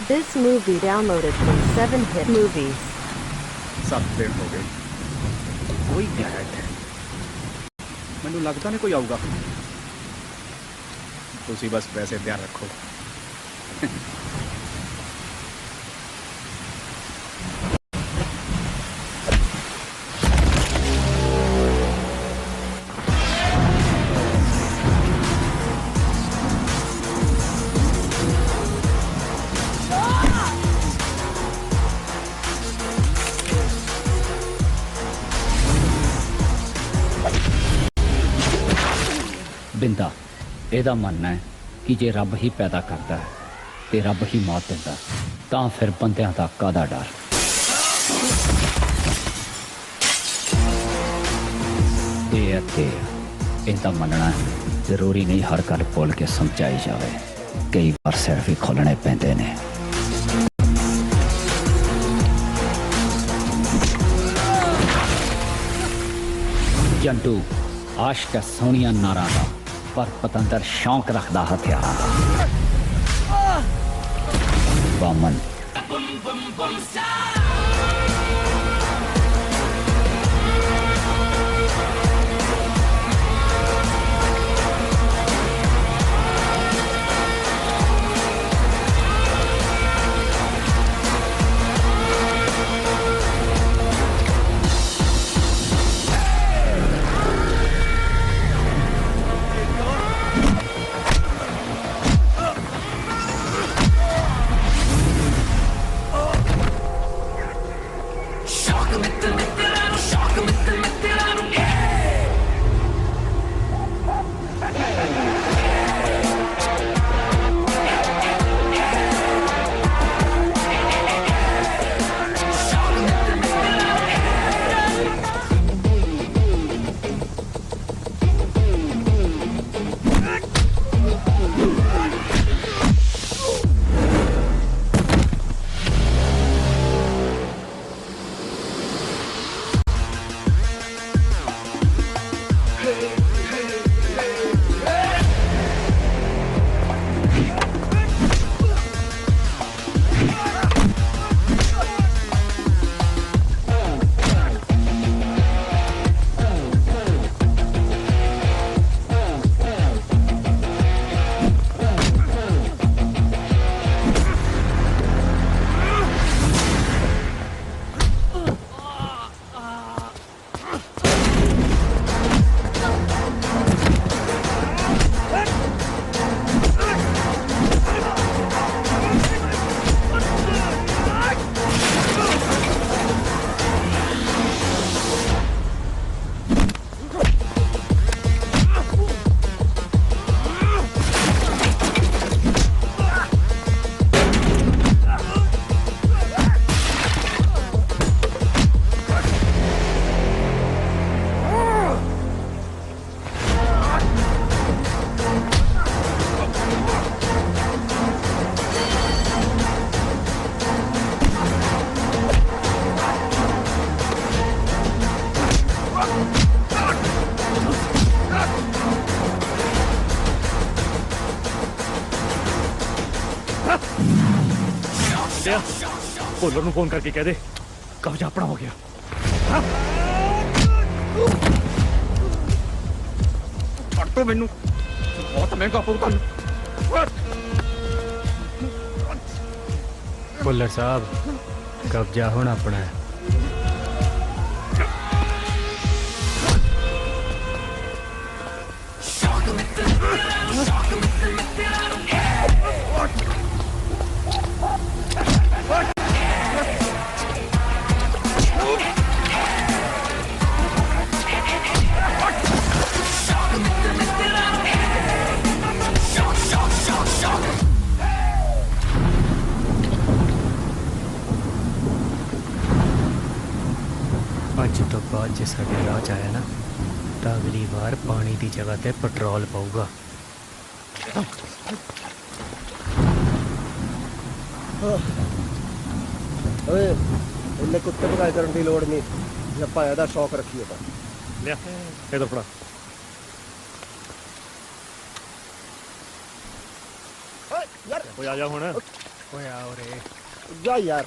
This movie downloaded from 7hit movies. 7 दिन हो गए, कोई नहीं आया इत्थे। मैनू लगता नहीं कोई आऊगा। तुसी बस पैसे ध्यान रखो। बिंदा ਇਹਦਾ ਮੰਨਣਾ है कि जे रब ही पैदा करता है तो रब ही मौत दिंदा, तां फिर बंदियां दा काहदा डर। ਇਹਦਾ ਮੰਨਣਾ ਜ਼ਰੂਰੀ नहीं हर गल बोल के समझाई जाए, कई बार सिर भी खोलने पैंदे ने। जंटू आशिक है सोहणियां नारां दा, पर पतंदर शौक रखदा हथियारां दा। बामन भोलर नूं फोन करके कह दे कब्जा अपना हो गया। तो मैनू बहुत महंगा पऊ तुहानू। भुल्लर साहब कब्जा हुण अपना है। अज तो बाद जो साडे राह च आया ना, तो अगली बार पानी की जगह ते पेट्रोल पाऊगा। इन्ने कुत्ते भगाए करने की लोड़ नहीं, जब भाया का शौक रखिए तो लिया इधर फड़ा। यार कोई आ जा हुण। ਓਏ ਆ ਉਰੇ। जा यार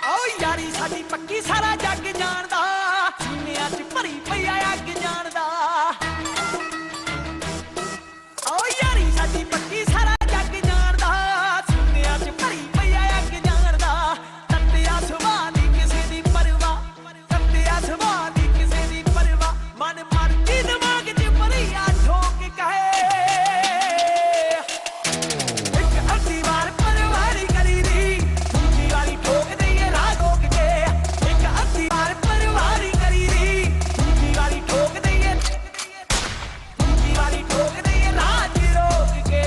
ਓ ਯਾਰੀ ਸਾਡੀ ਪੱਕੀ ਸਾਰਾ ਜੱਗ ਜਾਣਦਾ ਸੀਨਿਆਂ 'ਚ ਭਰੀ ਪਈ ਆ ਅੱਗ ਜਾਣਦਾ ਓ ਯਾਰੀ ਸਾਡੀ ਪੱਕੀ ਸਾਰਾ ਜੱਗ ਜਾਣਦਾ ਸੀਨਿਆਂ 'ਚ ਭਰੀ ਪਈ ਆ ਅੱਗ ਜਾਣਦਾ ਤੱਤਿਆ ਸੁਭਾਅ ਦੀ ਕਿਸੇ ਦੀ ਪਰਵਾਹ ਤੱਤਿਆ ਸੁਭਾਅ ਦੀ ਕਿਸੇ ਦੀ ਪਰਵਾਹ ਮਨ ਮਰਜੀ ਦਿਮਾਗ 'ਚ ਭਰੀ ਆ ਠੋਕ ਕਹੇ ਇੱਕ ਅੱਧੀ ਵਾਰ ਪਰਵਾਰੀ ਕਰੀ ਦੀ ਦੂਜੀ ਵਾਰੀ ਠੋਕ ਦਈਏ ਰਾਹ ਰੋਕ ਕੇ ਇੱਕ ਅੱਧੀ ਵਾਰ ਪਰਵਾਰੀ ਕਰੀ ਦੀ ਦੂਜੀ ਵਾਰੀ ਠੋਕ ਦਈਏ ਰਾਹ 'ਚ ਰੋਕ ਕੇ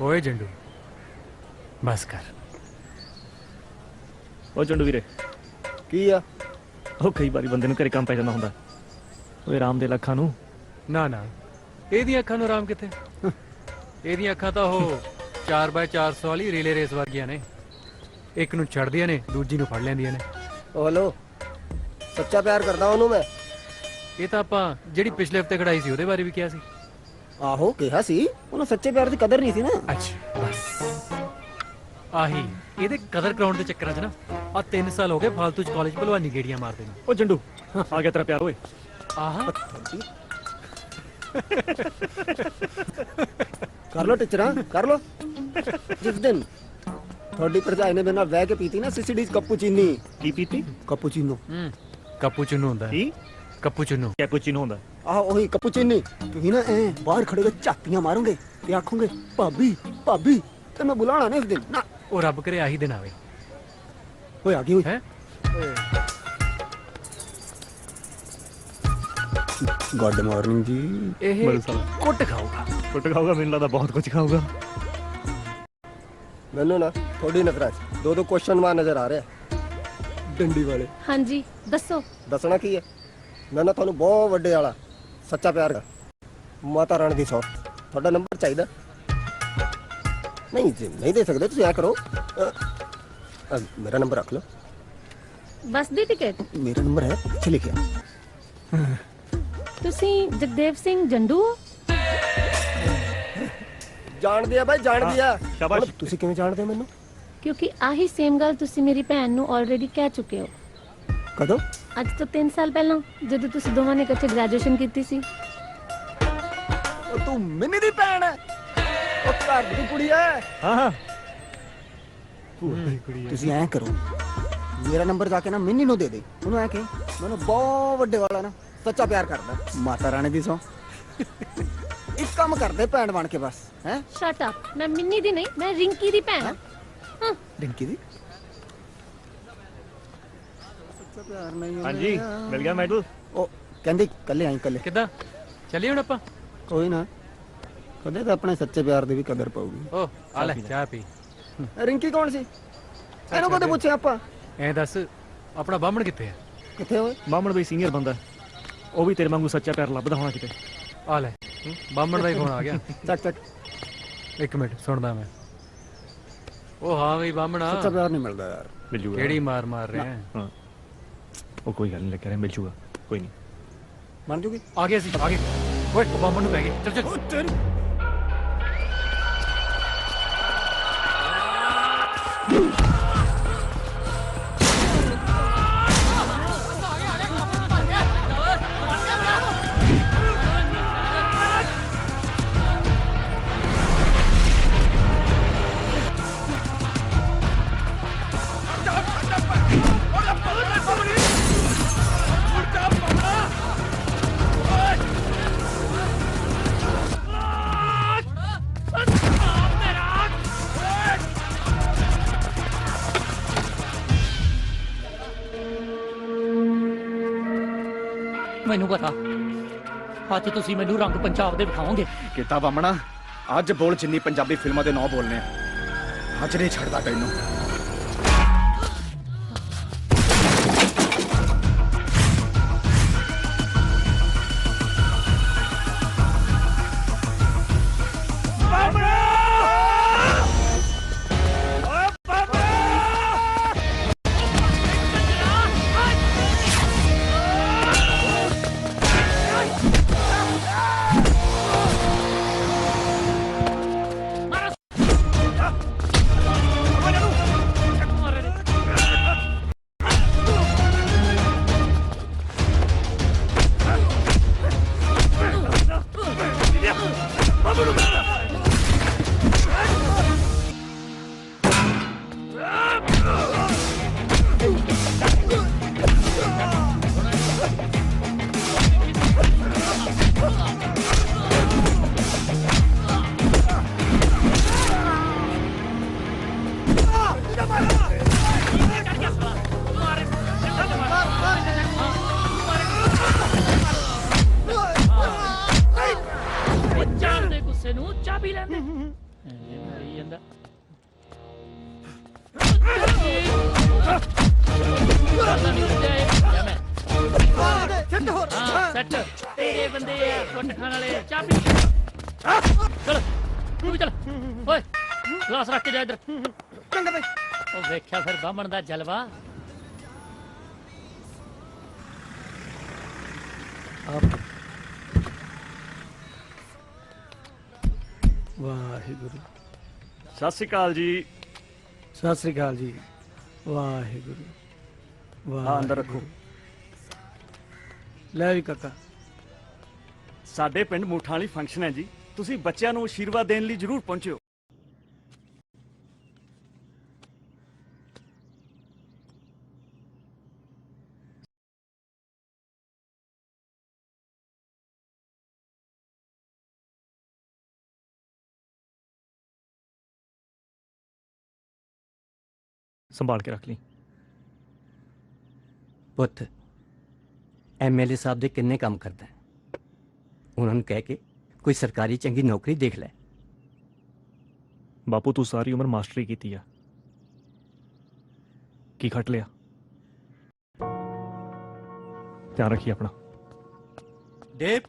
ਓਏ ਜੰਡੂ ਬਸ ਕਰ। ਉਹ ਚੰਡੂ ਵੀਰੇ की आ ਉਹ ਕਈ ਵਾਰੀ ਬੰਦੇ ਨੂੰ ਘਰੇ ਕੰਮ ਪੈ ਜਾਂਦਾ ਹੁੰਦਾ। ਓਏ ਰਾਮ ਦੇ ਲੱਖਾਂ ਨੂੰ ਨਾ ਨਾ ਇਹਦੀਆਂ ਅੱਖਾਂ ਨੂੰ ਆਰਾਮ ਕਿੱਥੇ। ਇਹਦੀਆਂ ਅੱਖਾਂ ਤਾਂ ਉਹ 4x400 ਵਾਲੀ ਰੀਲੇ ਰੇਸ ਵਰਗੀਆਂ ਨੇ। ਇੱਕ ਨੂੰ ਛੱਡਦੀਆਂ ਨੇ ਦੂਜੀ ਨੂੰ ਫੜ ਲੈਂਦੀਆਂ ਨੇ। ओ हेलो सच्चा प्यार करदा ओनू मैं ਇਹ ਤਾਂ ਆਪਾਂ ਜਿਹੜੀ ਪਿਛਲੇ ਹਫਤੇ ਕਢਾਈ ਸੀ ਉਹਦੇ ਬਾਰੇ ਵੀ ਕਿਹਾ ਸੀ। आहो कहा सी ओनू सच्चे प्यार दी कदर नहीं सी ना। ਅੱਛਾ ਬਸ ਆਹੀ ਇਹਦੇ ਕਦਰ ਕਰਾਉਣ ਦੇ ਚੱਕਰਾਂ 'ਚ ਨਾ ਆ 3 ਸਾਲ ਹੋ ਗਏ ਫਾਲਤੂ 'ਚ ਕਾਲਜ ਭਲਵਾਨੀ ਗੇੜੀਆਂ ਮਾਰਦੇ ਨੇ। ਉਹ ਚੰਡੂ ਆ ਗਿਆ ਤੇਰਾ ਪਿਆਰ ਓਏ। ਆਹਾ कर लो टीचर कर लो जिस दिन थोड़ी भरजाई ने मेरे नाल बह के पीती ना सीसीडी कपूचीनी ਕੀ ਪੀਤੀ? कपूचीनो ਕਪੂਚੀਨੋ ਹੁੰਦਾ ਹੈ। ਕੀ ਕਪੂਚੀਨੋ ਕੈਪੂਚੀਨੋ ਹੁੰਦਾ? ਆਹ ਉਹੀ ਕਪੂਚੀਨੀ। ਤੁਸੀਂ ਨਾ ਐ ਬਾਹਰ ਖੜੇ ਹੋ ਕੇ ਝਾਤੀਆਂ ਮਾਰੋਗੇ ਤੇ ਆਖੋਗੇ ਭਾਬੀ ਭਾਬੀ ਤੇ ਮੈਂ ਬੁਲਾਣਾ ਨਹੀਂ ਇਸ ਦਿਨ ਨਾ। ਉਹ ਰੱਬ ਕਰੇ ਆਹੀ ਦਿਨ ਆਵੇ। ਓਏ ਆ ਗਈ ਓਏ ਹੈ ਗੁੱਡ ਮਾਰਨਿੰਗ ਜੀ। ਇਹ ਬੜਾ ਸਾਲਾ। ਕੁੱਟ ਖਾਊਗਾ। ਕੁੱਟ ਖਾਊਗਾ, ਮੈਨੂੰ ਲੱਗਦਾ ਬਹੁਤ ਕੁਝ ਖਾਊਗਾ। ਮੈਨੂੰ ਨਾ ਥੋੜੀ ਨਜ਼ਰਾਂ 'ਚ ਦੋ ਕੁਐਸਚਨ ਮਾਰ ਨਜ਼ਰ ਆ ਰਿਹਾ ਡੰਡੀ ਵਾਲੇ। ਹਾਂਜੀ ਦੱਸੋ। ਦੱਸਣਾ ਕੀ ਹੈ ਮੈਂ ਨਾ ਤੁਹਾਨੂੰ ਬਹੁਤ ਵੱਡੇ ਵਾਲਾ ਸੱਚਾ ਪਿਆਰ ਦਾ ਮਾਤਾ ਰਾਣੀ ਦੀ ਸੌ ਤੁਹਾਡਾ ਨੰਬਰ ਚਾਹੀਦਾ। ਨਹੀਂ ਜੀ ਨਹੀਂ ਦੇ ਸਕਦੇ ਤੁਸੀਂ ਐ ਕਰੋ ਮੇਰਾ ਨੰਬਰ ਰੱਖ ਲਓ। ਬੱਸ ਦੀ ਟਿਕਟ। ਮੇਰਾ ਨੰਬਰ ਹੈ ਇੱਥੇ ਲਿਖਿਆ। ਤੁਸੀਂ ਜਗਦੇਵ ਸਿੰਘ ਜੰਡੂ ਹੋ? ਜਾਣਦੇ ਆ ਬਾਈ ਜਾਣਦੀ ਆ। ਸ਼ਾਬਾਸ਼। ਹੁਣ ਤੁਸੀਂ ਕਿਵੇਂ ਜਾਣਦੇ ਹੋ ਮੈਨੂੰ? ਕਿਉਂਕਿ ਆਹੀ ਸੇਮ ਗੱਲ ਤੁਸੀਂ ਮੇਰੀ ਭੈਣ ਨੂੰ ਆਲਰੇਡੀ ਕਹਿ ਚੁੱਕੇ ਹੋ। ਕਦੋਂ? ਅੱਜ ਤੋਂ 3 ਸਾਲ ਪਹਿਲਾਂ ਜਦੋਂ ਤੁਸੀਂ ਦੋਵਾਂ ਨੇ ਇਕੱਠੇ ਗ੍ਰੈਜੂਏਸ਼ਨ ਕੀਤੀ ਸੀ। ਉਹ ਤੂੰ ਮਿੰਨੀ ਦੀ ਭੈਣ ਹੈ? ਉਹ ਘਰ ਦੀ ਕੁੜੀ ਹੈ। ਹਾਂ ਹਾਂ ਤੁਸੀਂ ਐਂ ਕਰੋ ਮੇਰਾ ਨੰਬਰ ਜਾ ਕੇ ਨਾ ਮਿੰਨੀ ਨੂੰ ਦੇ ਦੇ, ਉਹਨੂੰ ਐ ਕਿ ਮੈਨੂੰ ਬਹੁਤ ਵੱਡੇ ਵਾਲਾ ਨਾ ਸੱਚਾ ਪਿਆਰ ਕਰਦਾ। ਮਾਤਾ ਰਾਣੀ ਦੀ ਸੌ ਇੱਕ ਕੰਮ ਕਰਦੇ ਭੈਣ ਬਣ ਕੇ ਬਸ ਹੈ। ਸ਼ਟ ਅਪ, ਮੈਂ ਮਿੰਨੀ ਦੀ ਨਹੀਂ, ਮੈਂ ਰਿੰਕੀ ਦੀ ਭੈਣ ਹਾਂ। ਰਿੰਕੀ ਦੀ ਸੱਚਾ ਪਿਆਰ ਨਹੀਂ ਹਾਂਜੀ ਮਿਲ ਗਿਆ ਮੈਡਲ। ਉਹ ਕਹਿੰਦੀ ਕੱਲੇ ਆਈ ਕੱਲੇ। ਕਿੱਦਾਂ ਚੱਲੀਏ ਹੁਣ ਆਪਾਂ? ਕੋਈ ਨਾ, ਕਦੇ ਤਾਂ ਆਪਣੇ ਸੱਚੇ ਪਿਆਰ ਦੀ ਵੀ ਕਦਰ ਪਾਊਗੀ। ਓ ਆ ਲੈ ਚਾਹ ਪੀ। ਰਿੰਕੀ ਕੌਣ ਸੀ? ਇਹਨੂੰ ਕਦੇ ਪੁੱਛਿਆ ਆਪਾਂ? ਐਂ ਦੱਸ ਆਪਣਾ ਬਾਹਮਣ ਕਿੱਥੇ ਆ? ਕਿੱਥੇ ਹੋਏ? ਮਾਮਣ ਬਈ ਸੀਨੀਅਰ ਬੰਦਾ, ਉਹ ਵੀ ਤੇਰੇ ਵਾਂਗੂ ਸੱਚਾ ਪਿਆਰ ਲੱਭਦਾ ਹੋਣਾ ਕਿਤੇ। ਆ ਲੈ ਬਾਹਮਣ ਦਾ ਹੀ ਫੋਨ ਆ ਗਿਆ। ਚੱਕ ਚੱਕ। ਇੱਕ ਮਿੰਟ ਸੁਣਦਾ ਮੈਂ। ਉਹ ਹਾਂ ਵੀ ਬਾਹਮਣਾ, ਸੱਚਾ ਪਿਆਰ ਨਹੀਂ ਮਿਲਦਾ ਯਾਰ। ਮਿਲ ਜੂਗਾ। ਕਿਹੜੀ ਮਾਰ ਮਾਰ ਰਿਹਾ ਹੈ? ਹਾਂ ਉਹ ਕੋਈ ਗੱਲ ਨਹੀਂ, ਲੱਗਿਆ ਰਿਹਾ ਮਿਲ ਜੂਗਾ, ਕੋਈ ਨਹੀਂ। ਬਣ ਜੂਗੀ। ਆ ਗਏ ਸੀ, ਆ ਗਏ। ਓਏ ਉਹ ਬਾਹਮਣ ਨੂੰ ਪੈ ਗਏ। ਚੱਲ ਚੱਲ। ਮੈਨੂੰ ਪਤਾ ਅੱਜ ਤੁਸੀਂ ਮੈਨੂੰ ਰੰਗ ਪੰਜਾਬ ਦੇ ਵਿਖਾਓਗੇ। ਕਿਤਾ ਬਾਮਣਾ, ਅੱਜ ਬੋਲ ਜਿੰਨੀ ਪੰਜਾਬੀ ਫਿਲਮਾਂ ਦੇ ਨਾਂ ਬੋਲਨੇ ਆ। ਅੱਜ ਨਹੀਂ ਛੱਡਦਾ ਤੈਨੂੰ। ਵੇਖਿਆ ਫਿਰ ਬਾਹਮਣ ਦਾ ਜਲਵਾ। ਵਾਹਿਗੁਰੂ। ਸਤਿ ਸ਼੍ਰੀ ਅਕਾਲ ਜੀ। ਸਤਿ ਸ੍ਰੀ ਅਕਾਲ ਜੀ। ਵਾਹਿਗੁਰੂ ਹਾਂ ਅੰਦਰ ਰੱਖੋ। ਲੈ ਵੀ ਕਾਕਾ। ਸਾਡੇ ਪਿੰਡ ਮੂਠਾਂ ਵਾਲੀ ਫੰਕਸ਼ਨ ਹੈ ਜੀ, ਤੁਸੀਂ ਬੱਚਿਆਂ ਨੂੰ ਆਸ਼ੀਰਵਾਦ ਦੇਣ ਲਈ ਜ਼ਰੂਰ ਪਹੁੰਚਿਓ। ਸੰਭਾਲ ਕੇ ਰੱਖ ਲਈ ਪੁੱਤ। ਐਮਐਲਏ ਸਾਹਿਬ ਦੇ ਕਿੰਨੇ ਕੰਮ ਕਰਦਾ ਹੈ, ਉਹਨਾਂ ਨੂੰ ਕਹਿ ਕੇ ਕੋਈ ਸਰਕਾਰੀ ਚੰਗੀ ਨੌਕਰੀ ਦੇਖ ਲੈ। ਬਾਪੂ ਤੂੰ ਸਾਰੀ ਉਮਰ ਮਾਸਟਰੀ ਕੀਤੀ ਆ, ਕੀ ਖੱਟ ਲਿਆ? ਧਿਆਨ ਰੱਖੀ ਆਪਣਾ। ਦੇਵ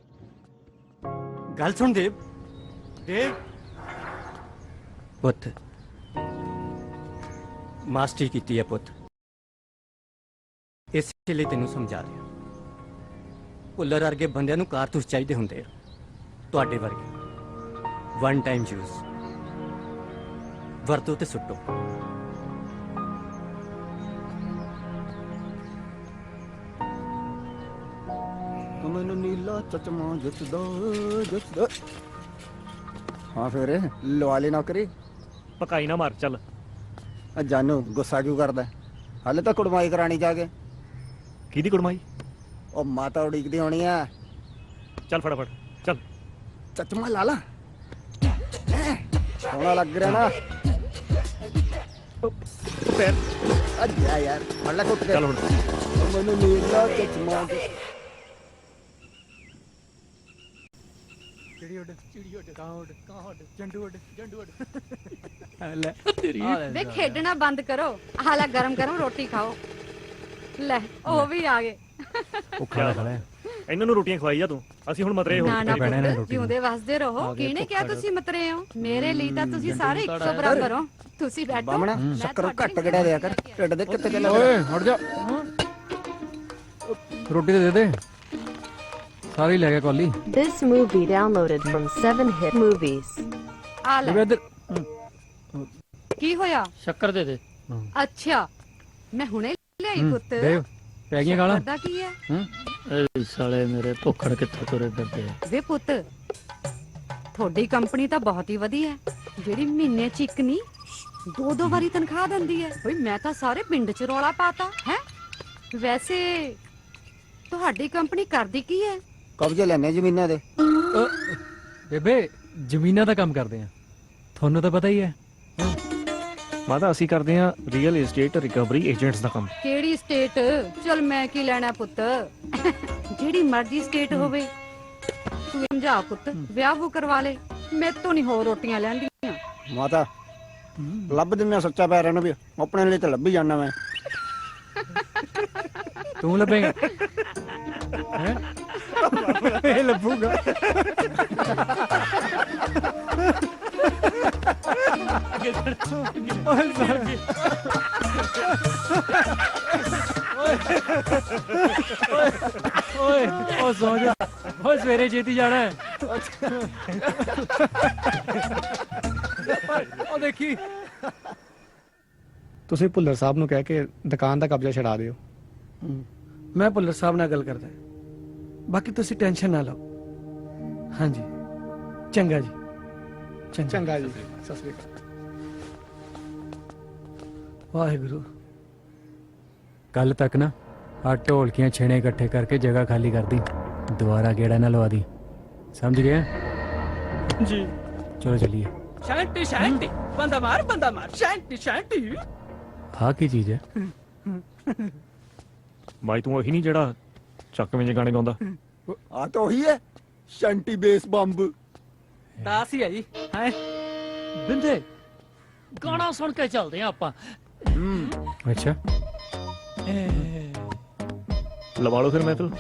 ਗੱਲ ਸੁਣ ਦੇਵ। ਦੇਵ ਪੁੱਤ, ਮਾਸਟਰੀ ਕੀਤੀ ਹੈ ਪੁੱਤ, ਇਸ ਲਈ ਤੈਨੂੰ ਸਮਝਾ ਰਿਹਾ। ਭੁੱਲਰ ਵਰਗੇ ਬੰਦਿਆਂ ਨੂੰ ਕਾਰਤੂਸ ਚਾਹੀਦੇ ਹੁੰਦੇ ਆ, ਤੁਹਾਡੇ ਵਰਗੇ ਵਨ ਟਾਈਮ ਯੂਜ਼, ਵਰਤੋ ਤੇ ਸੁੱਟੋ। ਮੈਨੂੰ ਨੀਲਾ ਚਚਮਾ ਜੱਚਦਾ। ਹਾਂ ਫਿਰ ਲਵਾ ਲੈ ਨੌਕਰੀ। ਪਕਾਈ ਨਾ ਮਾਰ ਚੱਲ। ਜਾਨੂ ਗੁੱਸਾ ਕਿਉਂ ਕਰਦਾ? ਹਾਲੇ ਤਾਂ ਕੁੜਮਾਈ ਕਰਾਣੀ ਜਾ ਕੇ। ਕਿਹਦੀ ਕੁੜਮਾਈ? ਉਹ ਮਾਤਾ ਉਡੀਕਦੀ ਹੋਣੀ ਆ। ਚੱਲ ਫਟਾਫਟ ਚੱਲ। ਚਚਮਾ ਲਾ ਲਾ, ਸੋਹਣਾ ਲੱਗ ਰਿਹਾ ਨਾ। ਪੈਰ ਅੱਜਾ ਯਾਰ ਫੜ ਲੈ ਕੁੱਟ ਕੇ। ਚੱਲ ਹੁਣ। ਮੈਨੂੰ ਨੀਂਦ ਲਾ ਚਚਮਾ ਕੇ। ਚਿੜੀ ਉੱਡ ਕਾਂ ਉੱਡ ਜੰਡੂ ਉੱਡ ਵੇ ਖੇਡਣਾ ਬੰਦ ਕਰੋ, ਹਾਲਾ ਗਰਮ ਗਰਮ ਰੋਟੀ ਖਾਓ। ਲੈ ਉਹ ਵੀ ਆ ਗਏ। ਉਹ ਖਾ ਲੈ ਇਹਨਾਂ ਨੂੰ ਰੋਟੀਆਂ ਖਵਾਈ ਜਾ ਤੂੰ। ਅਸੀਂ ਹੁਣ ਮਤਰੇ ਹੋ ਨਾ ਨਾ ਪੈਣਾ ਨੇ ਪੁੱਤ, ਜਿਉਂਦੇ ਵਸਦੇ ਰਹੋ। ਕਿਹਨੇ ਕਿਹਾ ਤੁਸੀਂ ਮਤਰੇ ਹੋ? ਮੇਰੇ ਲਈ ਤਾਂ ਤੁਸੀਂ ਸਾਰੇ ਇੱਕੋ ਬਰਾਬਰ ਹੋ। ਤੁਸੀਂ ਬੈਠੋ। ਬਾਮਣਾ ਮੈਂ ਸ਼ੱਕਰ ਤੁਹਾਡੀ ਘੱਟ ਗੜਾ ਦਿਆ ਕਰ, ਢਿੱਡ ਦੇ ਕਿੱਤੇ ਚੱਲ। ਓਏ ਹਟ ਜਾ, ਰੋਟੀ ਦੇ ਦੇ। ਸਾਰੀ ਲੈ ਗਿਆ ਕੋਲੀ। This movie downloaded from 7hit movies. ਆ ਲੈ। ਇੱਧਰ ਕੀ ਹੋਇਆ? ਸ਼ੱਕਰ ਦੇ ਦੇ। ਅੱਛਾ ਮੈਂ ਹੁਣੇ ਲਿਆਈ ਪੁੱਤ। ਦੇਵ ਪੈ ਗਈਆਂ ਗਾਲਾਂ। ਪਤਾ ਕੀ ਹੈ ਏ ਸਾਲੇ ਮੇਰੇ ਭੁੱਖੜ ਕਿੱਥੋਂ ਤੁਰੇ ਫਿਰਦੇ ਆ। ਵੇ ਪੁੱਤ, ਤੁਹਾਡੀ ਕੰਪਨੀ ਤਾਂ ਬਹੁਤ ਹੀ ਵਧੀਆ ਹੈ, ਜਿਹੜੀ ਮਹੀਨੇ ਚ ਇੱਕ ਨਹੀਂ 2-2 ਵਾਰੀ ਤਨਖਾਹ ਦਿੰਦੀ ਹੈ। ਓਏ ਮੈਂ ਤਾਂ ਸਾਰੇ ਪਿੰਡ ਚ ਰੌਲਾ ਪਾਤਾ ਹੈ। ਵੈਸੇ ਤੁਹਾਡੀ ਕੰਪਨੀ ਕਰਦੀ ਕੀ ਹੈ? ਕਬਜ਼ੇ ਲੈਣੇ ਜ਼ਮੀਨਾਂ ਦੇ। ਬੇਬੇ ਜ਼ਮੀਨਾਂ ਦਾ ਕੰਮ ਕਰਦੇ ਆ, ਤੁਹਾਨੂੰ ਤਾਂ ਪਤਾ ਹੀ ਹੈ। ਮਾਤਾ ਅਸੀਂ ਕਰਦੇ ਆ ਰੀਅਲ ਏਸਟੇਟ ਰਿਕਵਰੀ ਏਜੰਟਸ ਦਾ ਕੰਮ। ਕਿਹੜੀ ਸਟੇਟ? ਚਲ ਮੈਂ ਕੀ ਲੈਣਾ ਪੁੱਤ, ਜਿਹੜੀ ਮਰਜ਼ੀ ਸਟੇਟ ਹੋਵੇ। ਤੂੰ ਸਮਝਾ ਪੁੱਤ, ਵਿਆਹ ਵੂ ਕਰਵਾ ਲੈ, ਮੇਰੇ ਤੋਂ ਨਹੀਂ ਹੋਰ ਰੋਟੀਆਂ ਲੈਂਦੀਆਂ। ਮਾਤਾ ਲੱਭ ਦਿੰਨਾ ਸੱਚਾ ਪਿਆਰ ਇਹਨੂੰ ਵੀ, ਆਪਣੇ ਲਈ ਤਾਂ ਲੱਭੀ ਜਾਣਾ ਮੈਂ। ਤੂੰ ਲੱਭੇਗਾ ਹੈ? ਇਹ ਲੱਭੂਗਾ। ਓਏ ਉਹ ਸੌ ਜਾ, ਉਹ ਸਵੇਰੇ ਛੇਤੀ ਜਾਣਾ ਹੈ। ਉਹ ਦੇਖੀ, ਤੁਸੀਂ ਭੁੱਲਰ ਸਾਹਿਬ ਨੂੰ ਕਹਿ ਕੇ ਦੁਕਾਨ ਦਾ ਕਬਜ਼ਾ ਛਡਾ ਦਿਓ। ਮੈਂ ਭੁੱਲਰ ਸਾਹਿਬ ਨਾਲ ਗੱਲ ਕਰਦਾ, ਬਾਕੀ ਤੁਸੀਂ ਟੈਨਸ਼ਨ ਨਾ ਲਓ। ਹਾਂਜੀ ਚੰਗਾ ਜੀ, ਚੰਗਾ ਜੀ, ਸਤਿ ਸ੍ਰੀ ਅਕਾਲ। ਵਾਹਿਗੁਰੂ। ਕੱਲ ਤੱਕ ਨਾ ਆ ਢੋਲਕੀਆਂ ਛੇਣੇ ਇਕੱਠੇ ਕਰਕੇ ਜਗ੍ਹਾ ਖਾਲੀ ਕਰ ਦੀ, ਦੁਬਾਰਾ ਗੇੜਾ ਨਾ ਲਵਾ ਦੀ, ਸਮਝ ਗਏ? ਜੀ ਚਲੋ ਚੱਲੀਏ। ਸ਼ਾਂਤੀ ਸ਼ਾਂਤੀ, ਬੰਦਾ ਮਾਰ ਸ਼ਾਂਤੀ ਸ਼ਾਂਤੀ। ਹਾਂ ਕੀ ਚੀਜ਼ ਹੈ? ਬਾਈ ਤੂੰ ਉਹੀ ਨਹੀਂ ਜਿਹੜਾ ਚੱਕਵੇਂ ਜੇ ਗਾਣੇ ਗਾਉਂਦਾ? ਆ ਤਾਂ ਉਹੀ ਹੈ, ਸ਼ੰਟੀ ਬੇਸ ਬੰਬ। ਦਾਸ ਹੀ ਹੈ ਜੀ। ਹੈ ਬਿੰਦੇ ਗਾਣਾ ਸੁਣ ਕੇ ਚੱਲਦੇ ਆ ਆਪਾਂ। ਅੱਛਾ ਲਵਾ ਲਓ ਫਿਰ ਮਹਿਫਿਲ।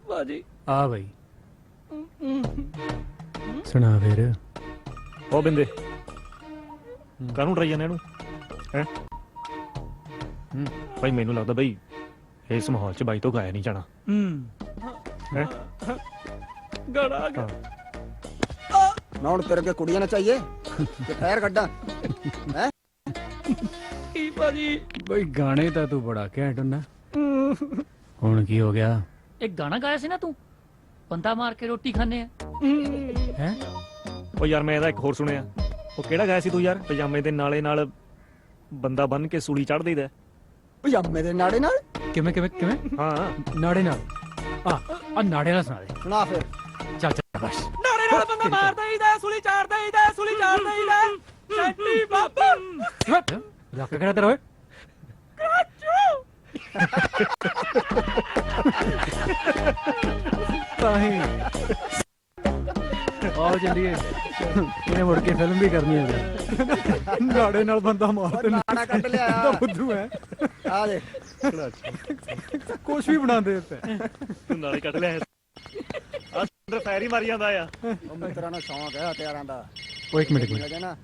ਬਾਜੀ ਆ ਬਈ ਸੁਣਾ ਫਿਰ। ਉਹ ਬਿੰਦੇ ਕਾਹਨੂੰ ਡਰਾਈ ਜਾਂਦੇ ਇਹਨੂੰ ਹੈ? ਭਾਈ ਮੈਨੂੰ ਲੱਗਦਾ ਬਈ ਇਸ ਮਾਹੌਲ 'ਚ ਬਾਈ ਤੋਂ ਗਾਇਆ ਨਹੀਂ ਜਾਣਾ। ਹੈ ਗੜਾ ਗਾ। ਨਾ ਹੁਣ ਤੇਰੇ ਕੇ ਕੁੜੀਆਂ ਨਾ ਚਾਹੀਏ ਕਿ ਫੈਰ ਕੱਢਾਂ ਹੈ? ਕੀ ਬਾਜੀ ਬਈ ਗਾਣੇ ਤਾਂ ਤੂੰ ਬੜਾ ਘੈਂਟ ਹੁੰਦਾ। ਹੁਣ ਕੀ ਹੋ ਗਿਆ? ਇੱਕ ਗਾਣਾ ਗਾਇਆ ਸੀ ਨਾ ਤੂੰ, ਬੰਦਾ ਮਾਰ ਕੇ ਰੋਟੀ ਖਾਣੇ ਆ। ਹੈ ਉਹ ਯਾਰ ਮੈਂ ਇਹਦਾ ਇੱਕ ਹੋਰ ਸੁਣਿਆ। ਉਹ ਕਿਹੜਾ ਗਾਇਆ ਸੀ ਤੂੰ ਯਾਰ? ਪਜਾਮੇ ਦੇ ਨਾਲੇ ਨਾਲ ਬੰਦਾ ਬੰਨ ਕੇ ਸੂਲੀ ਚੜ੍ਹ ਦੇਈਦਾ। ਪਜਾਮੇ ਦੇ ਨਾੜੇ ਨਾਲ? ਕਿਵੇਂ ਕਿਵੇਂ ਕਿਵੇਂ? ਹਾਂ ਨਾੜੇ ਨਾਲ। ਆ ਨਾੜੇ ਨਾਲ ਸੁਣਾ ਦੇ। ਸੁਣਾ ਫਿਰ। ਚੱਲ ਚੱਲ ਬਸ। ਨਾਰੇ ਨਾਲ ਬੰਦਾ ਮਾਰ ਦਈਦਾ, ਸੁਲੀ ਚਾੜ ਦਈਦਾ, ਸੁਲੀ ਚਾੜ ਦਈਦਾ। ਸ਼ਾਂਤੀ ਬਾਬਾ ਲੱਕ ਕਿਹੜਾ ਤੇਰਾ ਓਏ? ਤਾਹੀਂ ਆਓ ਚੱਲੀਏ, ਇਹਨੇ ਮੁੜ ਕੇ ਫਿਲਮ ਵੀ ਕਰਨੀ ਹੈ। ਨਾੜੇ ਨਾਲ ਬੰਦਾ ਮਾਰ ਤੇ ਨਾੜਾ ਕੱਢ ਲਿਆ। ਬੁੱਧੂ ਹੈ। ਆ ਦੇ ਕੁਛ ਵੀ ਬਣਾਉਂਦੇ ਉੱਤੇ। ਤੂੰ ਨਾਲੇ ਕੱਢ ਲਿਆ। ਆ ਅੰਦਰ ਫੈਰ ਹੀ ਮਾਰੀ ਜਾਂਦਾ ਆ। ਉਹ ਮਿੱਤਰਾਂ ਨੂੰ ਸ਼ੌਂਕ ਹੈ ਹਥਿਆਰਾਂ ਦਾ। ਉਹ ਇੱਕ ਮਿੰਟ ਲੱਗੇ ਨਾ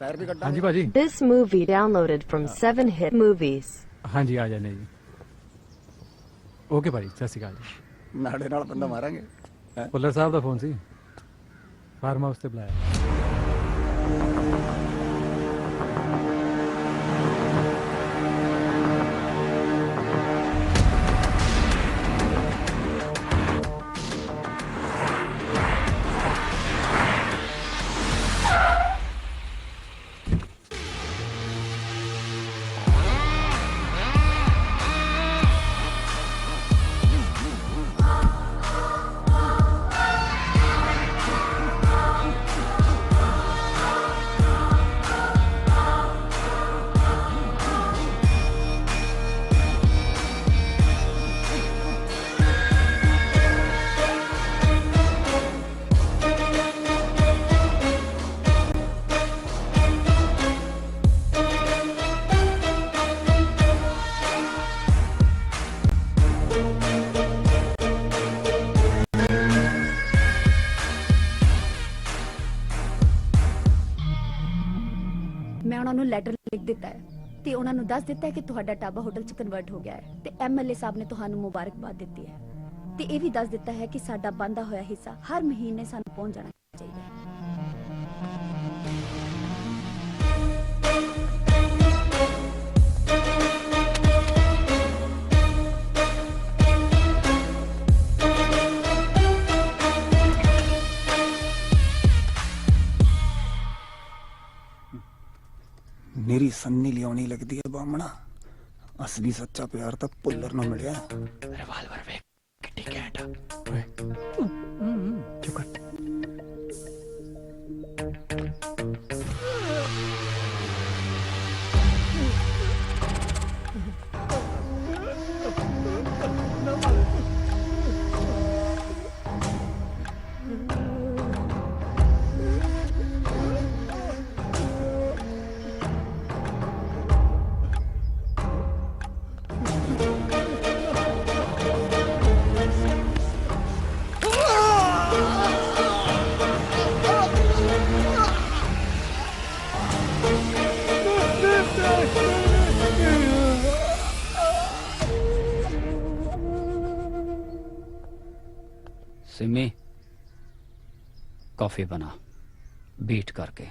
ਫੈਰ ਵੀ ਕੱਢਾਂ। ਹਾਂਜੀ ਭਾਜੀ। This movie downloaded from 7hit movies. ਹਾਂਜੀ ਆ ਜਾਂਦੇ ਜੀ। ਓਕੇ ਭਾਜੀ, ਸਤਿ ਸ਼੍ਰੀ ਅਕਾਲ ਜੀ। ਨਾੜੇ ਨਾਲ ਬੰਦਾ ਮਾਰਾਂਗੇ। ਭੁੱਲਰ ਸਾਹਿਬ ਦਾ ਫੋਨ ਸੀ, ਫਾਰਮ ਹਾਊਸ ਤੇ ਬੁਲਾਇਆ। ਮੈਂ ਉਹਨਾਂ ਨੂੰ ਲੈਟਰ ਲਿਖ ਦਿੱਤਾ ਹੈ ਤੇ ਉਹਨਾਂ ਨੂੰ ਦੱਸ ਦਿੱਤਾ ਹੈ ਕਿ ਤੁਹਾਡਾ ਢਾਬਾ ਹੋਟਲ 'ਚ ਕਨਵਰਟ ਹੋ ਗਿਆ ਹੈ ਤੇ ਐਮਐਲਏ ਸਾਹਿਬ ਨੇ ਤੁਹਾਨੂੰ ਮੁਬਾਰਕਬਾਦ ਦਿੱਤੀ ਹੈ ਤੇ ਇਹ ਵੀ ਦੱਸ ਦਿੱਤਾ ਹੈ ਕਿ ਸਾਡਾ ਬੰਦਾ ਹੋਇਆ ਹਿੱਸਾ ਹਰ ਮਹੀਨੇ ਸਾਨੂੰ ਪਹੁੰਚ ਜਾਣਾ ਚਾਹੀਦਾ ਹੈ। ਮੇਰੀ ਸੰਨੀ ਲਿਆਉਣੀ ਲੱਗਦੀ ਹੈ ਬਾਮਣਾ। ਅਸਲੀ ਸੱਚਾ ਪਿਆਰ ਤਾਂ ਪੁੱਲਰ ਨੂੰ ਮਿਲਿਆ। ਰਿਵਾਲਵਰ ਵੇਖ ਕਿੱਡੀ ਘੈਂਟ ਓਏ ਚੁਕਟ सिमी कॉफी बना बीट करके।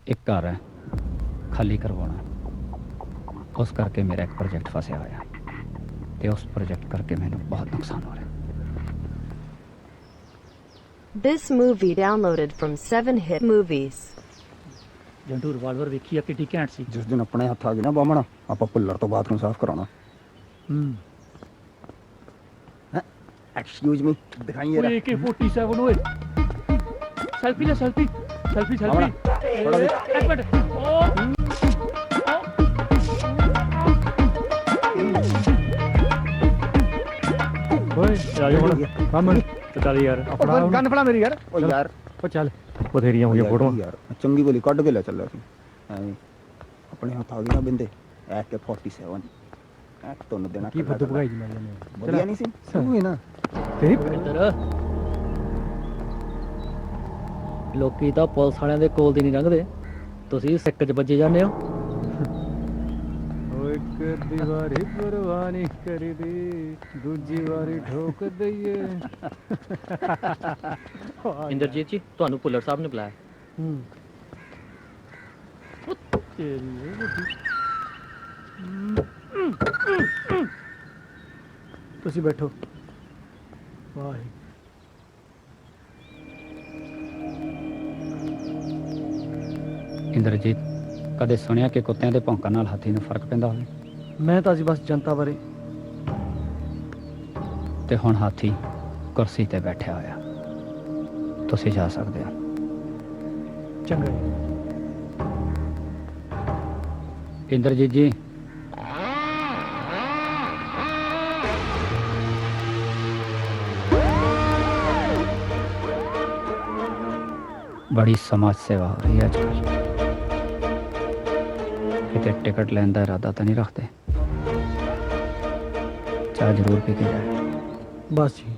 एक घर है खाली करवाना, उस करके मेरा एक प्रोजेक्ट फंसिया होया ते उस प्रोजेक्ट करके मैंने बहुत नुकसान हो रहा है। This movie downloaded from 7hit movies. ਜੰਟੂ ਰਿਵਾਲਵਰ ਵੇਖੀ ਆ ਕਿੱਡੀ ਘੈਂਟ ਸੀ। ਜਿਸ ਦਿਨ ਆਪਣੇ ਹੱਥ ਆ ਗਏ ਨਾ ਬਾਮਣਾ, ਆਪਾਂ ਪੁੱਲਰ ਤੋਂ ਬਾਥਰੂਮ ਸਾਫ਼ ਕਰਾਉਣਾ। ਐਕਸਕਿਊਜ਼ ਮੀ, ਦਿਖਾਈ ਯਾਰ। ਓਏ AK-47 ਓਏ ਸੈਲਫੀ ਲੈ ਸੈਲਫੀ ਸੈਲਫੀ ਸੈਲਫੀ ਥੋੜਾ ਵੀ ਇੱਕ ਮਿੰਟ ਓਏ ਆ ਜਾ ਹੁਣ ਕੰਮ ਚੱਲ ਯਾਰ ਆਪਣਾ ਗੰਨ ਫੜਾ ਮੇਰੀ ਯਾਰ। ਓ ਯਾਰ ਉਹ ਚੱਲ ਬਥੇਰੀਆਂ ਹੋਈਆਂ ਫੋਟੋਆਂ ਯਾਰ, ਚੰਗੀ ਬੋਲੀ ਕੱਢ ਕੇ ਲੈ ਚੱਲਿਆ ਸੀ। ਐਵੇਂ ਆਪਣੇ ਹੱਥ ਆ ਗਏ ਨਾ ਬਿੰਦੇ। AK-47 ਐ ਤੁਹਾਨੂੰ ਦੇਣਾ ਕੀ ਫੱਦੂ ਭਗਾਈ ਜੀ ਮਾਰੀ ਜਾਂਦੇ ਵਧੀਆ ਨਹੀਂ ਸੀ ਸਹੀ ਨਾ ਤੇਰੀ ਇੱਧਰ ਲੋਕੀ ਤਾਂ ਪੁਲਿਸ ਵਾਲਿਆਂ ਦੇ ਕੋਲ ਦੀ ਨਹੀਂ ਲੰਘਦੇ, ਤੁਸੀਂ ਸਿੱਕ 'ਚ ਵੱਜੇ ਜਾਂਦੇ ਹੋ। ਓਏ ਇੱਕ ਵਾਰੀ ਪਰਵਾਹ ਨਹੀਂ ਕਰੀਦੀ, ਦੂਜੀ ਵਾਰੀ ਠੋਕ ਦਈਏ। ਇੰਦਰਜੀਤ ਜੀ ਤੁਹਾਨੂੰ ਭੁੱਲਰ ਸਾਹਿਬ ਨੇ ਬੁਲਾਇਆ। ਤੁਸੀਂ ਬੈਠੋ। ਵਾਹ ਇੰਦਰਜੀਤ, ਕਦੇ ਸੁਣਿਆ ਕਿ ਕੁੱਤਿਆਂ ਦੇ ਭੌਂਕਣ ਨਾਲ ਹਾਥੀ ਨੂੰ ਫਰਕ ਪੈਂਦਾ ਹੋਵੇ? ਮੈਂ ਤਾਂ ਅਸੀਂ ਬਸ ਜਨਤਾ ਬਾਰੇ। ਤੇ ਹੁਣ ਹਾਥੀ ਕੁਰਸੀ ਤੇ ਬੈਠਿਆ ਹੋਇਆ, ਤੁਸੀਂ ਜਾ ਸਕਦੇ ਹੋ। ਚੰਗਾ ਜੀ। ਇੰਦਰਜੀਤ ਜੀ, बड़ी समाज सेवा हो रही है आजकल। कितने टिकट लेने का इरादा तो नहीं रखते? चाय जरूर पी के जाए। बस जी।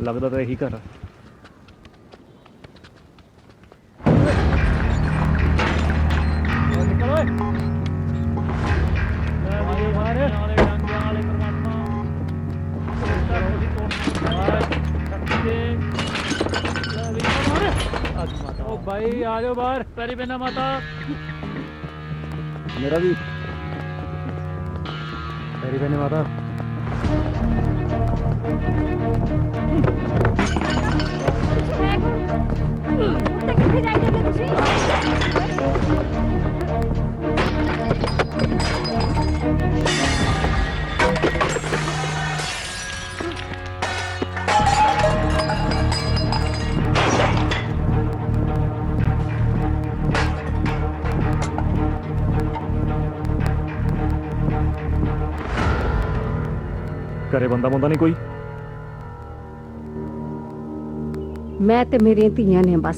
ਲੱਗਦਾ ਤਾਂ ਇਹੀ ਘਰ ਆ। ओ भाई आ जाओ बाहर, पैरी पहना माता। ਮੇਰਾ ਵੀ ਤੇਰੀ ਬੈਨੇ ਮਾਤਾ ਉੱਤੇ ਕਿੱਥੇ ਜਾਈਦੇ ਪਏ ਤੁਸੀਂ? ਘਰੇ ਬੰਦਾ ਬੰਦਾ ਨਹੀਂ ਕੋਈ? ਮੈਂ ਤੇ ਮੇਰੀਆਂ ਧੀਆਂ ਨੇ ਬਸ।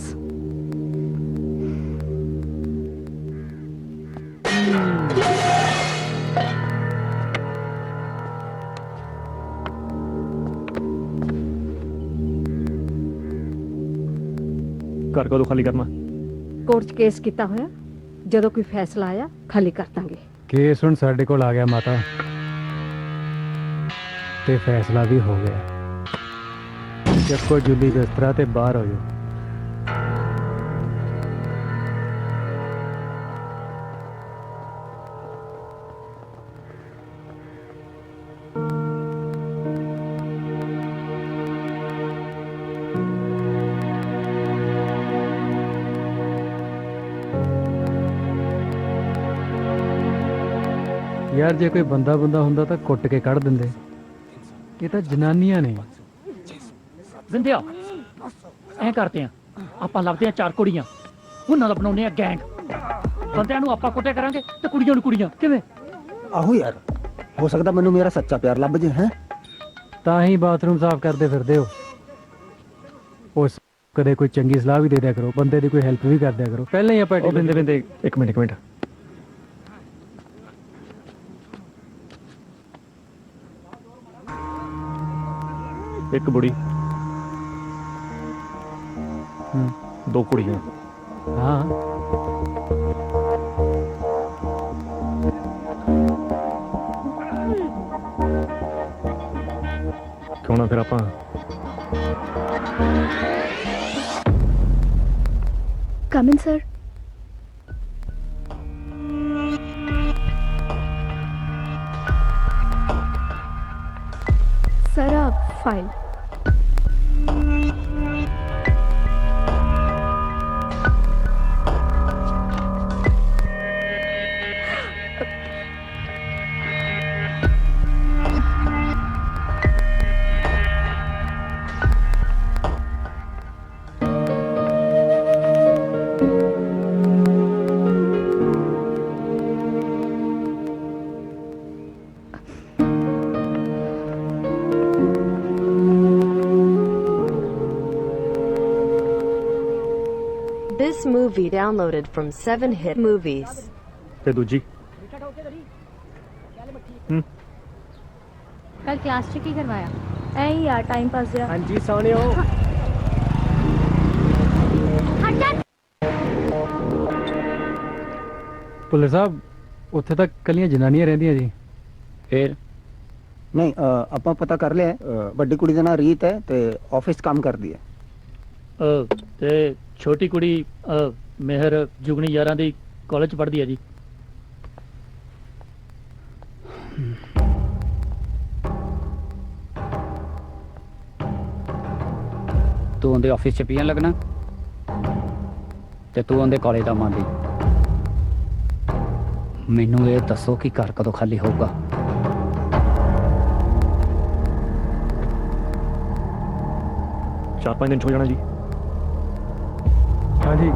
ਘਰ ਕਦੋਂ ਖਾਲੀ ਕਰਨਾ? ਕੋਰਟ 'ਚ ਕੇਸ ਕੀਤਾ ਹੋਇਆ, ਜਦੋਂ ਕੋਈ ਫੈਸਲਾ ਆਇਆ ਖਾਲੀ ਕਰ ਦਾਂਗੇ। ਕੇਸ ਹੁਣ ਸਾਡੇ ਕੋਲ ਆ ਗਿਆ ਮਾਤਾ, ਤੇ ਫੈਸਲਾ ਵੀ ਹੋ ਗਿਆ। ਚੱਕੋ ਜੁੱਲੀ ਬਿਸਤਰਾ ਤੇ ਬਾਹਰ ਹੋ ਜਾਓ। ਯਾਰ ਜੇ ਕੋਈ ਬੰਦਾ ਹੁੰਦਾ ਤਾਂ ਕੁੱਟ ਕੇ ਕੱਢ ਦਿੰਦੇ। ਇਹ ਤਾਂ ਜਨਾਨੀਆਂ ਨੇ। ਜ਼ਿੰਦਿਆ ਐਂ ਕਰਦੇ ਆ, ਆਪਾਂ ਲੱਭਦੇ ਆ 4 ਕੁੜੀਆਂ, ਉਹਨਾਂ ਦਾ ਬਣਾਉਂਦੇ ਆ ਗੈਂਗ। ਬੰਦਿਆਂ ਨੂੰ ਆਪਾਂ ਕੁੱਟੇ ਕਰਾਂਗੇ ਤੇ ਕੁੜੀਆਂ ਨੂੰ ਕੁੜੀਆਂ। ਕਿਵੇਂ? ਆਹੋ ਯਾਰ, ਹੋ ਸਕਦਾ ਮੈਨੂੰ ਮੇਰਾ ਸੱਚਾ ਪਿਆਰ ਲੱਭ ਜੇ। ਹੈ ਤਾਂ ਹੀ ਬਾਥਰੂਮ ਸਾਫ਼ ਕਰਦੇ ਫਿਰਦੇ ਹੋ। ਉਸ ਕਦੇ ਕੋਈ ਚੰਗੀ ਸਲਾਹ ਵੀ ਦੇ ਦਿਆ ਕਰੋ, ਬੰਦੇ ਦੀ ਕੋਈ ਹੈਲਪ ਵੀ ਕਰ ਦਿਆ ਕਰੋ। ਪਹਿਲਾਂ ਹੀ ਆਪਾਂ ਬਿੰਦੇ ਇੱਕ ਮਿੰਟ ਇੱਕ ਬੁੜੀ, 2 ਕੁੜੀਆਂ। ਹਾਂ ਕਿਉਂ ਨਾ ਫਿਰ ਆਪਾਂ कम इन सर। सर आप file. This movie downloaded from 7hit movies. ਤੇ ਦੂਜੀ ਕੱਲ ਕਲਾਸ 'ਚ ਕੀ ਕਰਵਾਇਆ? ऐ ही यार टाइम पास जरा। ਹਾਂਜੀ ਸੋਹਣਿਓ। ਪੁਲਿਸ ਸਾਹਿਬ, ਉੱਥੇ ਤਾਂ ਕੱਲੀਆਂ ਜਨਾਨੀਆਂ ਰਹਿੰਦੀਆਂ ਜੀ। ਫੇਰ ਨਹੀਂ, ਆਪਾਂ ਪਤਾ ਕਰ ਲਿਆ। ਵੱਡੀ ਕੁੜੀ ਦਾ ਨਾਂ ਰੀਤ ਹੈ ਤੇ ਆਫਿਸ 'ਚ ਕੰਮ ਕਰਦੀ ਹੈ। ਤੇ ਛੋਟੀ ਕੁੜੀ ਮਿਹਰ ਜੁਗਨੀ ਯਾਰਾਂ ਦੀ ਕਾਲਜ ਪੜ੍ਹਦੀ ਹੈ ਜੀ। ਤੂੰ ਉਹਦੇ ਆਫਿਸ 'ਚ ਪੀਣ ਲੱਗਣਾ ਤੇ ਤੂੰ ਉਹਦੇ ਕਾਲਜ ਦਾ ਮੰਨਦੀ। ਮੈਨੂੰ ਇਹ ਦੱਸੋ ਕਿ ਘਰ ਕਦੋਂ ਖਾਲੀ ਹੋਊਗਾ? ਚਾਰ 5 ਦਿਨ 'ਚ ਹੋ ਜਾਣਾ ਜੀ। ਹਾਂਜੀ,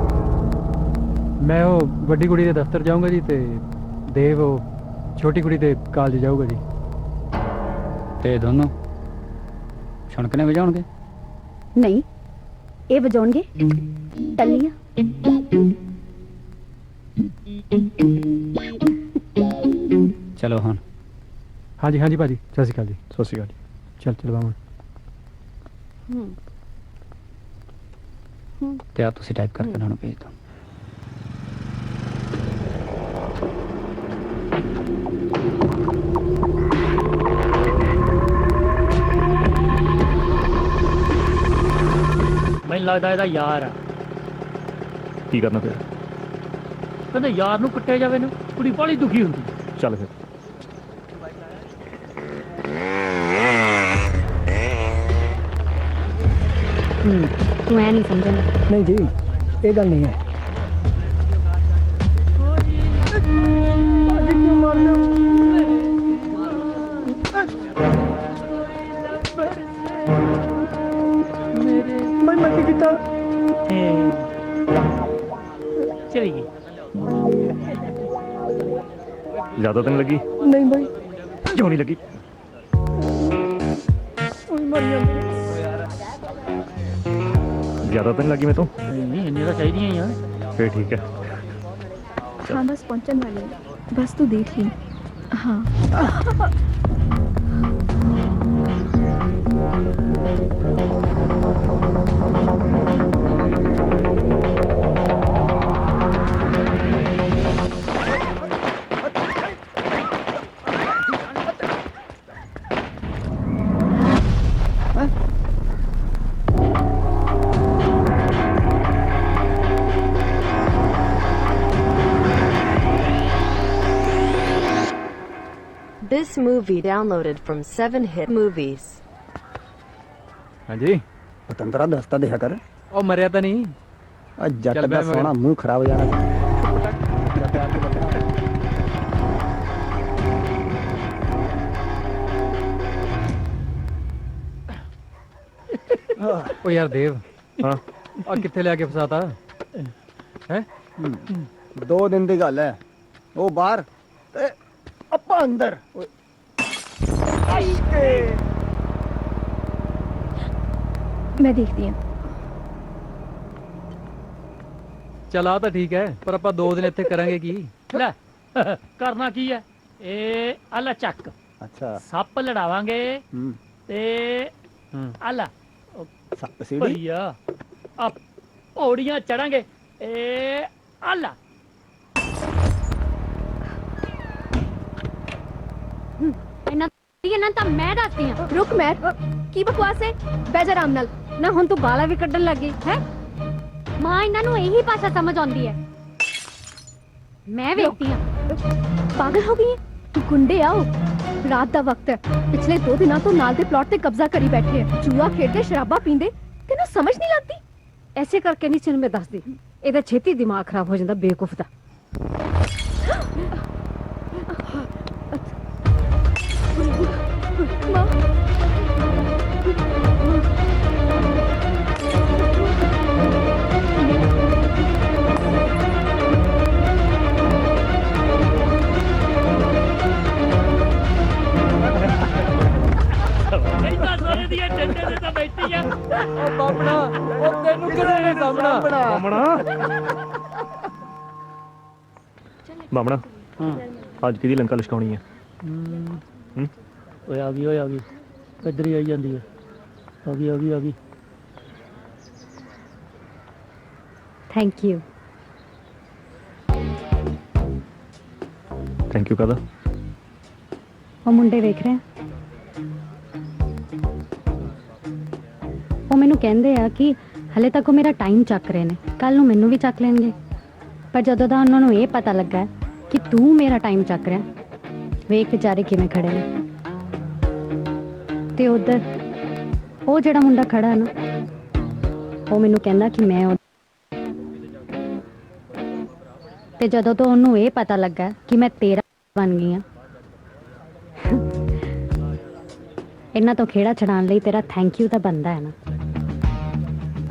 ਮੈਂ ਉਹ ਵੱਡੀ ਕੁੜੀ ਦੇ ਦਫ਼ਤਰ ਜਾਊਂਗਾ ਜੀ, ਤੇ ਦੇਵ ਉਹ ਛੋਟੀ ਕੁੜੀ ਦੇ ਕਾਲਜ ਜਾਊਗਾ ਜੀ। ਤੇ ਦੋਨੋਂ ਛਣਕਨੇ ਵਜਾਉਣਗੇ? नहीं ये बजाउणगे टल्लियां। ਚਲੋ ਹੁਣ। ਹਾਂਜੀ ਹਾਂਜੀ ਭਾਜੀ, ਸਤਿ ਸ਼੍ਰੀ ਅਕਾਲ ਜੀ। ਸਤਿ ਸ਼੍ਰੀ ਅਕਾਲ ਜੀ। ਚੱਲ ਬਾਮਣ। ਤੇ ਆ ਤੁਸੀਂ ਟਾਈਪ ਕਰਕੇ ਉਹਨਾਂ ਨੂੰ ਭੇਜ ਦਿਓ। ਮੈਨੂੰ ਲੱਗਦਾ ਇਹਦਾ ਯਾਰ ਆ। ਕੀ ਕਰਨਾ ਪਿਆ? ਕਹਿੰਦੇ ਯਾਰ ਨੂੰ ਕੁੱਟਿਆ ਜਾਵੇ ਨੂੰ। ਕੁੜੀ ਬੜੀ ਦੁਖੀ ਹੁੰਦੀ। ਚੱਲ ਫਿਰ ਤੂੰ ਐ ਨਹੀਂ ਸਮਝਣਾ। ਨਹੀਂ ਜੀ ਇਹ ਗੱਲ ਨਹੀਂ ਹੈ। ਮੈਂ ਮੱਟੀ ਕੀਤਾ ਚਲੀ ਗਈ। ਜ਼ਿਆਦਾ ਤਾਂ ਨਹੀਂ ਲੱਗੀ? ਨਹੀਂ ਬਾਈ ਕਿਉਂ ਨਹੀਂ ਲੱਗੀ? ਉਹੀ ਮਰ ਜਾਂਦੀ। ਜ਼ਿਆਦਾ ਤਾਂ ਨਹੀਂ ਲੱਗੀ ਮੈਂ ਤੋਂ? ਨਹੀਂ ਇੰਨੀ ਤਾਂ ਚਾਹੀਦੀਆਂ ਹੀ ਆ। ਫਿਰ ਠੀਕ ਹੈ। हाँ बस पहुंचने वाली है, बस तू देख ली। हाँ This movie downloaded from 7hit movies. ਹਾਂਜੀ ਪਤੰਦਰਾ ਦੱਸਤਾ ਦਿਆ ਕਰ। ਉਹ ਮਰਿਆ ਤਾਂ ਨਹੀਂ? ਆ ਜੱਟ ਚੱਲ ਦਾ ਬੈ ਸੋਹਣਾ ਮੂੰਹ ਖਰਾਬ ਹੋ ਜਾਣਾ। ਉਹ ਯਾਰ ਦੇਵ, ਹਾਂ ਆ ਕਿੱਥੇ ਲਿਆ ਕੇ ਫਸਾਤਾ ਹੈ? 2 ਦਿਨ ਦੀ ਗੱਲ ਹੈ। ਉਹ ਬਾਹਰ ਤੇ ਆਪਾਂ ਅੰਦਰ। मैं देखती हूँ। ਚਲ ਆ ਤਾਂ ਠੀਕ ਹੈ, ਪਰ ਆਪਾਂ 2 ਦਿਨ ਇੱਥੇ ਕਰਾਂਗੇ ਕੀ? ਲੈ ਕਰਨਾ ਕੀ ਹੈ? ਇਹ ਆਲਾ ਚੱਕ ਅੱਛਾ ਸੱਪ ਲੜਾਵਾਂਗੇ ਹੂੰ ਤੇ ਆਲਾ ਸੱਪ ਸੀੜੀ ਭਈਆ ਆ ਪੌੜੀਆਂ ਚੜਾਂਗੇ। ਇਹ ਆਲਾ ਇਹਨਾਂ ਤਾਂ ਮੈਂ ਦੱਸਦੀ ਆ। रुक मैं की बकवास है, बैजा आराम नाल। ਨਾ ਹੁਣ ਤੂੰ ਗਾਲਾਂ ਵੀ ਕੱਢਣ ਲੱਗੀ ਹੈ। ਮਾਂ ਇਹਨਾਂ ਨੂੰ ਇਹੀ ਭਾਸ਼ਾ ਸਮਝ ਆਉਂਦੀ ਹੈ। ਮੈਂ ਵੇਖਦੀ ਆ। पागल हो गई है? गुंडे आओ, रात दा वक्त है। पिछले 2 दिनों तो नाल दे प्लॉट ते कब्जा करी बैठे हैं। जुआ खेलते शराबा पींदे, तेनू समझ नहीं लगती? ਐਸੇ ਕਰਕੇ ਨਹੀਂ ਤੈਨੂੰ ਮੈਂ ਦੱਸਦੀ। ਇਹਦਾ ਛੇਤੀ ਦਿਮਾਗ ਖਰਾਬ ਹੋ ਜਾਂਦਾ ਬੇਵਕੂਫ ਦਾ। माँ ਇੰਨਾ ਸਾਰੇ ਦੀਆਂ ਡੰਡੇ ਤੇ ਤਾਂ ਬੈਠੀ ਆ। ਉਹ ਬਾਬਣਾ, ਉਹ ਤੈਨੂੰ ਕਿਹਨੇ ਨਹੀਂ ਸਾਹਮਣਾ? ਬਾਮਣਾ ਬਾਮਣਾ ਅੱਜ ਕਿਹਦੀ ਲੰਕਾ ਲਿਸ਼ਕਾਉਣੀ ਹੈ? ਓਏ ਆ ਗਈ ਕਿੱਧਰ ਹੀ ਆਈ ਜਾਂਦੀ ਹੈ। ਆ ਗਈ ਥੈਂਕ ਯੂ। ਥੈਂਕ ਯੂ ਕਾਹਦਾ? ਉਹ ਮੁੰਡੇ ਵੇਖ ਰਹੇ ਆ। ਉਹ ਮੈਨੂੰ ਕਹਿੰਦੇ ਆ ਕਿ ਹਲੇ ਤੱਕ ਉਹ ਮੇਰਾ ਟਾਈਮ ਚੱਕ ਰਹੇ ਨੇ, ਕੱਲ ਨੂੰ ਮੈਨੂੰ ਵੀ ਚੱਕ ਲੈਣਗੇ। ਪਰ ਜਦੋਂ ਦਾ ਉਹਨਾਂ ਨੂੰ ਇਹ ਪਤਾ ਲੱਗਾ ਕਿ ਤੂੰ ਮੇਰਾ ਟਾਈਮ ਚੱਕ ਰਿਹਾ, ਵੇਖ ਵਿਚਾਰੇ ਕਿਵੇਂ ਖੜੇ ਨੇ। ਤੇ ਉਧਰ ਉਹ ਜਿਹੜਾ ਮੁੰਡਾ ਖੜਾ ਹੈ ਨਾ, ਉਹ ਮੈਨੂੰ ਕਹਿੰਦਾ ਕਿ ਮੈਂ ਤੇ ਜਦੋਂ ਤੋਂ ਉਹਨੂੰ ਇਹ ਪਤਾ ਲੱਗਾ ਕਿ ਮੈਂ ਤੇਰਾ ਬਣ ਗਈ ਆ, ਇਹਨਾਂ ਤੋਂ ਖੇੜਾ ਛਡਾਉਣ ਲਈ ਤੇਰਾ ਥੈਂਕ ਯੂ ਤਾਂ ਬਣਦਾ ਹੈ ਨਾ।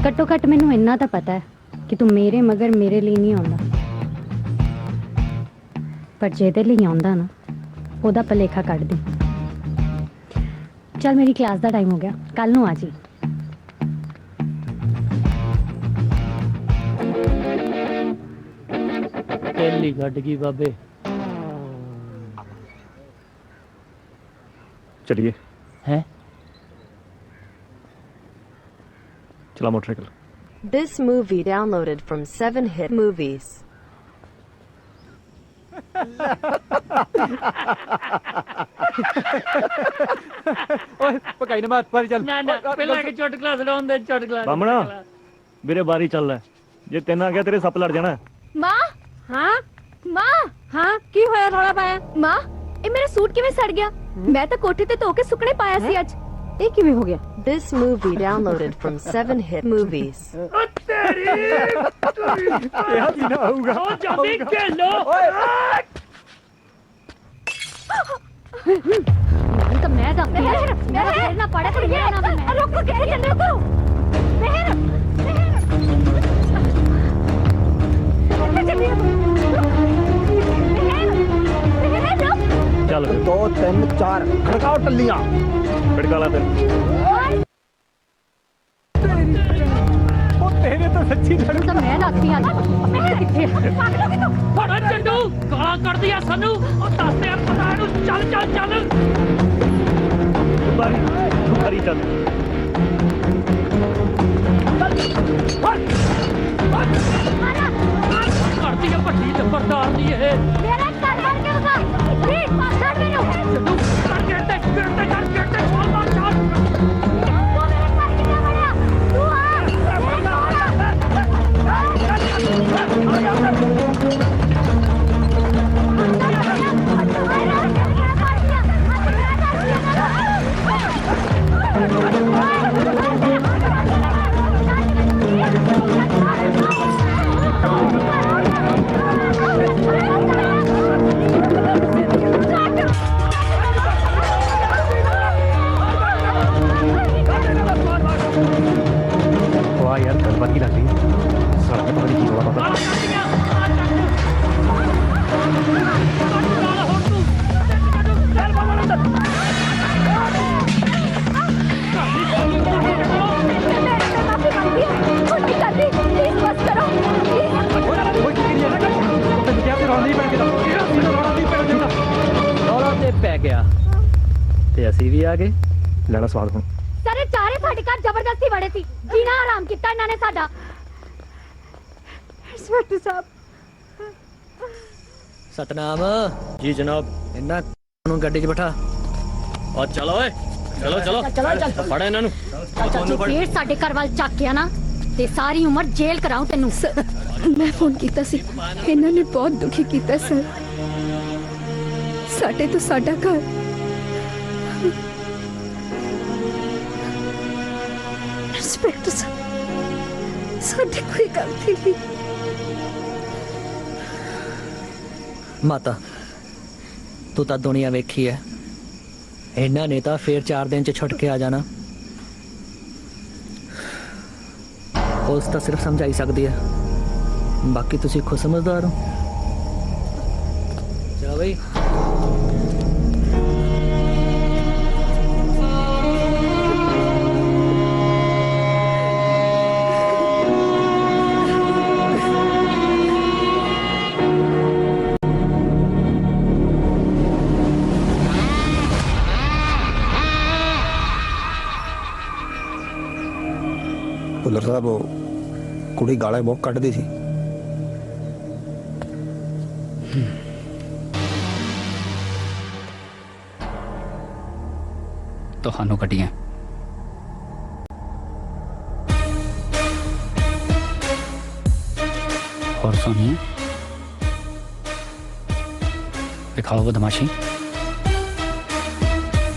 ਘੱਟੋ ਘੱਟ ਮੈਨੂੰ ਇੰਨਾ ਤਾਂ ਪਤਾ ਹੈ ਕਿ ਤੂੰ ਮੇਰੇ ਮਗਰ ਮੇਰੇ ਲਈ ਨਹੀਂ ਆਉਂਦਾ, ਪਰ ਜਿਹਦੇ ਲਈ ਆਉਂਦਾ ਨਾ ਉਹਦਾ ਭਲੇਖਾ ਕੱਢ ਦੇ। ਚੱਲ ਮੇਰੀ ਕਲਾਸ ਦਾ ਟਾਈਮ ਹੋ ਗਿਆ, ਕੱਲ ਨੂੰ ਆ ਜੀ। ਪਹਿਲੀ ਗੱਡ ਗਈ ਬਾਬੇ। ਚਲਿਏ ਹੈ ਚਲਾ motorcycle. This movie downloaded from 7hit movies. ਓਏ ਪਕਾਈ ਨਾ ਮਾਰ ਪਰ ਚੱਲ। ਨਾ ਪਹਿਲਾਂ ਕਿ ਚੁਟਕਲਾ ਸੁਣਾਉਣ ਦੇ ਚੁਟਕਲਾ। ਬਾਮਣਾ ਵੀਰੇ ਬਾਰੀ ਚੱਲ ਲੈ, ਜੇ ਤੈਨੂੰ ਆ ਗਿਆ ਤੇਰੇ ਸੱਪ ਲੜ ਜਾਣਾ। माँ ਹਾਂ माँ ਹਾਂ ਕੀ ਹੋਇਆ ਰੌਲਾ ਪਾਇਆ? ਮਾਂ ਇਹ ਮੇਰਾ ਸੂਟ ਕਿਵੇਂ ਸੜ ਗਿਆ? ਮੈਂ ਤਾਂ ਕੋਠੇ ਤੇ ਧੋ ਕੇ ਸੁੱਕਣੇ ਪਾਇਆ ਸੀ ਅੱਜ। ਇਹ ਕਿਵੇਂ ਹੋ ਗਿਆ? This movie downloaded from 7hit movies. ਕਿਹਾ ਕੀ ਨਾ ਆਊਗਾ ਉਹ ਜਾਂਦੀ ਢਿੱਲੋ ਤਾਂ ਮੈਂ ਦੱਸਦੀ ਆ ਮੇਰਾ ਫੇਰ ਨਾ ਪੜਾ ਕਰ ਗਿਆ ਨਾ ਮੈਂ ਰੁਕ ਕੇ ਚੱਲੇ ਕਰੋ ਮਹਿਰ ਚੱਲ ਫਿਰ 2 3 4 ਖੜਕਾਓ ਟੱਲੀਆਂ। ਖੜਕਾ ਲਾ ਫਿਰ ਉਹ ਤੇਰੇ ਤਾਂ ਸੱਚੀ ਤੈਨੂੰ ਤਾਂ ਮੈਂ ਦੱਸਦੀ ਆ ਮਹਿਰ ਕਿੱਥੇ ਪਾਗਲ ਹੋ ਗਈ ਤੂੰ? ਫੜਾ ਚੰਡੂ ਗਾਲਾਂ ਕੱਢਦੀ ਆ ਸਾਨੂੰ ਉਹ ਦੱਸ ਯਾਰ ਪਤਾ ਇਹਨੂੰ ਚੱਲ ਚੱਲ ਚੱਲ ਬਾਰੀ ਚੱਲ ਕਰਦੀ ਆ ਵੱਡੀ ਜ਼ਬਰਦਾਰ ਦੀ ਇਹ ਮੇਰਾ ਘਰ ਵਰ ਕੇ ਉਸਾ ਪਲੀਜ਼ ਮਾਰ ਮੈਨੂੰ ਚੰਡੂ ਕਰ ਕੇ ਤੇ ਛੋੜ ਮਾਰ ਛਾੜ ਤੂੰ ਮੇਰੇ ਘਰ ਕਿੱਥੇ ਵੜਿਆ? ਤੂੰ ਵਾਹ ਯਾਰ ਗੱਲ ਵਧੀਆ ਲੱਗਦੀ ਸਾਲਾ ਪਤਾ ਨਹੀਂ ਕੀ ਹੋਣਾ ਪਤਾ ਰੌਲਾ ਤੇ ਪੈ ਗਿਆ ਤੇ ਅਸੀਂ ਵੀ ਆ ਗਏ। ਲੈਣਾ ਸਵਾਦ ਹੁਣ ਸਾਰੇ ਚਾਰੇ ਸਾਡੇ ਘਰ ਜ਼ਬਰਦਸਤੀ ਵੜੇ ਸੀ। ਜੀਣਾ ਆਰਾਮ ਕੀਤਾ ਇਹਨਾਂ ਨੇ ਸਾਡਾ। ਇੰਸਪੈਕਟਰ ਸਾਹਿਬ ਸਤਨਾਮ ਜੀ ਜਨਾਬ। ਇਹਨਾਂ ਨੂੰ ਗੱਡੀ 'ਚ ਬਿਠਾ। ਆ ਚਲੋ ਓਏ ਚਲੋ ਚਲੋ ਚਲੋ ਫੜ ਇਹਨਾਂ ਨੂੰ ਜੇ ਫੇਰ ਸਾਡੇ ਘਰ ਵੱਲ ਚੱਕਿਆ ਨਾ ਤੇ ਸਾਰੀ ਉਮਰ ਜੇਲ੍ਹ ਕਰਾਉ ਤੈਨੂੰ। ਮੈਂ ਫੋਨ ਕੀਤਾ ਸੀ, ਇਹਨਾਂ ਨੇ ਬਹੁਤ ਦੁਖੀ ਕੀਤਾ ਸਰ। ਸਾਡੇ ਤੋਂ ਸਾਡਾ ਘਰ ਇੰਸਪੈਕਟਰ ਸਾਹਿਬ ਸਾਡੀ ਕੋਈ ਗਲਤੀ ਨਹੀਂ। ਮਾਤਾ ਤੂੰ ਤਾਂ ਦੁਨੀਆ ਵੇਖੀ ਐ। ਇਹਨਾਂ ਨੇ ਤਾਂ ਫੇਰ 4 ਦਿਨ 'ਚ ਛੁੱਟ ਕੇ ਆ ਜਾਣਾ। ਪੁਲਿਸ ਤਾਂ ਸਿਰਫ ਸਮਝਾਈ ਸਕਦੀ ਹੈ, ਬਾਕੀ ਤੁਸੀਂ ਖੁਦ ਸਮਝਦਾਰ ਹੋ। ਚਲੋ ਬਈ ਭੁੱਲਰ ਸਾਹਿਬ ਉਹ ਕੁੜੀ ਗਾਲਾਂ ਬਹੁਤ ਕੱਢਦੀ ਸੀ। ਤੁਹਾਨੂੰ ਕੱਢੀਆਂ और सुनिए दिखाओ बदमाशी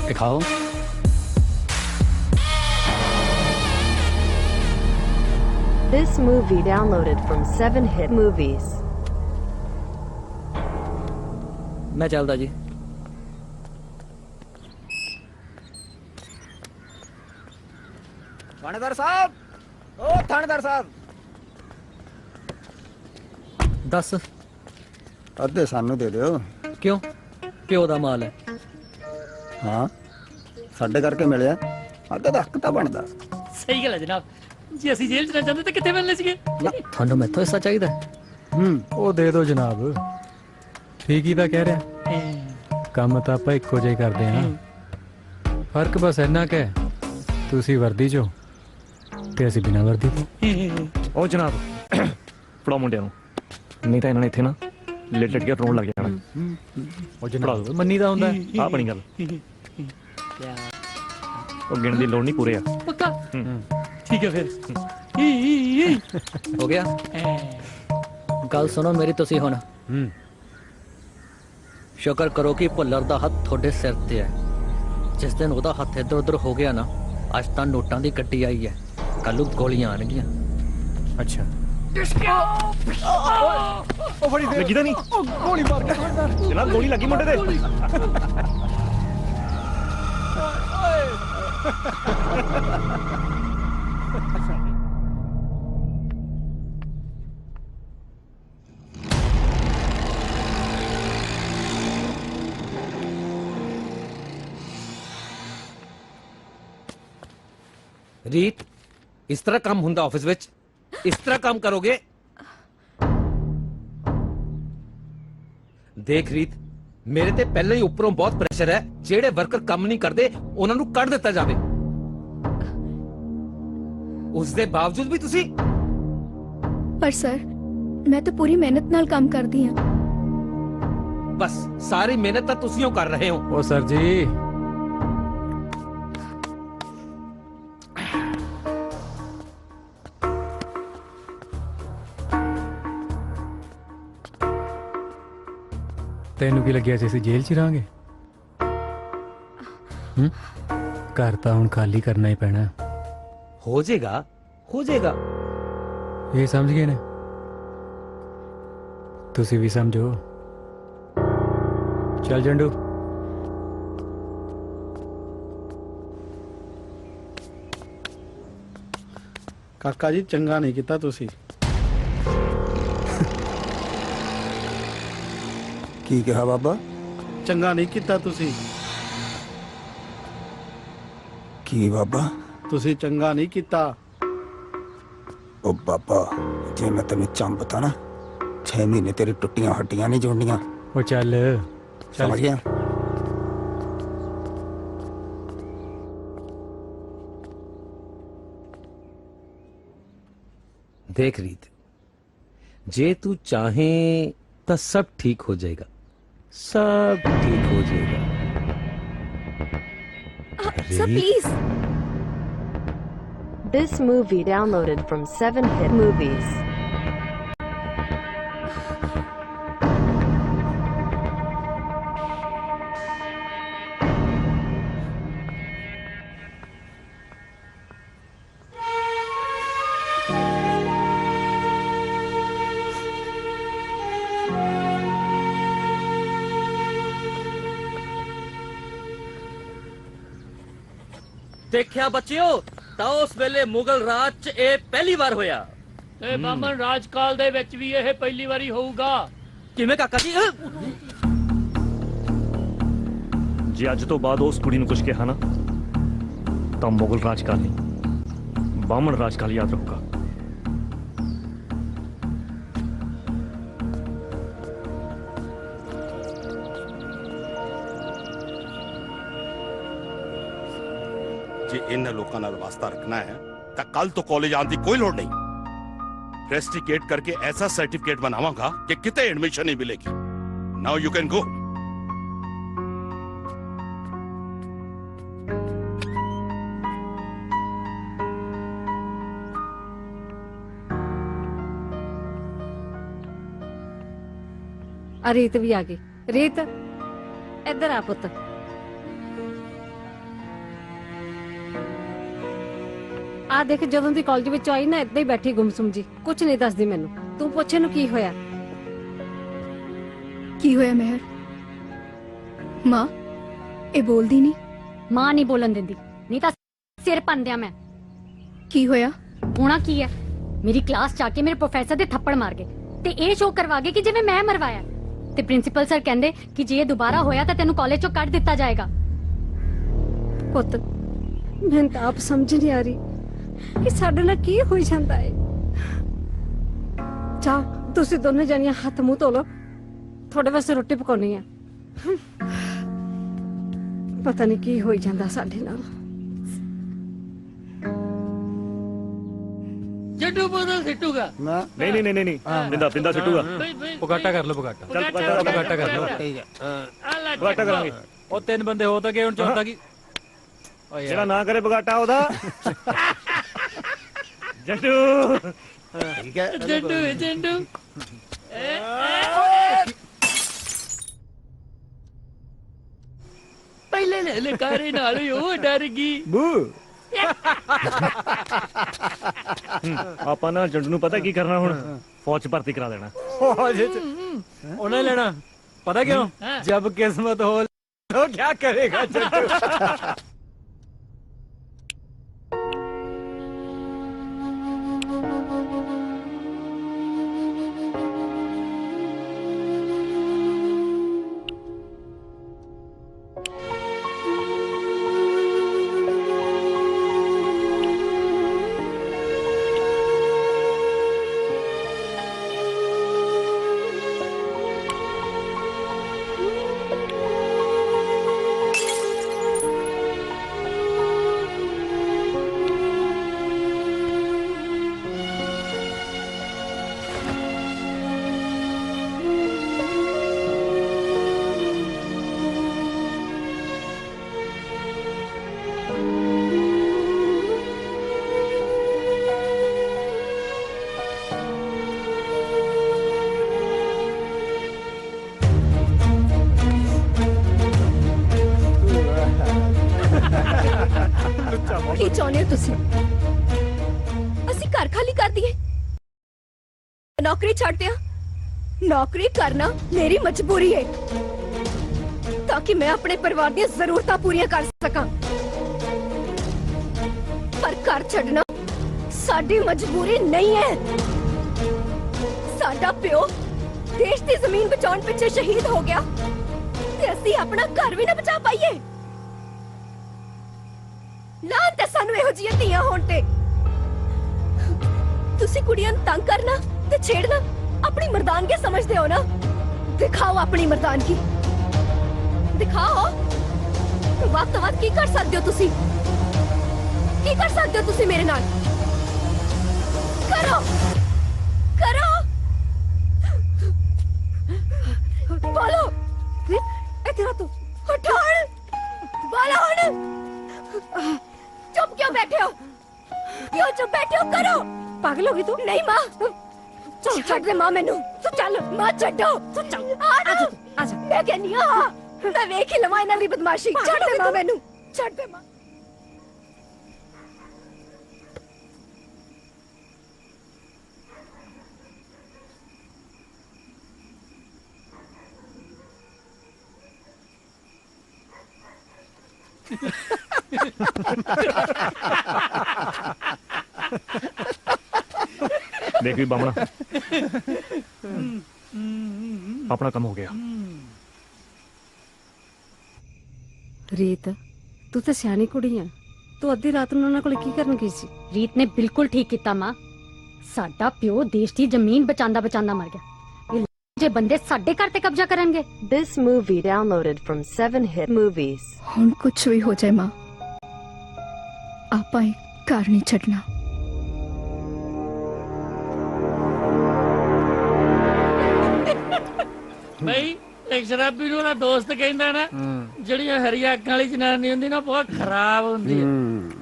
दिखाओ। This movie downloaded from 7hit movies. ਮੈਂ ਚੱਲਦਾ ਜੀ। ਥਾਣੇਦਾਰ ਸਾਹਿਬ, ਓ ਥਾਣੇਦਾਰ ਸਾਹਿਬ, ਦੱਸ ਅੱਧੇ ਸਾਨੂੰ ਦੇ ਦਿਓ। ਕਿਉਂ? ਪਿਓ ਦਾ ਮਾਲ ਹੈ। ਹਾਂ ਸਾਡੇ ਕਰਕੇ ਮਿਲਿਆ, ਅੱਧਾ ਦਾ ਹੱਕ ਤਾਂ ਬਣਦਾ। ਸਹੀ ਗੱਲ ਹੈ ਜਨਾਬ। ਜੇ ਅਸੀਂ ਜੇਲ੍ਹ 'ਚ ਨਾ ਜਾਂਦੇ ਤਾਂ ਕਿੱਥੇ ਮਿਲਨੇ ਸੀਗੇ? ਤੁਹਾਨੂੰ ਮੈਥੋਂ ਹਿੱਸਾ ਚਾਹੀਦਾ? ਉਹ ਦੇ ਦਿਓ ਜਨਾਬ। ਠੀਕ ਹੀ ਤਾਂ ਕਹਿ ਰਿਹਾ। ਕੰਮ ਤਾਂ ਆਪਾਂ ਇੱਕੋ ਜਿਹਾ ਹੀ ਕਰਦੇ ਹਾਂ। ਫਰਕ ਬਸ ਇੰਨਾ ਕਿ ਤੁਸੀਂ ਵਰਦੀ 'ਚ ਹੋ ਤੇ ਅਸੀਂ ਬਿਨਾਂ ਵਰਦੀ ਤੋਂ। ਉਹ ਜਨਾਬ ਫੜਾਓ ਮੁੰਡਿਆਂ ਨੂੰ, ਨਹੀਂ ਤਾਂ ਇਹਨਾਂ ਨੇ ਇੱਥੇ ਨਾ ਲੇਟ ਕੇ ਰੋਣ ਲੱਗ ਜਾਣਾ। ਉਹ ਜਨਾਬ ਮੰਨੀ ਦਾ ਹੁੰਦਾ। ਆਹ ਬਣੀ ਗੱਲ। ਉਹ ਗਿਣ ਦੀ ਲੋੜ ਨਹੀਂ, ਪੂਰੇ ਆ। ਪੱਕਾ ਠੀਕ ਹੈ ਫਿਰ। ਹੋ ਗਿਆ। ਗੱਲ ਸੁਣੋ ਮੇਰੀ ਤੁਸੀਂ ਹੁਣ। ਸ਼ੁਕਰ ਕਰੋ ਕਿ ਭੁੱਲਰ ਦਾ ਹੱਥ ਤੁਹਾਡੇ ਸਿਰ ਤੇ ਹੈ। ਜਿਸ ਦਿਨ ਉਹਦਾ ਹੱਥ ਇੱਧਰ ਉੱਧਰ ਹੋ ਗਿਆ ਨਾ, ਅੱਜ ਤਾਂ ਨੋਟਾਂ ਦੀ ਗੱਡੀ ਆਈ ਹੈ, ਕੱਲ ਨੂੰ ਗੋਲੀਆਂ ਆਣਗੀਆਂ। ਅੱਛਾ ਉਹ ਬੜੀ ਲੱਗੀ ਤਾਂ ਨਹੀਂ? ਗੋਲੀ ਮਾਰ ਜਨਾਬ ਗੋਲੀ ਲੱਗੀ ਮੁੰਡੇ ਤੇ। ਰੀਤ, ਇਸ ਤਰ੍ਹਾਂ ਕੰਮ ਹੁੰਦਾ ਆਫਿਸ ਵਿੱਚ? ਇਸ ਤਰ੍ਹਾਂ ਕੰਮ ਕਰੋਗੇ? ਦੇਖ ਰੀਤ, ਮੇਰੇ ਤੇ ਪਹਿਲਾਂ ਹੀ ਉੱਪਰੋਂ ਬਹੁਤ ਪ੍ਰੈਸ਼ਰ ਹੈ। ਜਿਹੜੇ ਵਰਕਰ ਕੰਮ ਨਹੀਂ ਕਰਦੇ ਉਹਨਾਂ ਨੂੰ ਕੱਢ ਦਿੱਤਾ ਜਾਵੇ। ਉਸ ਦੇ ਬਾਵਜੂਦ ਵੀ ਤੁਸੀਂ? ਪਰ ਸਰ, ਮੈਂ ਤਾਂ ਪੂਰੀ ਮਿਹਨਤ ਨਾਲ ਕੰਮ ਕਰਦੀ ਹਾਂ। ਬਸ ਸਾਰੀ ਮਿਹਨਤ ਤਾਂ ਤੁਸੀਂ ਕਰ ਰਹੇ ਹੋ। ਉਹ ਸਰ ਜੀ, ਤੈਨੂੰ ਕੀ ਲੱਗਿਆ ਸੀ ਅਸੀਂ ਜੇਲ੍ਹ 'ਚ ਰਹਾਂਗੇ? ਘਰ ਤਾਂ ਹੁਣ ਖਾਲੀ ਕਰਨਾ ਹੀ ਪੈਣਾ। ਹੋ ਜਾਏਗਾ, ਹੋ ਜਾਏਗਾ। ਇਹ ਸਮਝ ਗਏ ਨੇ? ਤੁਸੀਂ ਵੀ ਸਮਝੋ। ਚੱਲ ਜੰਡੂ। ਕਾਕਾ ਜੀ ਚੰਗਾ ਨਹੀਂ ਕੀਤਾ ਤੁਸੀਂ। ਕੀ ਕਿਹਾ ਬਾਬਾ? ਚੰਗਾ ਨਹੀਂ ਕੀਤਾ ਤੁਸੀਂ। ਕੀ ਬਾਬਾ? ਤੁਸੀਂ ਚੰਗਾ ਨਹੀਂ ਕੀਤਾ। ਉਹ ਬਾਬਾ, ਜੇ ਮੈਂ ਤੈਨੂੰ ਚੰਬਤਾ ਨਾ, 6 ਮਹੀਨੇ ਤੇਰੀ ਟੁੱਟੀਆਂ ਹੱਡੀਆਂ ਨਹੀਂ ਜੁੜਨੀਆਂ। ਉਹ ਚੱਲ ਸਮਝ ਗਿਆ? देख रीत, जे तू चाहे तो सब ठीक हो जाएगा, सब ठीक हो जाएगा। Sir please. This movie downloaded from 7hit movies. ਦੇਖਿਆ ਬੱਚਿਓ, ਤਾਂ ਉਸ ਵੇਲੇ ਮੁਗਲ ਰਾਜ 'ਚ ਇਹ ਪਹਿਲੀ ਵਾਰ ਹੋਇਆ। ਤੇ ਬਾਮਨ ਰਾਜਕਾਲ ਦੇ ਵਿੱਚ ਵੀ ਇਹ ਪਹਿਲੀ ਵਾਰੀ ਹੋਊਗਾ। ਕਿਵੇਂ ਕਾਕਾ ਜੀ? ਜੇ ਅੱਜ ਤੋਂ ਬਾਅਦ ਉਸ ਕੁੜੀ ਨੂੰ ਕੁਝ ਕਿਹਾ ਨਾ, ਤਾਂ ਮੁਗਲ ਰਾਜ ਕਾਲ ਨਹੀਂ, ਬਾਮਣ ਰਾਜ ਕਾਲ ਯਾਦ ਰਹੂਗਾ। ਜੇ ਇਹਨਾਂ ਲੋਕਾਂ ਨਾਲ ਵਾਸਤਾ ਰੱਖਣਾ ਹੈ ਤਾਂ ਕੱਲ ਤੋਂ ਕਾਲਜ ਆਉਣ ਦੀ ਕੋਈ ਲੋੜ ਨਹੀਂ। ਰੈਸਟੀਕੇਟ ਕਰਕੇ ਐਸਾ ਸਰਟੀਫਿਕੇਟ ਬਣਾਵਾਂਗਾ ਕਿ ਕਿਤੇ ਐਡਮਿਸ਼ਨ ਨਹੀਂ ਮਿਲੇਗੀ। Now you can go. ਰੀਤ ਵੀ ਆ ਗਈ। ਰੀਤ ਇੱਧਰ ਆ ਪੁੱਤ। ਆ ਦੇਖ, ਜਦੋਂ ਦੀ ਕਾਲਜ ਵਿੱਚ ਆਈ ਨਾ, ਏਦਾਂ ਹੀ ਬੈਠੀ ਗੁੰਮਸੁਮ ਜੀ, ਕੁਝ ਨਹੀਂ ਦੱਸਦੀ ਮੈਨੂੰ। ਤੂੰ ਪੁੱਛ ਇਹਨੂੰ ਕੀ ਹੋਇਆ? ਕੀ ਹੋਇਆ ਮਹਿਰ? ਮਾਂ, ਇਹ ਬੋਲਦੀ ਨਹੀਂ। ਮਾਂ ਨਹੀਂ ਬੋਲਣ ਦਿੰਦੀ, ਨਹੀਂ ਤਾਂ ਸਿਰ ਪੰਦਿਆ ਮੈਂ। ਕੀ ਹੋਇਆ? ਹੋਣਾ ਕੀ ਹੈ, ਮੇਰੀ ਕਲਾਸ ਚ ਆ ਕੇ ਮੇਰੇ ਪ੍ਰੋਫੈਸਰ ਦੇ ਥੱਪੜ ਮਾਰ ਗਏ ਤੇ ਇਹ ਸ਼ੋਅ ਕਰਵਾ ਗਏ ਕਿ ਜਿਵੇਂ ਮੈਂ ਮਰਵਾਇਆ। ਤੇ ਪ੍ਰਿੰਸੀਪਲ ਸਰ ਕਹਿੰਦੇ ਕਿ ਜੇ ਇਹ ਦੁਬਾਰਾ ਹੋਇਆ ਤਾਂ ਤੈਨੂੰ ਕਾਲਜ ਚੋਂ ਕੱਢ ਦਿੱਤਾ ਜਾਏਗਾ। ਪੁੱਤ, ਮੈਨੂੰ ਤਾਂ ਆਪ ਸਮਝ ਨਹੀਂ ਆ ਰਹੀ ਕਿ ਸਾਡੇ ਨਾਲ ਕੀ ਹੋਈ ਜਾਂਦਾ ਹੈ। ਜਾ, ਤੁਸੀਂ ਦੋਨੇ ਜਣੀਆਂ ਹੱਥ ਮੂੰਹ ਧੋ ਲਓ, ਤੁਹਾਡੇ ਵਾਸਤੇ ਰੋਟੀ ਪਕਾਉਣੀ ਆ। ਪਤਾ ਨਹੀਂ ਕੀ ਹੋਈ ਜਾਂਦਾ ਸਾਡੇ ਨਾਲ। ਜੱਡੂ ਬੋਤਲ ਸਿੱਟੂਗਾ। ਨਹੀਂ ਨਹੀਂ ਨਹੀਂ ਨਹੀਂ, ਬਿੰਦਾ ਬਿੰਦਾ ਸਿੱਟੂਗਾ। ਪੁਗਾਟਾ ਕਰ ਲੋ, ਪੁਗਾਟਾ। ਚੱਲ ਪੁਗਾਟਾ ਕਰ ਲੋ। ਪੁਗਾਟਾ ਕਰਾਂਗੇ। ਉਹ 3 ਬੰਦੇ ਹੋ ਤਾਂ ਗਏ, ਹੁਣ ਚੌਥਾ ਕੀ? ਜਿਹੜਾ ਨਾ ਕਰੇ ਪੁਗਾਟਾ ਉਹਦਾ ਜੱਟੂ। ਠੀਕ ਹੈ ਜੱਡੂ ਜੱਡੂ। ले ले लकारे नाल ओ डर गई ਬੂ ਆਪਾਂ ਨਾ ਜੰਡੂ ਨੂੰ ਪਤਾ ਕੀ ਕਰਨਾ ਹੁਣ ਫੌਜ 'ਚ ਭਰਤੀ ਕਰਾ ਦੇਣਾ उन्हें लेना पता क्यों जब किस्मत हो तो क्या करेगा चंदू ਕੀ ਚਾਹੁੰਦੇ ਹੋ ਤੁਸੀਂ? ਅਸੀਂ ਘਰ ਖਾਲੀ ਕਰ ਦਈਏ, ਨੌਕਰੀ ਛੱਡ ਦਿਆਂ? ਨੌਕਰੀ ਕਰਨਾ ਮੇਰੀ ਮਜਬੂਰੀ ਹੈ ਤਾਂ ਕਿ ਮੈਂ ਆਪਣੇ ਪਰਿਵਾਰ ਦੀਆਂ ਜ਼ਰੂਰਤਾਂ ਪੂਰੀਆਂ ਕਰ ਸਕਾਂ, ਪਰ ਘਰ ਛੱਡਣਾ ਸਾਡੀ ਮਜਬੂਰੀ ਨਹੀਂ ਹੈ। ਸਾਡਾ ਪਿਓ ਦੇਸ਼ ਦੀ ਜ਼ਮੀਨ ਬਚਾਉਣ ਪਿੱਛੇ ਸ਼ਹੀਦ ਹੋ ਗਿਆ ਤੇ ਅਸੀਂ ਆਪਣਾ ਘਰ ਵੀ ਨਾ ਬਚਾ ਪਾਈਏ। ਲਾਂ ਤੇ ਸਾਨੂੰ ਇਹੋ ਜਿਹੀਆਂ ਧੀਆਂ ਹੋਣ ਤੇ ਤੁਸੀਂ ਕੁੜੀਆਂ ਨੂੰ ਤੰਗ ਕਰਨਾ ਤੇ ਛੇੜਨਾ ਆਪਣੀ ਮਰਦਾਨਗੀ ਸਮਝਦੇ ਹੋ ਨਾ? ਦਿਖਾਓ ਆਪਣੀ ਮਰਦਾਨਗੀ, ਦਿਖਾਓ। ਵੱਧ ਤੋਂ ਵੱਧ ਕੀ ਕਰ ਸਕਦੇ ਹੋ ਤੁਸੀਂ? ਕੀ ਕਰ ਸਕਦੇ ਹੋ ਤੁਸੀਂ ਮੇਰੇ ਨਾਲ? ਕਰੋ ਕਰੋ, ਬੋਲੋ। ਇਤਨਾ ਤੂੰ ਉਠਾਣ ਬੋਲੋ ਹੁਣ। चुप क्यों बैठे हो? क्यों चुप बैठे हो? करो। पागल होगी तू? नहीं माँ, चल छड़ दे माँ मैनू। तू चल माँ छड्डो। तू चल आजा आजा। मैं कहनी हां मैं वेख ही लवां इन्हां दी बदमाशी। छड़ दे माँ मैनू, छड़ दे माँ। देख भी बामना अपना कम हो गया। ਰੀਤ, ਤੂੰ ਤਾਂ ਸਿਆਣੀ ਕੁੜੀ ਆ, ਤੂੰ ਅੱਧੀ ਰਾਤ ਨੂੰ ਉਹਨਾਂ ਕੋਲ ਕੀ ਕਰਨ ਗਈ ਸੀ? ਰੀਤ ਨੇ ਬਿਲਕੁਲ ਠੀਕ ਕੀਤਾ ਮਾਂ। ਸਾਡਾ ਪਿਓ ਦੇਸ਼ ਦੀ ਜ਼ਮੀਨ ਬਚਾਉਂਦਾ ਬਚਾਉਂਦਾ ਮਰ ਗਿਆ। ਇਹ ਜੇ ਬੰਦੇ ਸਾਡੇ ਘਰ ਤੇ ਕਬਜ਼ਾ ਕਰਨਗੇ। This movie downloaded from 7hit movies. ਹੁਣ ਕੁਛ ਵੀ ਹੋ ਜਾਏ ਮਾਂ, ਆਪਾਂ ਇਹ ਘਰ ਨਹੀਂ ਛੱਡਣਾ। ਬਈ ਇੱਕ ਸ਼ਰਾਬੀ ਨੂੰ ਨਾ ਦੋਸਤ ਕਹਿੰਦਾ ਨਾ, ਜਿਹੜੀਆਂ ਹਰੀਆਂ ਅੱਖਾਂ ਵਾਲੀ ਜਨਾਨੀ ਹੁੰਦੀ ਨਾ ਬਹੁਤ ਖਰਾਬ ਹੁੰਦੀ ਹੈ।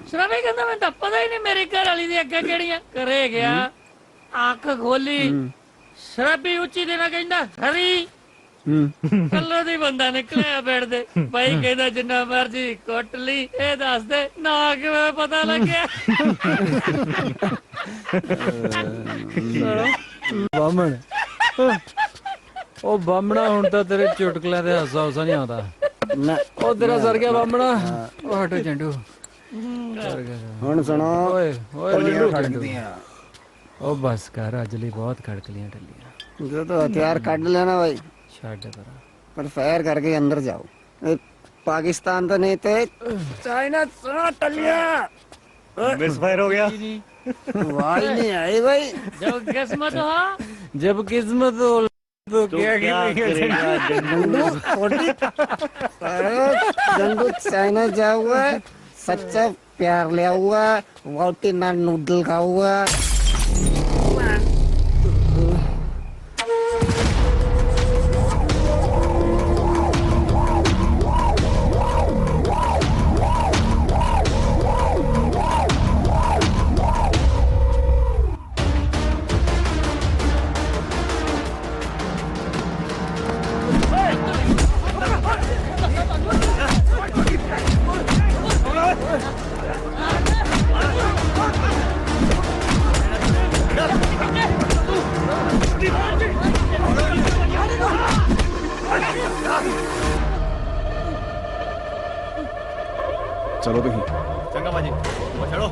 ਸ਼ਰਾਬੀ ਕਹਿੰਦਾ ਮੈਨੂੰ ਤਾਂ ਪਤਾ ਹੀ ਨਹੀਂ ਮੇਰੀ ਘਰ ਵਾਲੀ ਦੀਆਂ ਅੱਖਾਂ ਕਿਹੜੀਆਂ। ਘਰੇ ਗਿਆ, ਅੱਖ ਖੋਲੀ, ਸ਼ਰਾਬੀ ਉੱਚੀ ਦੇਣਾ ਕਹਿੰਦਾ ਹਰੀ। ਕੱਲੋ ਦੀ ਬੰਦਾ ਨਿਕਲਿਆ ਬੈਠ ਦੇ। ਭਾਈ ਕਹਿੰਦਾ ਜਿੰਨਾ ਮਰਜੀ ਕੁੱਟ ਲਈ, ਇਹ ਦੱਸ ਦੇ ਨਾ ਕਿਵੇਂ ਪਤਾ ਲੱਗਿਆ। ਬਾਮਣ ਉਹ ਬਾਮਣਾ ਹੁਣ ਤਾਂ ਤੇਰੇ ਚੁਟਕਲਿਆਂ ਤੇ ਹਾਸਾ ਹੁਸਾ ਨਹੀਂ ਆਉਂਦਾ। ਉਹ ਤੇਰਾ ਸਰ ਗਿਆ ਬਾਮਣਾ। ਉਹ ਹਟੋ ਚੰਡੂ। ਹੁਣ ਸੁਣੋ ਓਏ ਟੱਲੀਆਂ ਓਏ ਖੜਕਦੀਆਂ। ਉਹ ਬਸ ਕਰ, ਅੱਜ ਲਈ ਬਹੁਤ ਖੜਕਲੀਆਂ ਟੱਲੀਆਂ। ਜਦੋਂ ਹਥਿਆਰ ਕੱਢ ਲੈਣਾ ਭਾਈ ਛੱਡ ਪਰਾਂ, पर फायर करके अंदर जाओ। पाकिस्तान तो नहीं थे, चाइना सुनो टलिया। मिसफायर हो गया। आवाज नहीं आई भाई। जब किस्मत हो, जब किस्मत हो तो क्या करेगा जंडू? जंडू चाइना जा हुआ है, सच्चा प्यार लिया हुआ, वाउटीना नूडल खा हुआ। ਚਲੋ ਤੁਸੀਂ। ਚੰਗਾ ਬਾਜੀ ਚਲੋ।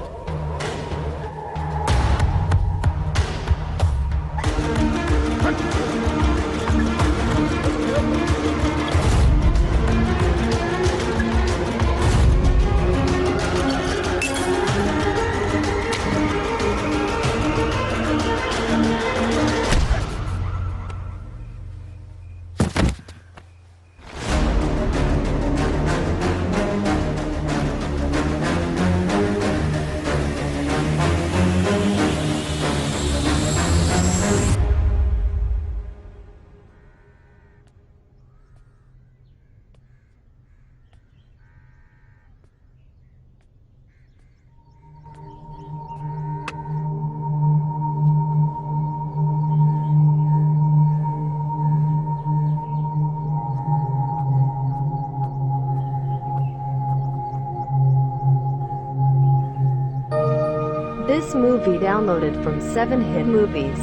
This movie downloaded from 7hit movies.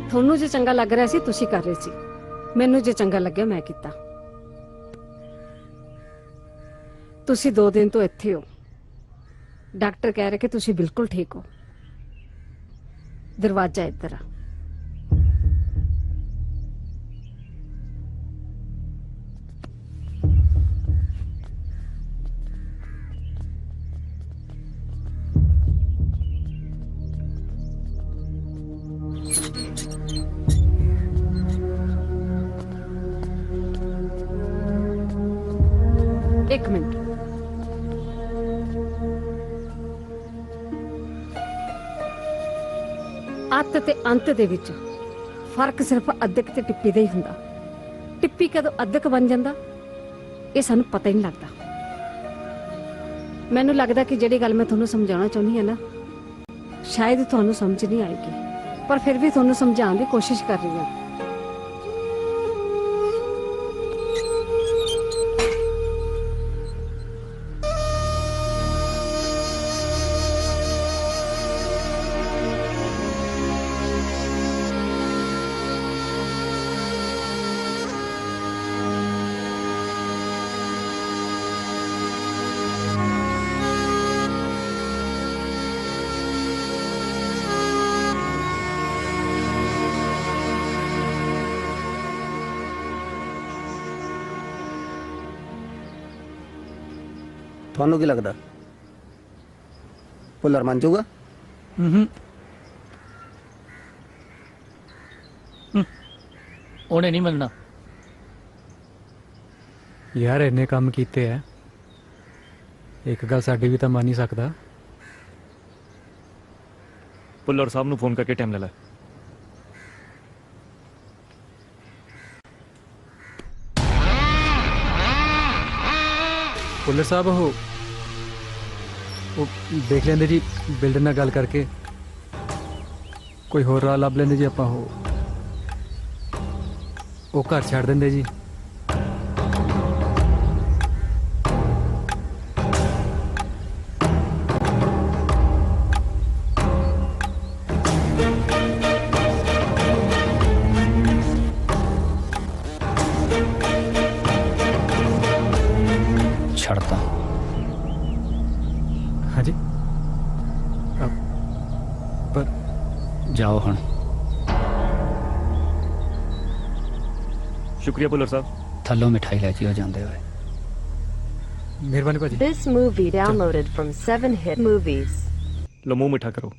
ਤੁਹਾਨੂੰ ਜੇ ਚੰਗਾ ਲੱਗ ਰਿਹਾ ਸੀ ਤੁਸੀਂ ਕਰ ਰਹੇ ਸੀ, ਮੈਨੂੰ ਜੇ ਚੰਗਾ ਲੱਗਿਆ ਮੈਂ ਕੀਤਾ। ਤੁਸੀਂ 2 ਦਿਨ ਤੋਂ ਇੱਥੇ ਹੋ, ਡਾਕਟਰ ਕਹਿ ਰਹੇ ਕਿ ਤੁਸੀਂ ਬਿਲਕੁਲ ਠੀਕ ਹੋ। ਦਰਵਾਜ਼ਾ ਇੱਧਰ ਆ। ਇੱਕ ਮਿੰਟ। ਅੱਤ ਤੇ ਅੰਤ ਦੇ ਵਿੱਚ ਫਰਕ ਸਿਰਫ ਅੱਧਕ ਤੇ ਟਿੱਪੀ ਦਾ ਹੀ ਹੁੰਦਾ। ਟਿੱਪੀ ਕਦੋਂ ਅੱਧਕ ਬਣ ਜਾਂਦਾ ਇਹ ਸਾਨੂੰ ਪਤਾ ਹੀ ਨਹੀਂ ਲੱਗਦਾ। ਮੈਨੂੰ ਲੱਗਦਾ ਕਿ ਜਿਹੜੀ ਗੱਲ ਮੈਂ ਤੁਹਾਨੂੰ ਸਮਝਾਉਣਾ ਚਾਹੁੰਦੀ ਹਾਂ ਨਾ, ਸ਼ਾਇਦ ਤੁਹਾਨੂੰ ਸਮਝ ਨਹੀਂ ਆਏਗੀ, ਪਰ ਫਿਰ ਵੀ ਤੁਹਾਨੂੰ ਸਮਝਾਉਣ ਦੀ ਕੋਸ਼ਿਸ਼ ਕਰ ਰਹੀ ਹਾਂ। ਤੁਹਾਨੂੰ ਕੀ ਲੱਗਦਾ ਭੁੱਲਰ ਮੰਨ ਜਾਊਗਾ? ਉਹਨੇ ਨਹੀਂ ਮੰਨਣਾ ਯਾਰ। ਇੰਨੇ ਕੰਮ ਕੀਤੇ ਐ, ਇੱਕ ਗੱਲ ਸਾਡੀ ਵੀ ਤਾਂ ਮੰਨ ਹੀ ਸਕਦਾ। ਭੁੱਲਰ ਸਾਹਿਬ ਨੂੰ ਫੋਨ ਕਰਕੇ ਟਾਈਮ ਲੈ ਲੈ। ਭੁੱਲਰ ਸਾਹਿਬ ਉਹ ਦੇਖ ਲੈਂਦੇ ਜੀ, ਬਿਲਡਰ ਨਾਲ ਗੱਲ ਕਰਕੇ ਕੋਈ ਹੋਰ ਰਾਹ ਲੱਭ ਲੈਂਦੇ ਜੀ। ਆਪਾਂ ਉਹ ਘਰ ਛੱਡ ਦਿੰਦੇ ਜੀ। ਛੱਡਤਾ। ਹਾਂਜੀ ਪਰ ਜਾਓ ਹੁਣ। ਸ਼ੁਕਰੀਆ ਭੁੱਲਰ ਸਾਹਿਬ। ਥੱਲੋਂ ਮਿਠਾਈ ਲੈ ਜਿਓ ਜਾਂਦੇ ਹੋਏ। ਮਿਹਰਬਾਨੀ ਭਾਜੀ। This movie downloaded from 7hit movies. ਲਓ ਮੂੰਹ ਮਿੱਠਾ ਕਰੋ।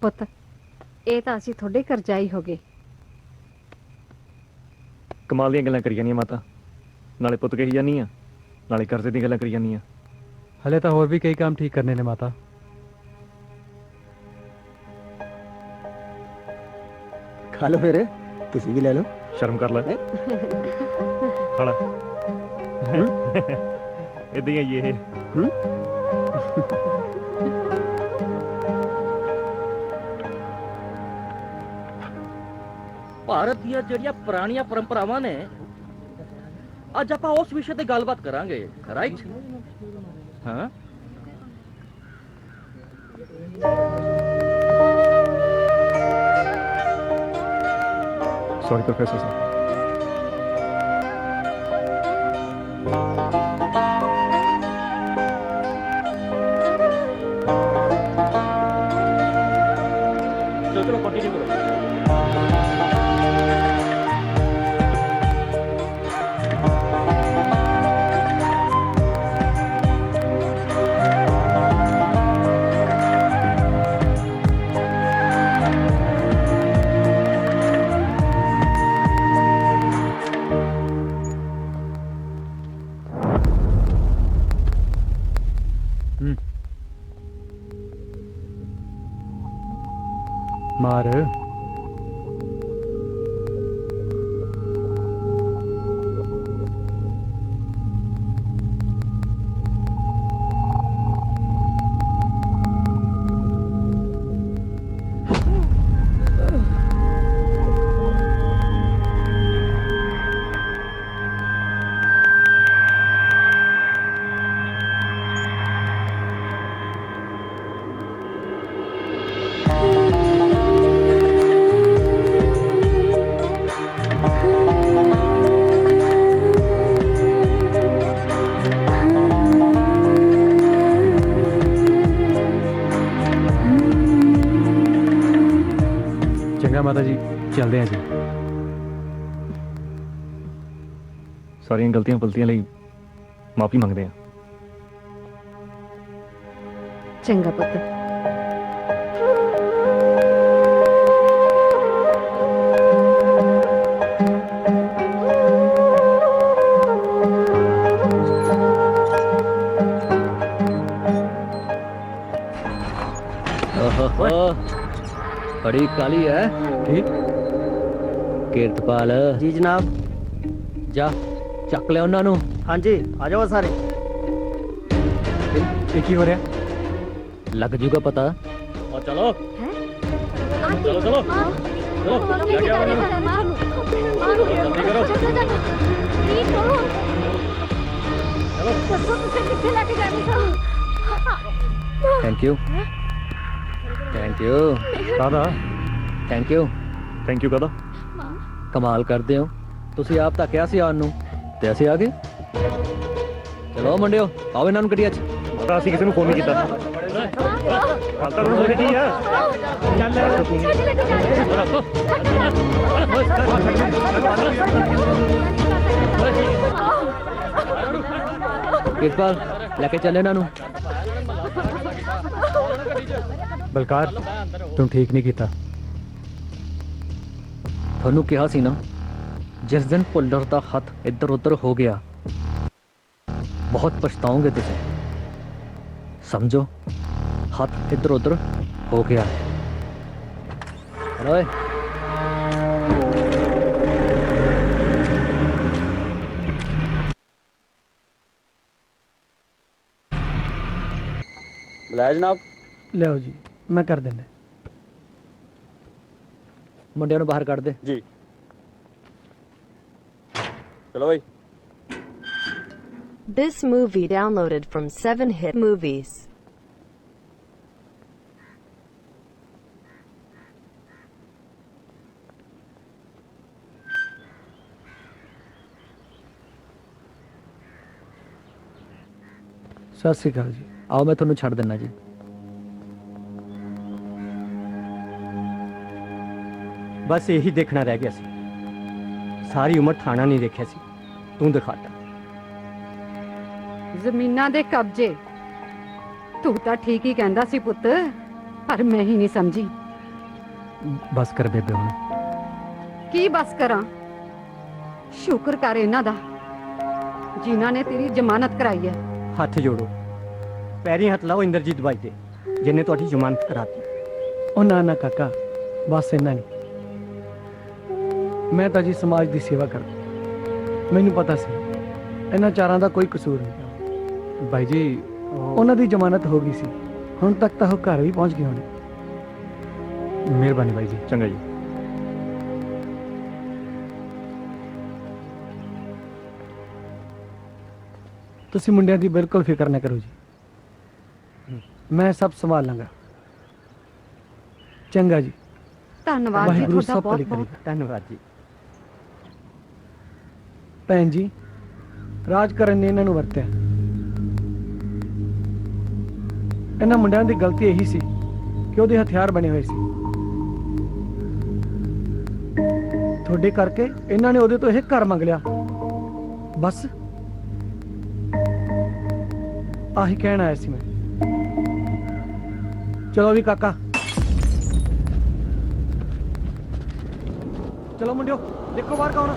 ਪੁੱਤ ਇਹ ਤਾਂ ਅਸੀਂ ਤੁਹਾਡੇ ਕਰਜ਼ਾਈ ਹੋ ਗਏ। ਕਮਾਲ ਦੀਆਂ ਗੱਲਾਂ ਕਰੀ ਜਾਂਦੀਆਂ ਮਾਤਾ, ਨਾਲੇ ਪੁੱਤ ਕਹੀ ਜਾਂਦੀ ਆ, ਨਾਲੇ ਕਰਜ਼ੇ ਦੀਆਂ ਗੱਲਾਂ ਕਰੀ ਜਾਂਦੀ ਆ। ਹਲੇ ਤਾਂ ਹੋਰ ਵੀ ਕਈ ਕੰਮ ਠੀਕ ਕਰਨੇ ਨੇ ਮਾਤਾ। ਖਾ ਲਓ ਫਿਰ, ਤੁਸੀਂ ਵੀ ਲੈ ਲਓ। ਸ਼ਰਮ ਕਰ ਲੈ। ਖਾਲਾ ਇਦਾਂ ਹੀ ਇਹ। ਭਾਰਤ ਦੀਆਂ ਜਿਹੜੀਆਂ ਪੁਰਾਣੀਆਂ ਪਰੰਪਰਾਵਾਂ ਨੇ, ਅੱਜ ਆਪਾਂ ਉਸ ਵਿਸ਼ੇ ਤੇ ਗੱਲਬਾਤ ਕਰਾਂਗੇ, ਰਾਈਟ? ਹਾਂ। सॉरी प्रोफेसर साहब। चलो कंटिन्यू करो। मार चंगा माता जी, चलते हैं जी। सारियां गलतियां पलतियां ਲਈ ਮਾਫੀ ਮੰਗਦੇ ਹਾਂ। ਚੰਗਾ ਪੁੱਤ। बड़ी काली है कीरतपाल जी जनाब। जा ਚੱਕ ਲਿਆ ਉਹਨਾਂ ਨੂੰ। ਹਾਂਜੀ ਆ ਜਾਓ ਸਾਰੇ। ਇਹ ਕੀ ਹੋ ਰਿਹਾ? ਲੱਗ ਜੂਗਾ ਪਤਾ। और चलो चलो चलो चलो क्या क्या हो रहा है? जल्दी करो। थैंक यू थैंक यू दादा थैंक यू दादा। ਕਮਾਲ ਕਰਦੇ ਹੋ ਤੁਸੀਂ। ਆਪ ਤਾਂ ਕਿਹਾ ਸੀ ਆਉਣ ਨੂੰ ਤੇ ਅਸੀਂ ਆ ਗਏ। ਚਲੋ ਮੁੰਡਿਓ ਆਓ ਇਹਨਾਂ ਨੂੰ ਗੱਡੀਆਂ 'ਚ। ਪਤਾ ਅਸੀਂ ਕਿਸੇ ਨੂੰ ਫੋਨ ਨਹੀਂ ਕੀਤਾ। ਗੱਲ ਤਾਂ ਉਹਨੂੰ ਕੀ ਹੈ? ਕਿਰਪਾਲ ਲੈ ਕੇ ਚੱਲ ਇਹਨਾਂ ਨੂੰ। ਬਲਕਾਰ ਤੂੰ ਠੀਕ ਨਹੀਂ ਕੀਤਾ। ਤੁਹਾਨੂੰ ਕਿਹਾ ਸੀ ਨਾ ਜਿਸ ਦਿਨ ਭੁੱਲਰ ਦਾ ਹੱਥ ਇੱਧਰ ਉੱਧਰ ਹੋ ਗਿਆ ਬਹੁਤ ਪਛਤਾਓਗੇ ਤੁਸੀਂ। ਸਮਝੋ ਹੱਥ ਇੱਧਰ ਉੱਧਰ ਹੋ ਗਿਆ। ਓਏ बुलाया जनाब। ਲਿਆਓ ਜੀ, ਮੈਂ ਕਰ ਦਿੰਦਾ। ਮੁੰਡਿਆਂ ਨੂੰ ਬਾਹਰ ਕੱਢ ਦੇ। जी चलो भाई। This movie downloaded from 7hit movies. ਸਤਿ ਸ਼੍ਰੀ ਅਕਾਲ ਜੀ। ਆਓ ਮੈਂ ਤੁਹਾਨੂੰ ਛੱਡ ਦਿੰਦਾ ਜੀ। बस यही देखना रह गया सी। सारी उम्र थाना नहीं देखा सी, तू दिखाता। ਜ਼ਮੀਨਾਂ ਦੇ ਕਬਜ਼ੇ ਤੂੰ ਤਾਂ ਠੀਕ ਹੀ ਕਹਿੰਦਾ ਸੀ ਪੁੱਤ, ਪਰ ਮੈਂ ਹੀ ਨਹੀਂ ਸਮਝੀ। ਬਸ ਕਰ ਬੇਬੇ ਹੁਣ। ਕੀ ਬਸ ਕਰਾਂ? ਸ਼ੁਕਰ ਕਰ ਇਹਨਾਂ ਦਾ ਜਿਨ੍ਹਾਂ ਨੇ ਤੇਰੀ ਜ਼ਮਾਨਤ ਕਰਾਈ ਹੈ। हथ जोड़ो, पैरी हथ लाओ इंद्रजीत भाई दे जिन्हें तुहाडी जमानत कराती। ਉਹ ਨਾ ਨਾ ਕਾਕਾ, ਬਸ ਇੰਨਾ ਨਹੀਂ। ਮੈਂ ਤਾਂ ਜੀ ਸਮਾਜ ਦੀ ਸੇਵਾ ਕਰਦਾ। ਮੈਨੂੰ ਪਤਾ ਸੀ ਇਹਨਾਂ ਚਾਰਾਂ ਦਾ ਕੋਈ ਕਸੂਰ ਨਹੀਂ। ਬਾਈ ਜੀ ਉਹਨਾਂ ਦੀ ਜ਼ਮਾਨਤ ਹੋ ਗਈ ਸੀ, ਹੁਣ ਤੱਕ ਤਾਂ ਉਹ ਘਰ ਵੀ ਪਹੁੰਚ ਗਏ ਹੋਣੇ। ਮਿਹਰਬਾਨੀ ਬਾਈ ਜੀ। ਚੰਗਾ ਜੀ। ਤੁਸੀਂ ਮੁੰਡਿਆਂ ਦੀ ਬਿਲਕੁਲ ਫਿਕਰ ਨਾ ਕਰੋ ਜੀ, ਮੈਂ ਸਭ ਸੰਭਾਲ ਲਾਂਗਾ। ਚੰਗਾ ਜੀ। ਧੰਨਵਾਦ ਜੀ ਵਾਹਿਗੁਰੂ ਤੁਹਾਡਾ ਸਭ ਬਹੁਤ ਭਲੀ ਬਹੁਤ। ਕਰੇ। धन्यवाद जी। ਭੈਣ ਜੀ ਰਾਜ ਕਰਨ ਨੇ ਇਹਨਾਂ ਨੂੰ ਵਰਤਿਆ। ਇਹਨਾਂ ਮੁੰਡਿਆਂ ਦੀ ਗਲਤੀ ਇਹੀ ਸੀ ਕਿ ਉਹਦੇ ਹਥਿਆਰ ਬਣੇ ਹੋਏ ਸੀ। ਤੁਹਾਡੇ ਕਰਕੇ ਇਹਨਾਂ ਨੇ ਉਹਦੇ ਤੋਂ ਇਹ ਘਰ ਮੰਗ ਲਿਆ। ਬਸ ਆਹੀ ਕਹਿਣ ਆਇਆ ਸੀ ਮੈਂ। ਚਲੋ ਵੀ ਕਾਕਾ, ਚਲੋ ਮੁੰਡਿਓ, ਦੇਖੋ ਬਾਹਰ ਕੌਣ ਆ।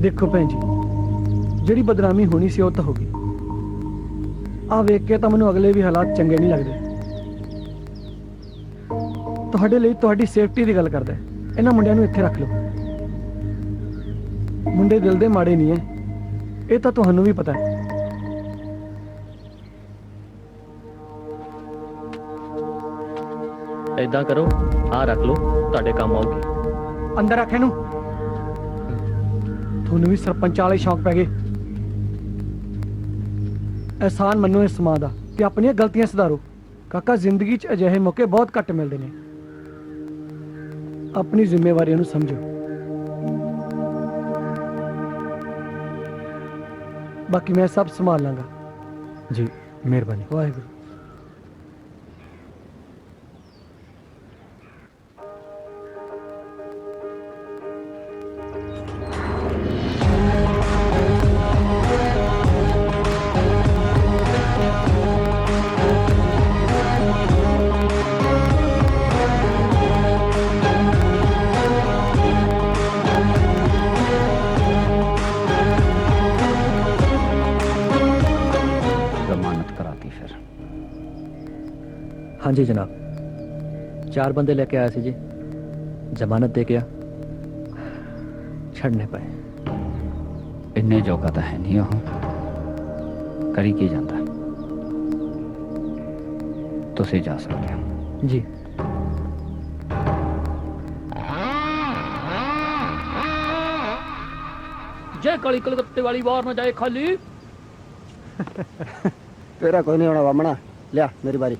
देखो भैन जी, जिहड़ी बदनामी होनी सी वो तो हो गई। आ वेख के तो मैनूं अगले भी हालात चंगे नहीं लगदे। तुहाडे लई तुहाडी सेफ्टी दी गल करदा है। इन्हां मुंडियां नूं इत्थे रख लो। मुंडे दिल दे माड़े नहीं है, ये तो तुहानूं भी पता है। इदां करो, आ रख लो, तुहाडे काम आऊगी। अंदर रख इहनूं। ਤੁਹਾਨੂੰ ਵੀ ਸਰਪੰਚ ਵਾਲੇ ਸ਼ੌਕ ਪੈ ਗਏ। एहसान मनो इस मां दा ते अपनी गलतियां सुधारो। काका जिंदगी च अजिहे मौके बहुत घट मिलते हैं। अपनी जिम्मेवारियों नूं समझो। बाकी मैं सब संभाल लांगा। जी मेहरबानी। वाहिगुरू। हाँ जी जनाब, 4 बंदे लेके आया सी जी, जमानत दे गया, छड़ने पाए। इन्ने जोगा तो है नहीं, वो करी की जाता। तुसी जा सकते हो जी। जय काली कलकत्ते वाली बार न जाए खाली। तेरा कोई नहीं होना बामना। लिया मेरी बारी।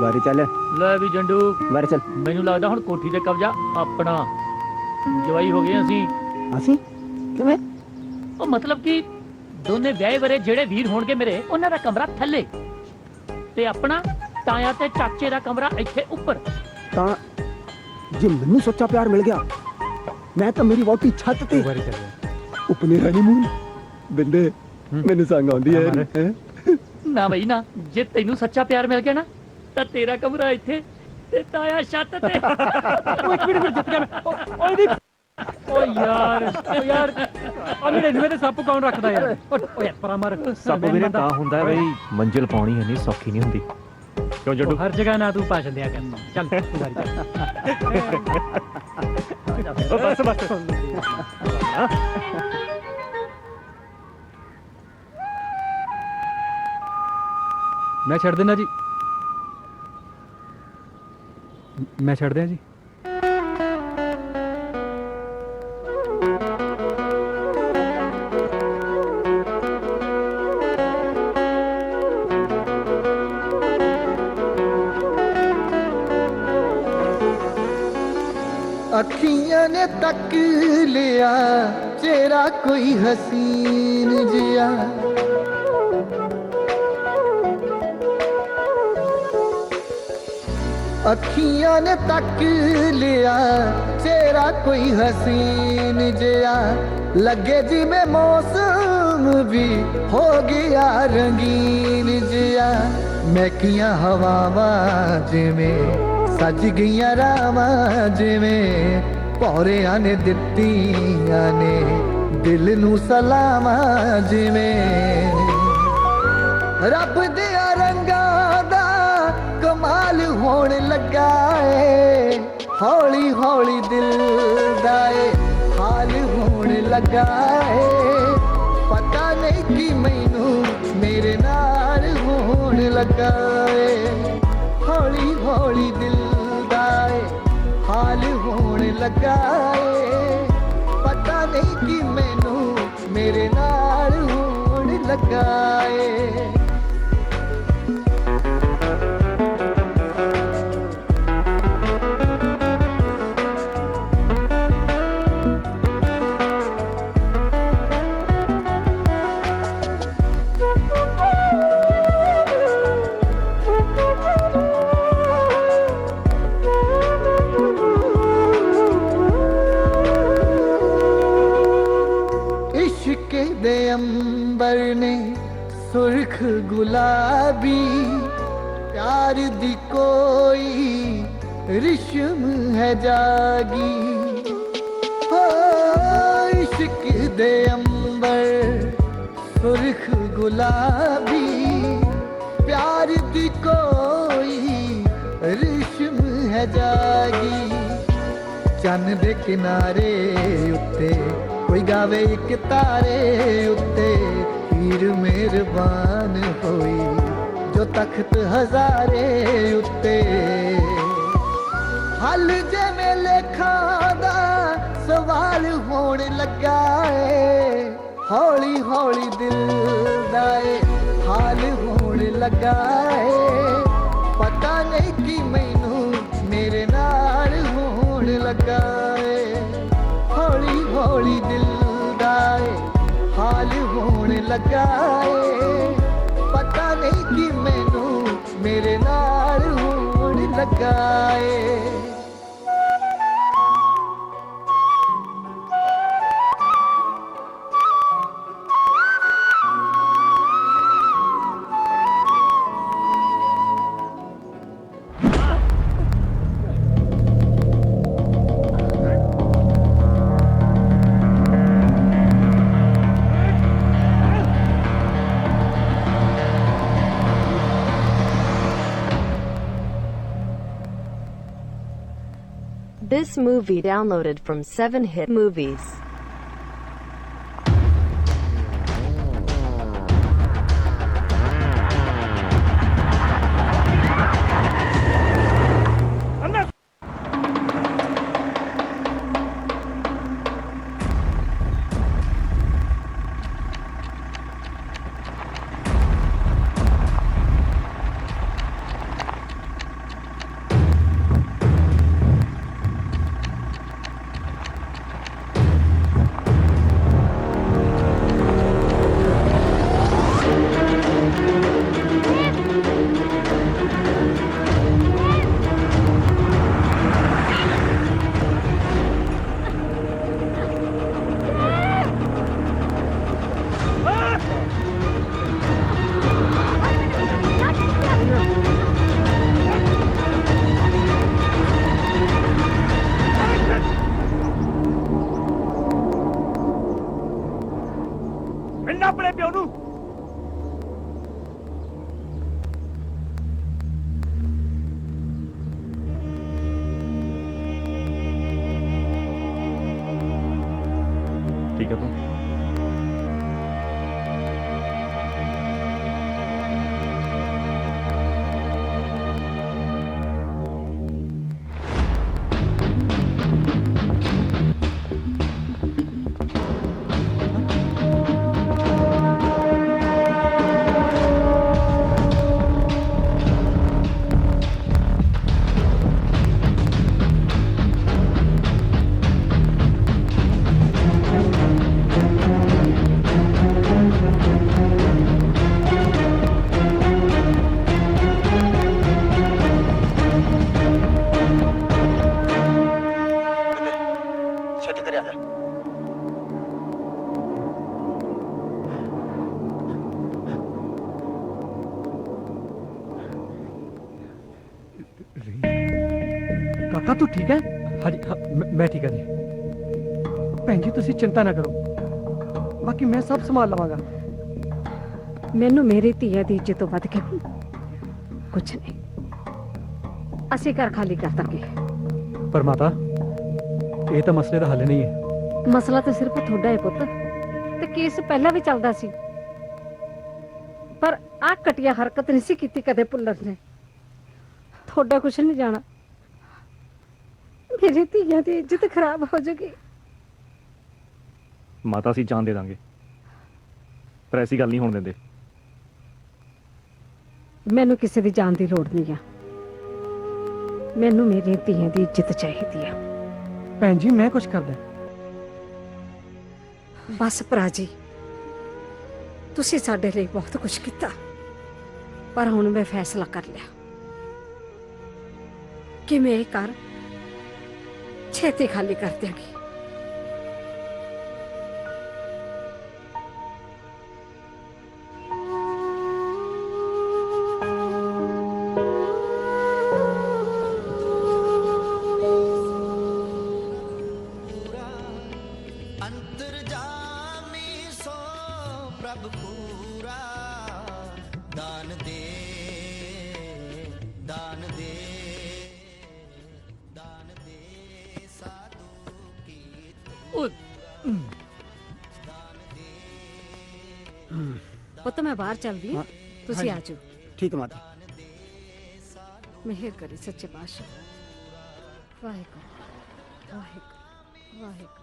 बारी चल ले भी जंडू बारी चल। मैनू लगदा हुण कोठी ते कब्जा अपना जवाई हो गए ਅਸੀਂ ਕਿਵੇਂ? ਉਹ ਮਤਲਬ ਕਿ ਦੋਨੇ ਵਿਆਹੇ ਬਰੇ ਜਿਹੜੇ ਵੀਰ ਹੋਣਗੇ ਮੇਰੇ, ਉਹਨਾਂ ਦਾ ਕਮਰਾ ਥੱਲੇ ਤੇ ਆਪਣਾ ਤਾਇਆ ਤੇ ਚਾਚੇ ਦਾ ਕਮਰਾ ਇੱਥੇ ਉੱਪਰ। ਤਾਂ ਜੇ ਮੈਨੂੰ ਸੱਚਾ ਪਿਆਰ ਮਿਲ ਗਿਆ, ਮੈਂ ਤਾਂ ਮੇਰੀ ਵਹੁਟੀ ਛੱਤ ਤੇ ਉਪਨੇ ਹਨੀਮੂਨ ਬਿੰਦੇ ਮੈਨੂੰ ਸੰਗ ਆਉਂਦੀ ਹੈ। ਨਾ ਬਈ ਨਾ, ਜੇ ਤੈਨੂੰ ਸੱਚਾ ਪਿਆਰ ਮਿਲ ਗਿਆ ਨਾ ਤਾਂ ਤੇਰਾ ਕਮਰਾ ਇੱਥੇ ਤੇ ਤਾਇਆ ਛੱਤ ਤੇ। ਉਹ ਇੱਕ ਮਿੰਟ ਜਿੱਤ ਗਿਆ ਮੈਂ। ਓਏ ਦੀ ਓ ਯਾਰ ਆ ਮੇਰੇ ਨਿਵੇਂ ਤੇ ਸੱਪ ਕੌਣ ਰੱਖਦਾ ਯਾਰ? ਓ ਯਾਰ ਪਰਾਂ ਮਾਰ। ਸੱਪ ਵੀਰੇ ਤਾਂ ਹੁੰਦਾ ਹੈ ਬਈ, ਮੰਜ਼ਿਲ ਪਾਉਣੀ ਹੈ ਨਹੀਂ ਸੌਖੀ ਨਹੀਂ ਹੁੰਦੀ। ਕਿਉਂ ਜੱਡੂ? ਹਰ ਜਗ੍ਹਾ ਨਾ ਤੂੰ ਭਾਸ਼ਣ ਦਿਆ ਕਰ। ਚੱਲ ਬਸ ਬਸ। मैं छड़ देना जी, मैं छड़ दिया जी। अखियां ने तक लिया चेहरा कोई हसीन जिया, अखियां ने तक लिया चेहरा कोई हसीन जिया, लगे जी में मौसम भी हो गया रंगीन जिया, महकियां हवावां जिवें सज गईयां रावां जिवें ਭੌਰਿਆਂ ਨੇ ਦਿੱਤੀਆਂ ਨੇ ਦਿਲ ਨੂੰ ਸਲਾਮਾਂ ਜਿਵੇਂ ਰੱਬ ਦੇ ਰੰਗਾਂ ਦਾ ਕਮਾਲ ਹੋਣ ਲੱਗਾ ਏ ਹੌਲੀ ਹੌਲੀ ਦਿਲ ਦਾ ਏ ਹਾਲ ਹੋਣ ਲੱਗਾ ਏ ਪਤਾ ਨਹੀਂ ਕਿ ਮੈਨੂੰ ਮੇਰੇ ਨਾਲ ਹੋਣ ਲੱਗਾ ਏ ਹੌਲੀ ਹੌਲੀ ਦਿਲ ਦਾ ਏ ਹਾਲ ਹੋਣ ਲੱਗਾ ਏ ਪਤਾ ਨਹੀਂ ਕਿ ਮੈਨੂੰ ਮੇਰੇ ਨਾਲ ਹੋਣ ਲੱਗਾ ਏ अंबर ने सुर्ख गुलाबी प्यार दी कोई रिश्म है जागी हो इश्क दे अंबर सुर्ख गुलाबी प्यार दी कोई रिश्म है जागी चंद दे किनारे उत्ते कोई गावे एक तारे उत्ते हीर मेहरबान होई जो तख्त हजारे उत्ते हल जिवें लेखा दा सवाल होण लगा है हौली हौली दिल दा हाल होण लगा है पता नहीं कि मैनू मेरे नाल होण लगा है हौली हौली दिल दा हाल होण लगा है पता नहीं कि मैनू मेरे नाल होण लगा है This movie downloaded from 7hit Movies. ਆਪਣੇ ਪਿਓ ਨੂੰ ਠੀਕ ਹੈ ਤੂੰ काका तू ठीक है? हाँ जी हाँ, मैं ठीक है जी। ਭੈਣ ਜੀ ਤੁਸੀਂ ਚਿੰਤਾ ਨਾ ਕਰੋ, ਬਾਕੀ ਮੈਂ ਸਭ ਸੰਭਾਲ ਲਵਾਂਗਾ। ਮੈਨੂੰ ਮੇਰੀ ਧੀਆਂ ਦੀ ਇੱਜ਼ਤ ਤੋਂ ਵੱਧ ਕੇ ਕੁਝ ਨਹੀਂ। ਅਸੀਂ ਘਰ ਖਾਲੀ ਕਰ ਦਾਂਗੇ। ਪਰ ਮਾਤਾ ਇਹ ਤਾਂ ਮਸਲੇ ਦਾ ਹੱਲ ਨਹੀਂ ਹੈ। ਮਸਲਾ ਤਾਂ ਸਿਰਫ ਤੁਹਾਡਾ ਹੈ ਪੁੱਤ, ਤੇ ਕੇਸ ਪਹਿਲਾਂ ਵੀ ਚੱਲਦਾ ਸੀ, ਪਰ ਆਹ ਘਟੀਆ ਹਰਕਤ ਨਹੀਂ ਸੀ ਕੀਤੀ ਕਦੇ ਭੁੱਲਰ ਨੇ। ਤੁਹਾਡਾ ਕੁਝ ਨਹੀਂ ਜਾਣਾ, ਮੇਰੀ ਧੀਆਂ ਦੀ ਇੱਜ਼ਤ ਖਰਾਬ ਹੋ ਜਾਊਗੀ। ਮਾਤਾ ਅਸੀਂ ਜਾਨ ਦੇ ਦਾਂਗੇ, ਪਰ ਐਸੀ ਗੱਲ ਨਹੀਂ ਹੋਣ ਦਿੰਦੇ। ਮੈਨੂੰ ਕਿਸੇ ਦੀ ਜਾਨ ਦੀ ਲੋੜ ਨਹੀਂ ਆ, ਮੈਨੂੰ ਮੇਰੀ ਧੀਆਂ ਦੀ ਇੱਜ਼ਤ ਚਾਹੀਦੀ ਆ। ਭੈਣ ਜੀ ਮੈਂ ਕੁਝ ਕਰਦਾ। ਬਸ ਭਰਾ ਜੀ, ਤੁਸੀਂ ਸਾਡੇ ਲਈ ਬਹੁਤ ਕੁਝ ਕੀਤਾ, ਪਰ ਹੁਣ ਮੈਂ ਫੈਸਲਾ ਕਰ ਲਿਆ ਕਿ ਮੈਂ ਇਹ ਘਰ ਛੇਤੀ ਖਾਲੀ ਕਰ ਦਿਆਂਗੀ। ਪੁੱਤ ਮੈਂ ਬਾਹਰ ਚੱਲਦੀ ਹਾਂ, ਤੁਸੀਂ ਆ ਜਾਓ। ਠੀਕ ਹੈ ਮਾਤਾ। ਮਿਹਰ ਕਰੀ ਸੱਚੇ ਪਾਤਸ਼ਾਹ। ਵਾਹਿਗੁਰੂ ਵਾਹਿਗੁਰੂ ਵਾਹਿਗੁਰੂ।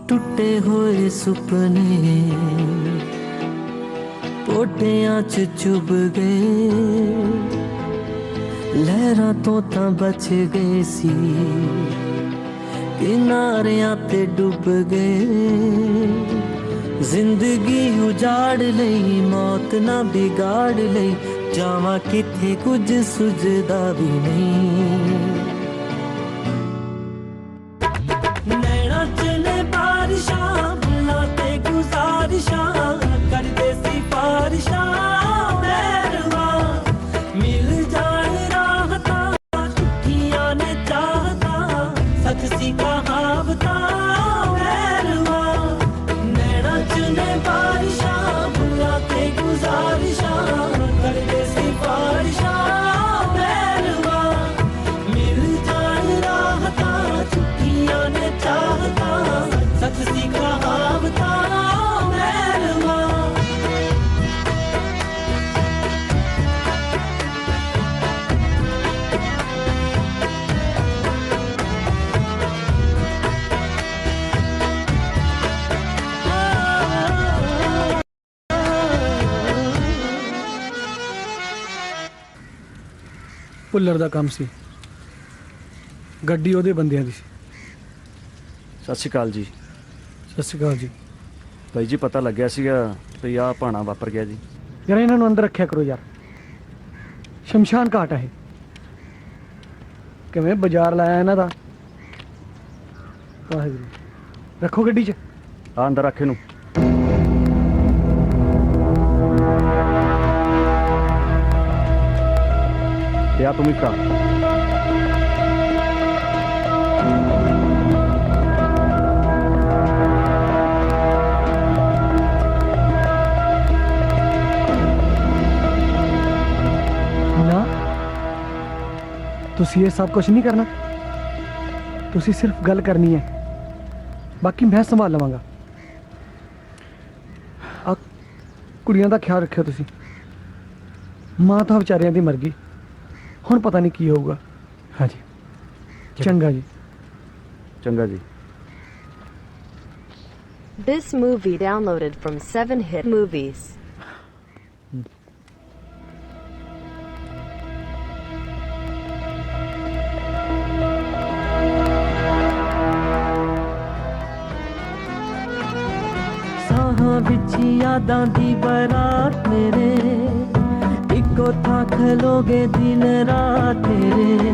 टूटे हुए सुपने पोटियां च चुभ गए, लहरां तो तां बच गए सी, किनारियां ते डुब गए। जिंदगी उजाड़ लई, मौत ना बिगाड़ लई, जावां किथे कुछ सुझदा भी नहीं। नैना चले बारिशां, बुलाते गुजारिशां, करदे सिफारिशां, महरवा मिल जान राहतां, चिट्ठियां ने चाहतां, सच सी कहावतां, महरवा नैना चले बारिशां, बुलाते गुजारिशां, करदे सिफारिशां, महरवा मिल जान राहतां, चिट्ठियां ने चाहता, सच सी कहावता, महरवा। ਭੁੱਲਰ ਦਾ ਕੰਮ ਸੀ, ਗੱਡੀ ਉਹਦੇ ਬੰਦਿਆਂ ਦੀ ਸੀ। ਸਤਿ ਸ਼੍ਰੀ ਅਕਾਲ ਜੀ। ਸਤਿ ਸ਼੍ਰੀ ਅਕਾਲ ਜੀ। ਭਾਈ ਜੀ ਪਤਾ ਲੱਗਿਆ ਸੀਗਾ ਵੀ ਆਹ ਭਾਣਾ ਵਾਪਰ ਗਿਆ ਜੀ। ਯਾਰ ਇਹਨਾਂ ਨੂੰ ਅੰਦਰ ਰੱਖਿਆ ਕਰੋ ਯਾਰ, ਸ਼ਮਸ਼ਾਨ ਘਾਟ ਹੈ। ਕਿਵੇਂ ਬਾਜ਼ਾਰ ਲਾਇਆ ਇਹਨਾਂ ਦਾ। ਵਾਹਿਗੁਰੂ, ਰੱਖੋ ਗੱਡੀ 'ਚ। ਆ ਅੰਦਰ ਰੱਖ ਇਹਨੂੰ। ਤੇ ਆ ਤੂੰ ਵੀ ਭਰਾ। ਨਾ ਤੁਸੀਂ ਇਹ ਸਭ ਕੁਝ ਨਹੀਂ ਕਰਨਾ, ਤੁਸੀਂ ਸਿਰਫ ਗੱਲ ਕਰਨੀ ਹੈ, ਬਾਕੀ ਮੈਂ ਸੰਭਾਲ ਲਵਾਂਗਾ। ਆ ਕੁੜੀਆਂ ਦਾ ਖਿਆਲ ਰੱਖਿਓ ਤੁਸੀਂ। ਮਾਂ ਤਾਂ ਵਿਚਾਰਿਆਂ ਦੀ ਮਰ ਗਈ, ਹੁਣ ਪਤਾ ਨਹੀਂ ਕੀ ਹੋਊਗਾ। ਹਾਂਜੀ ਚੰਗਾ ਜੀ। ਚੰਗਾ ਜੀ। This movie downloaded from 7hit movies. यादां दी बारात मेरे इको थां खलोगे दिन रात तेरे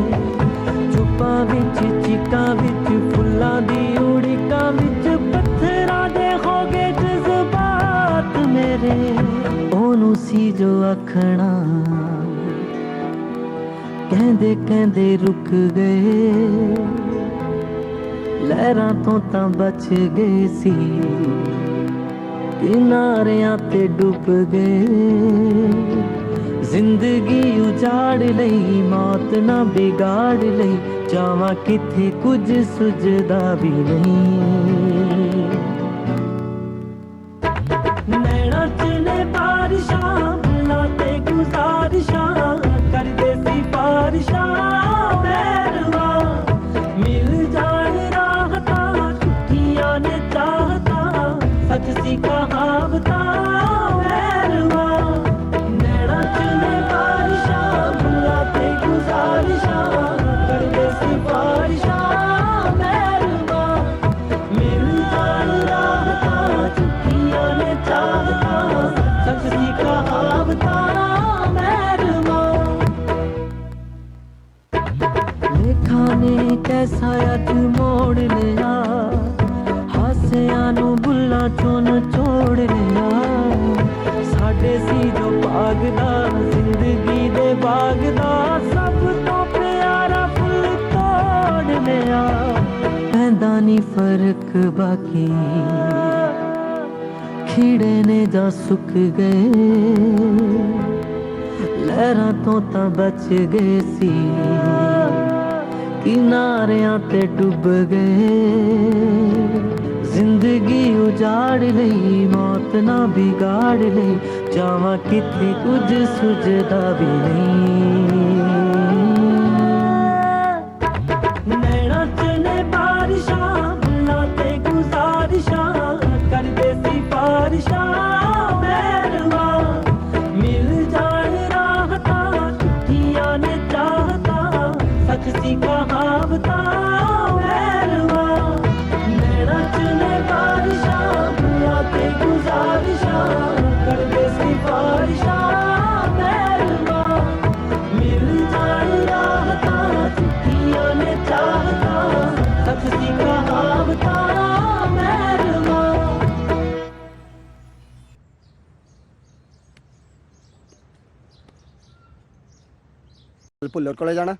चुप्पां विच चिकां विच फुल्लां दी उड़िकां विच पत्थरां दे होगे जज्बात मेरे ओनू सी जो आखना कहंदे कहंदे रुक गए लहरां तो तां बच गए सी किनारियां ते डूब गए जिंदगी उजाड़ लई मौत ना बिगाड़ लई जावां किथे कुछ सुझदा भी नहीं नैना च ने बारिशां बुला ते गुजारिशां कर दे सिफारिशां बैरवा मिल जान राहता छुट्टियां ने चाहता सच सी कहावता बैरवा नैना च ने बारिशां बुला ते गुजारिशां कर दे सिफारिशां बैरवा मिल जान राहता छुट्टियां ने चाहता सच सी कहावता बैरवा लेखा ने कैसा अज मोड़ लिया हासियां नू बुल्ला चोन छोड़ लिया साडे सी जो भागदा जिंदगी दे बागदा सब तो प्यारा फुल तोड़ लिया पैंदा नी फर्क बाकी खीड़े ने जा सुक गए लहरां तो तां बच गए सी किनारियां ते डूब गए जिंदगी उजाड़ लई मौत ना बिगाड़ लई जावां किथे कुछ सुझदा भी नहीं नैना च ने बारिशां बुला ते गुजारिशां कर दे सिफारिशां बैरवा मिल जान राहता छुट्टियां ने चाहता सच सी कहावता बैरवा नैना च ने बारिशां बुला ते गुजारिशां कर दे सिफारिशां बैरवा मिल जान राहता छुट्टियां ने चाहता सच सी कहावता बैरवा ਭੁੱਲਰ ਕੋਲੇ ਜਾਣਾ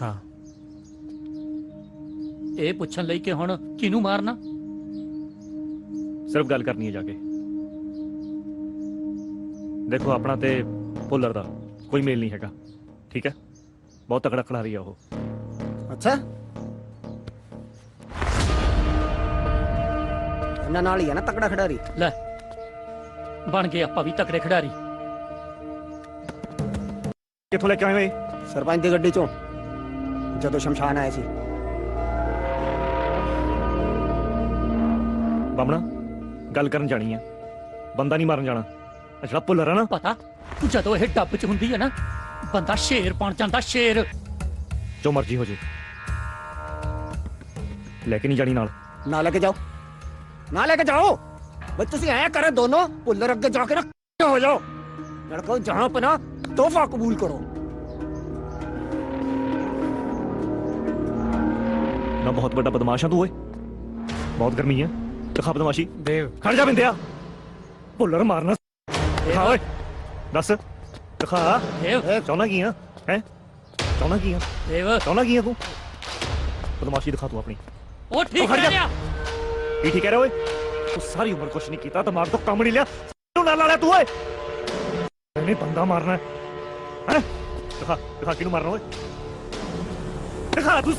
ਹਾਂ ਇਹ ਪੁੱਛਣ ਲਈ ਕਿ ਹੁਣ ਕਿਹਨੂੰ ਮਾਰਨਾ ਸਿਰਫ ਗੱਲ ਕਰਨੀ ਹੈ ਜਾ ਕੇ ਦੇਖੋ ਆਪਣਾ ਤੇ ਭੁੱਲਰ ਦਾ ਕੋਈ ਮੇਲ ਨਹੀਂ ਹੈਗਾ ਠੀਕ ਹੈ ਬਹੁਤ ਤਕੜਾ ਖਿਡਾਰੀ ਆ ਉਹ ਅੱਛਾ ਇਹਨਾਂ ਨਾਲ ਹੀ ਆ ਨਾ ਤਕੜਾ ਖਿਡਾਰੀ ਲੈ ਬਣ ਗਏ ਆਪਾਂ ਵੀ ਤਕੜੇ ਖਿਡਾਰੀ ਕਿੱਥੋਂ ਲੈ ਕੇ ਆਏ ਹੋਏ ਸਰਪੰਚ ਦੀ ਗੱਡੀ ਚੋਂ ਜਦੋਂ ਸ਼ਮਸ਼ਾਨ ਆਏ ਸੀ ਬਾਮਣਾ ਗੱਲ ਕਰਨ ਜਾਣੀ ਆ ਬੰਦਾ ਨਹੀਂ ਮਾਰਨ ਜਾਣਾ ਆ ਜਿਹੜਾ ਭੁੱਲਰ ਆ ਨਾ ਪਤਾ ਜਦੋਂ ਇਹ ਡੱਬ 'ਚ ਹੁੰਦੀ ਹੈ ਨਾ ਬੰਦਾ ਸ਼ੇਰ ਬਣ ਜਾਂਦਾ ਸ਼ੇਰ ਜੋ ਮਰਜ਼ੀ ਹੋ ਜੇ ਲੈ ਕੇ ਨਹੀਂ ਜਾਣੀ ਨਾਲ ਨਾ ਲੈ ਕੇ ਜਾਓ ਨਾ ਲੈ ਕੇ ਜਾਓ ਬਈ ਤੁਸੀਂ ਐ ਕਰੇ ਦੋਨੋਂ ਭੁੱਲਰ ਅੱਗੇ ਜਾ ਕੇ ਨਾ ਹੋ ਜਾਓ ਲੜਕੋ ਜਹਾਂ ਪਨਾ ਤੋਹਫਾ ਕਬੂਲ ਕਰੋ ਨਾ ਬਹੁਤ ਵੱਡਾ ਬਦਮਾਸ਼ ਆ ਤੂੰ ਓਏ ਬਹੁਤ ਗਰਮੀ ਹੈ ਦਿਖਾ ਬਦਮਾਸ਼ੀ ਦੇਵ ਖੜ ਜਾ ਬਿੰਦਿਆ ਭੁੱਲਰ ਮਾਰਨਾ ਦਿਖਾ ਓਏ ਦੱਸ ਦਿਖਾ ਦੇਵ ਚਾਹੁੰਦਾ ਕੀ ਆ ਹੈ ਚਾਹੁੰਦਾ ਕੀ ਆ ਦੇਵ ਚਾਹੁੰਦਾ ਕੀ ਆ ਤੂੰ ਬਦਮਾਸ਼ੀ ਦਿਖਾ ਤੂੰ ਆਪਣੀ ਉਹ ਠੀਕ ਕਹਿ ਰਿਹਾ ਕੀ ਠੀਕ ਕਹਿ ਰਿਹਾ ਓਏ ਤੂੰ ਸਾਰੀ ਉਮਰ ਕੁਛ ਨਹੀਂ ਕੀਤਾ ਦਿਮਾਗ ਤੋਂ ਕੰਮ ਨਹੀਂ ਲਿਆ ਤੂੰ ਨਾਲ ਲਿਆ ਤੂੰ ਓਏ ਇਹਨੇ ਬੰਦਾ ਮਾਰਨਾ ਹੈ ਦਿਖਾ ਦਿਖਾ ਕਿਹਨੂੰ ਮਾਰਨਾ ਓਏ ਦਿਖਾ ਤੂੰ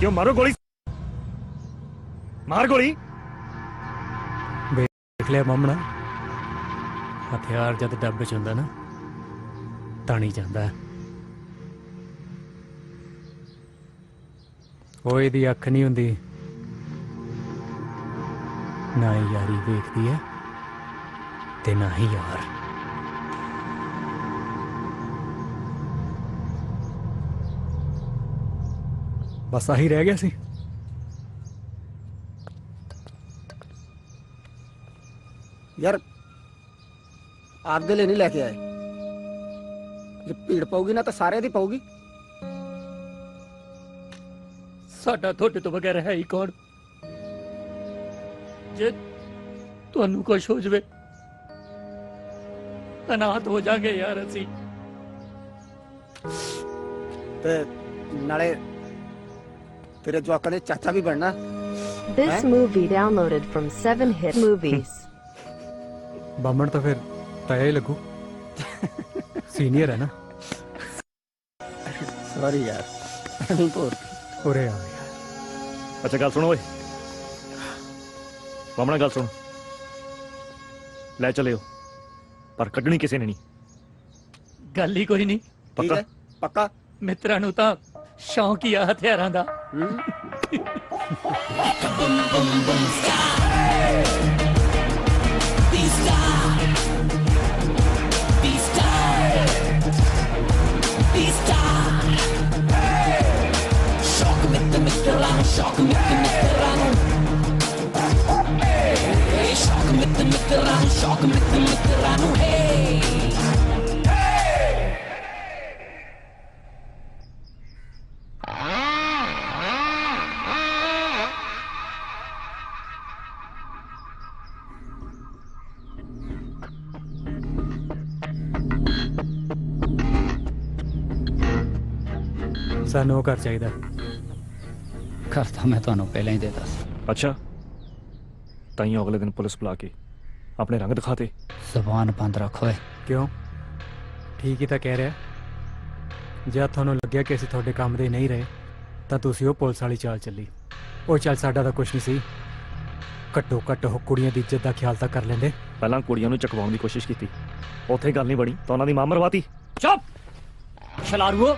क्यों मारो गोली मार गोली देख लिया मामना हथियार जब डब्बे च हुंदा ना तानी जांदा ਉਹ ਇਹਦੀ ਅੱਖ ਨਹੀਂ ਹੁੰਦੀ, ਨਾ ਹੀ ਯਾਰੀ ਵੇਖਦੀ ਹੈ ਤੇ ਨਾ ਹੀ ਯਾਰ। ਬਸ ਆਹੀ ਰਹਿ ਗਿਆ ਸੀ। यार आपके लिए नहीं लेके आए, जब भीड़ पऊगी ना तो सारे दी पऊगी। ਸਾਡਾ ਤੁਹਾਡੇ ਤੋਂ ਬਗੈਰ ਹੈ ਹੀ ਕੌਣ? ਜੇ ਤੁਹਾਨੂੰ ਕੁਝ ਹੋ ਜਵੇ ਅਨਾਥ ਹੋ ਜਾਗੇ ਯਾਰ ਅਸੀਂ। ते नाले तेरे जवाकां दे चाचा भी बनना। This movie downloaded from 7hit movies. ਬਾਮਣ ਤਾਂ ਫਿਰ ਤਾਇਆ ਹੀ ਲੱਗੂ, ਸੀਨੀਅਰ ਹੈ ਨਾ। सॉरी यार ਉਰੇ ਆ। अच्छा गल सुनो ओए बामणा, गल सुन, ले चले पर कड्ढनी किसी ने नहीं। ਗੱਲ ਹੀ ਕੋਈ ਨਹੀਂ। पक्का? पक्का। ਮਿੱਤਰਾਂ ਨੂੰ ਤਾਂ ਸ਼ੌਂਕ ਹੀ ਆ ਹਥਿਆਰਾਂ ਦਾ। ਸਾਨੂੰ ਉਹ ਘਰ ਚਾਹੀਦਾ। ਘਰ ਤਾਂ ਮੈਂ ਤੁਹਾਨੂੰ ਪਹਿਲਾਂ ਹੀ ਦੇ ਦਿੱਤਾ ਸੀ। अच्छा ताइयों अगले दिन पुलिस बुला के अपने रंग दिखाते। ਜ਼ਬਾਨ ਬੰਦ ਰੱਖ ਓਏ। ਕਿਉਂ? ਠੀਕ ਹੀ ਤਾਂ ਕਹਿ ਰਿਹਾ। ਜੇ ਤੁਹਾਨੂੰ ਲੱਗਿਆ ਕਿ ਅਸੀਂ ਤੁਹਾਡੇ ਕੰਮ ਦੇ ਨਹੀਂ ਰਹੇ ਤਾਂ ਤੁਸੀਂ ਉਹ ਪੁਲਿਸ ਵਾਲੀ ਚਾਲ ਚੱਲੀ। ਉਹ ਚੱਲ ਸਾਡਾ ਤਾਂ ਕੁਝ ਨਹੀਂ ਸੀ, ਘੱਟੋ ਘੱਟ ਉਹ ਕੁੜੀਆਂ ਦੀ ਇੱਜ਼ਤ ਦਾ ਖਿਆਲ ਤਾਂ ਕਰ ਲੈਂਦੇ। ਪਹਿਲਾਂ ਕੁੜੀਆਂ ਨੂੰ ਚਕਵਾਉਣ ਦੀ ਕੋਸ਼ਿਸ਼ ਕੀਤੀ, ਉੱਥੇ ਗੱਲ ਨਹੀਂ ਬਣੀ ਤਾਂ ਉਹਨਾਂ ਦੀ ਮਾਂ ਮਰਵਾਤੀ। ਚੁੱਪ ਛਲਾਰੂਓ,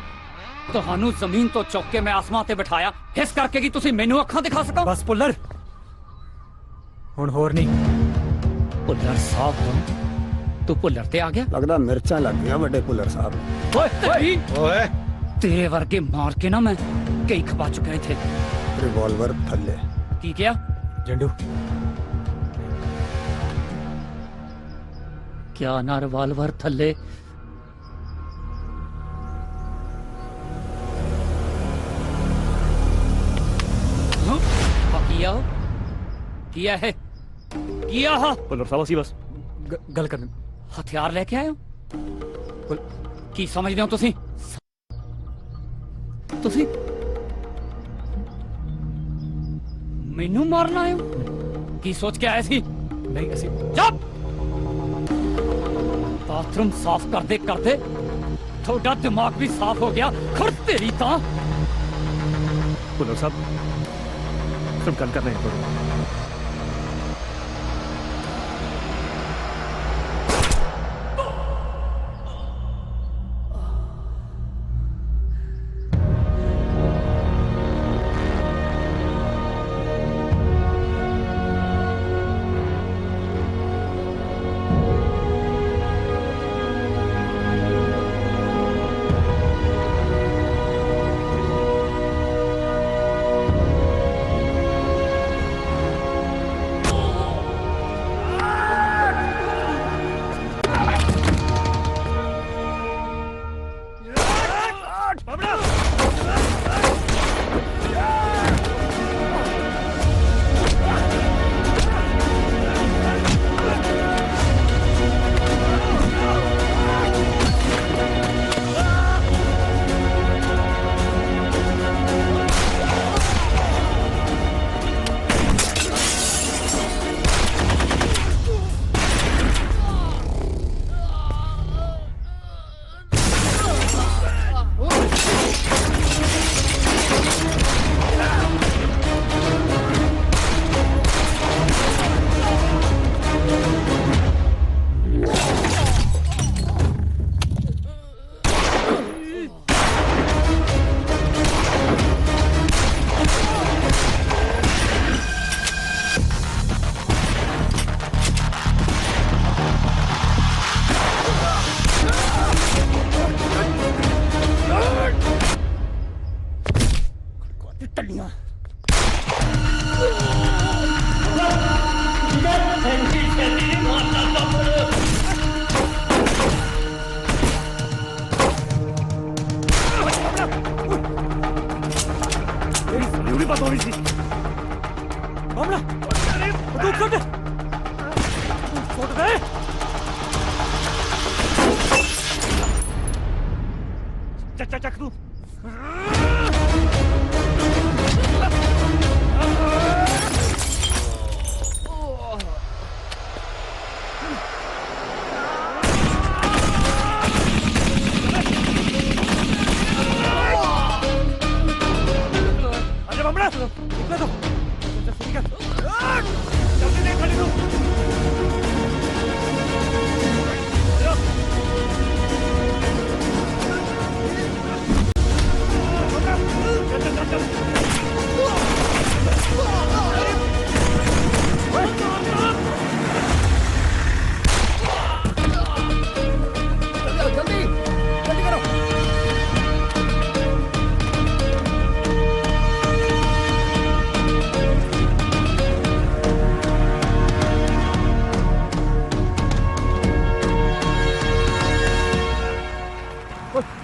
ਤੁਹਾਨੂੰ ਜ਼ਮੀਨ ਤੋਂ ਚੁੱਕ ਕੇ ਮੈਂ ਆਸਮਾਨ ਤੇ ਬਿਠਾਇਆ ਇਸ ਕਰਕੇ ਕਿ ਤੁਸੀਂ ਮੈਨੂੰ ਅੱਖਾਂ ਦਿਖਾ ਸਕੋ। ਬਸ ਪੁੱਲਰ, ਹੁਣ ਹੋਰ ਨਹੀਂ। ਪੁੱਲਰ ਸਾਹਿਬ ਤੂੰ ਪੁੱਲਰ ਤੇ ਆ ਗਿਆ। लगदा मिर्चा लग गया बड़े पुलर साहब। ਓਏ ਤੇਰੇ ਵਰਗੇ ਮਾਰ ਕੇ ਨਾ ਮੈਂ ਕਈ ਖਪਾ ਚੁੱਕਿਆ ਇੱਥੇ। रिवॉल्वर थल्ले। ਕੀ ਕਿਹਾ? ਜੰਡੂ ਕਿਆ ਨਾ ਰਿਵਾਲਵਰ ਥੱਲੇ? किया है किया है पुलर साहब ਅਸੀਂ ਬਸ ਗੱਲ ਕਰਨ। ਹਥਿਆਰ ਲੈ ਕੇ ਆਏ ਹੋ? ਕੀ ਸਮਝਦੇ ਹੋ ਤੁਸੀਂ? ਤੁਸੀਂ ਮੈਨੂੰ ਮਾਰਨ ਆਏ ਹੋ? ਕੀ ਸੋਚ ਕੇ ਆਏ ਸੀ? ਨਹੀਂ ਅਸੀਂ। ਚੁੱਪ! ਬਾਥਰੂਮ ਸਾਫ਼ ਕਰਦੇ ਕਰਦੇ ਤੁਹਾਡਾ ਦਿਮਾਗ ਵੀ ਸਾਫ਼ ਹੋ ਗਿਆ। ਖੁਰ ਤੇਰੀ ਤਾਂ। पुलर साहब सिर्फ गल कर रहे हैं।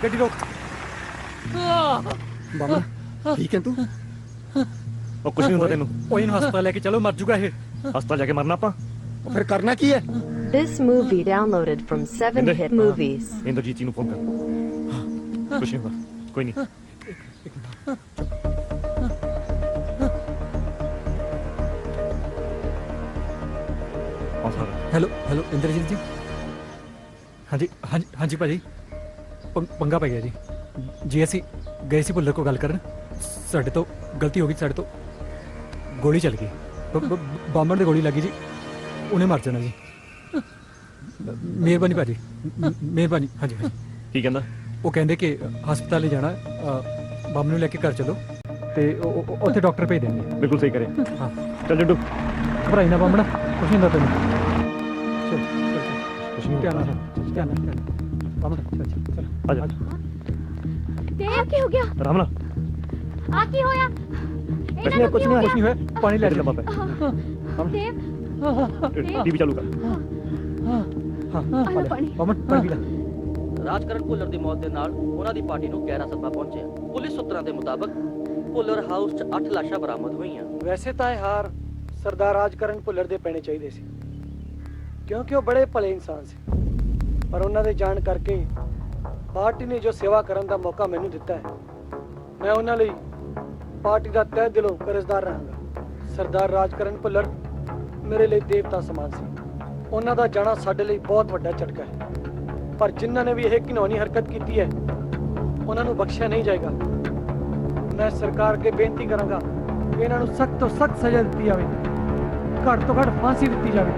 ਗੱਡੀ ਰੋਕ ਬਾਬਾ ਠੀਕ ਹੈ ਤੂੰ ਉਹ ਕੁਛ ਨਹੀਂ ਹੁੰਦਾ ਤੈਨੂੰ ਉਹ ਇਹਨੂੰ ਹਸਪਤਾਲ ਲੈ ਕੇ ਚਲੋ ਮਰ ਜੂਗਾ ਇਹ ਹਸਪਤਾਲ ਜਾ ਕੇ ਮਰਨਾ ਆਪਾਂ ਫਿਰ ਕਰਨਾ ਕੀ ਹੈ This movie downloaded from 7hit movies. Inderjit ਜੀ ਨੂੰ ਫੋਨ ਕਰ ਕੁਛ ਨਹੀਂ ਹੁੰਦਾ ਕੋਈ ਨਹੀਂ ਹੈਲੋ ਹੈਲੋ ਇੰਦਰਜੀਤ ਜੀ ਹਾਂਜੀ ਹਾਂਜੀ ਹਾਂਜੀ ਭਾਜੀ ਪੰਗਾ ਪੈ ਗਿਆ ਜੀ ਜੀ ਅਸੀਂ ਗਏ ਸੀ ਭੁੱਲਰ ਕੋ ਗੱਲ ਕਰਨ ਸਾਡੇ ਤੋਂ ਗਲਤੀ ਹੋ ਗਈ ਸਾਡੇ ਤੋਂ ਗੋਲੀ ਚੱਲ ਗਈ ਬੰਬਣ ਦੀ ਗੋਲੀ ਲੱਗੀ ਜੀ ਉਹਨੇ ਮਰ ਜਾਣਾ ਜੀ ਮਿਹਰਬਾਨੀ ਭਾਜੀ ਮਿਹਰਬਾਨੀ ਹਾਂਜੀ ਹਾਂਜੀ ਕੀ ਕਹਿੰਦਾ ਉਹ ਕਹਿੰਦੇ ਕਿ ਹਸਪਤਾਲ ਲੈ ਜਾਣਾ ਬੰਬ ਨੂੰ ਲੈ ਕੇ ਘਰ ਚਲੋ ਤੇ ਉੱਥੇ ਡਾਕਟਰ ਭੇਜ ਦੇਣਗੇ ਬਿਲਕੁਲ ਸਹੀ ਕਰੇ ਹਾਂ ਚੱਲ ਜੱਡੂ ਘਬਰਾਈ ਨਾ ਬੰਬਣਾ ਕੁਛ ਨਹੀਂ ਹੁੰਦਾ ਤੈਨੂੰ ਚਲ ਕੁਛ ਨਹੀਂ ਧਿਆਨ ਨਾਲ ਬੰਬਣਾ ਚੱਲ ਆ ਜਾ ਤੇ ਆ ਕੀ ਹੋ ਗਿਆ ਆਰਾਮ ਨਾਲ ਆ ਕੀ ਹੋਇਆ ਕੁਛ ਨਹੀਂ ਕੁਛ ਨਹੀਂ ਹੋਇਆ ਪਾਣੀ ਲੈ ਲੈ ਬਾਬਾ ਦੇਵ ਟੀਵੀ ਚਾਲੂ ਕਰ ਹਾਂ ਬੰਬਣ ਪਾਣੀ ਪੀ ਲੈ ਰਾਜਕਰਨ ਭੁੱਲਰ ਦੀ ਮੌਤ ਦੇ ਨਾਲ ਉਹਨਾਂ ਦੀ ਪਾਰਟੀ ਨੂੰ ਗਹਿਰਾ ਸਦਮਾ ਪਹੁੰਚਿਆ ਪੁਲਿਸ ਸੂਤਰਾਂ ਦੇ ਮੁਤਾਬਕ ਭੁੱਲਰ ਹਾਊਸ 'ਚ 8 ਲਾਸ਼ਾਂ ਬਰਾਮਦ ਹੋਈਆਂ ਵੈਸੇ ਤਾਂ ਇਹ ਹਾਰ ਸਰਦਾਰ ਰਾਜਕਰਨ ਭੁੱਲਰ ਦੇ ਪੈਣੇ ਚਾਹੀਦੇ ਸੀ ਕਿਉਂਕਿ ਉਹ ਬੜੇ ਭਲੇ ਇਨਸਾਨ ਸੀ ਪਰ ਉਹਨਾਂ ਦੇ ਜਾਣ ਕਰਕੇ ਪਾਰਟੀ ਨੇ ਜੋ ਸੇਵਾ ਕਰਨ ਦਾ ਮੌਕਾ ਮੈਨੂੰ ਦਿੱਤਾ ਹੈ ਮੈਂ ਉਹਨਾਂ ਲਈ ਪਾਰਟੀ ਦਾ ਤਹਿ ਦਿਲੋਂ ਕਰਜ਼ਦਾਰ ਰਹਾਂਗਾ ਸਰਦਾਰ ਰਾਜਕਰਨ ਭੁੱਲਰ ਮੇਰੇ ਲਈ ਦੇਵਤਾ ਸਮਾਨ ਸੀ ਉਹਨਾਂ ਦਾ ਜਾਣਾ ਸਾਡੇ ਲਈ ਬਹੁਤ ਵੱਡਾ ਝਟਕਾ ਹੈ ਪਰ ਜਿਨ੍ਹਾਂ ਨੇ ਵੀ ਇਹ ਘਿਨੌਣੀ ਹਰਕਤ ਕੀਤੀ ਹੈ ਉਹਨਾਂ ਨੂੰ ਬਖਸ਼ਿਆ ਨਹੀਂ ਜਾਏਗਾ ਮੈਂ ਸਰਕਾਰ ਅੱਗੇ ਬੇਨਤੀ ਕਰਾਂਗਾ ਕਿ ਇਹਨਾਂ ਨੂੰ ਸਖਤ ਤੋਂ ਸਖਤ ਸਜ਼ਾ ਦਿੱਤੀ ਜਾਵੇ ਘੱਟ ਤੋਂ ਘੱਟ ਫਾਂਸੀ ਦਿੱਤੀ ਜਾਵੇ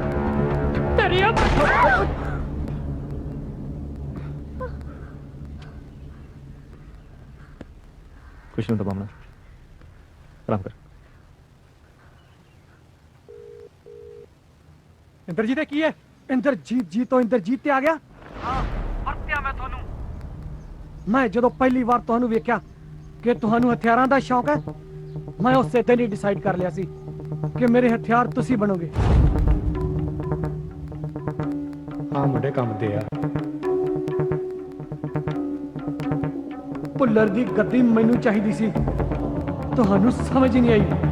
ਤੇਰੀਆ ਕੁਛ ਨਹੀਂ ਹੁੰਦਾ ਬਾਮਣਾ ਆਰਾਮ ਕਰ ਇੰਦਰਜੀਤ ਇਹ ਕੀ ਹੈ ਇੰਦਰਜੀਤ ਜੀ ਤੋਂ ਇੰਦਰਜੀਤ ਤੇ ਆ ਗਿਆ ਹਾਂ ਵਰਤਿਆ ਮੈਂ ਤੁਹਾਨੂੰ ਮੈਂ ਜਦੋਂ ਪਹਿਲੀ ਵਾਰ ਤੁਹਾਨੂੰ ਵੇਖਿਆ ਕਿ ਤੁਹਾਨੂੰ ਹਥਿਆਰਾਂ ਦਾ ਸ਼ੌਕ ਹੈ ਮੈਂ ਉਸੇ ਦਿਨ ਹੀ ਡਿਸਾਈਡ ਕਰ ਲਿਆ ਸੀ ਕਿ ਮੇਰੇ ਹਥਿਆਰ ਤੁਸੀਂ ਬਣੋਗੇ ਹਾਂ ਮੁੰਡੇ ਕੰਮ ਤੇ ਆ ਭੁੱਲਰ ਦੀ ਗੱਦੀ ਮੈਨੂੰ ਚਾਹੀਦੀ ਸੀ ਤੁਹਾਨੂੰ ਸਮਝ ਨਹੀਂ ਆਈ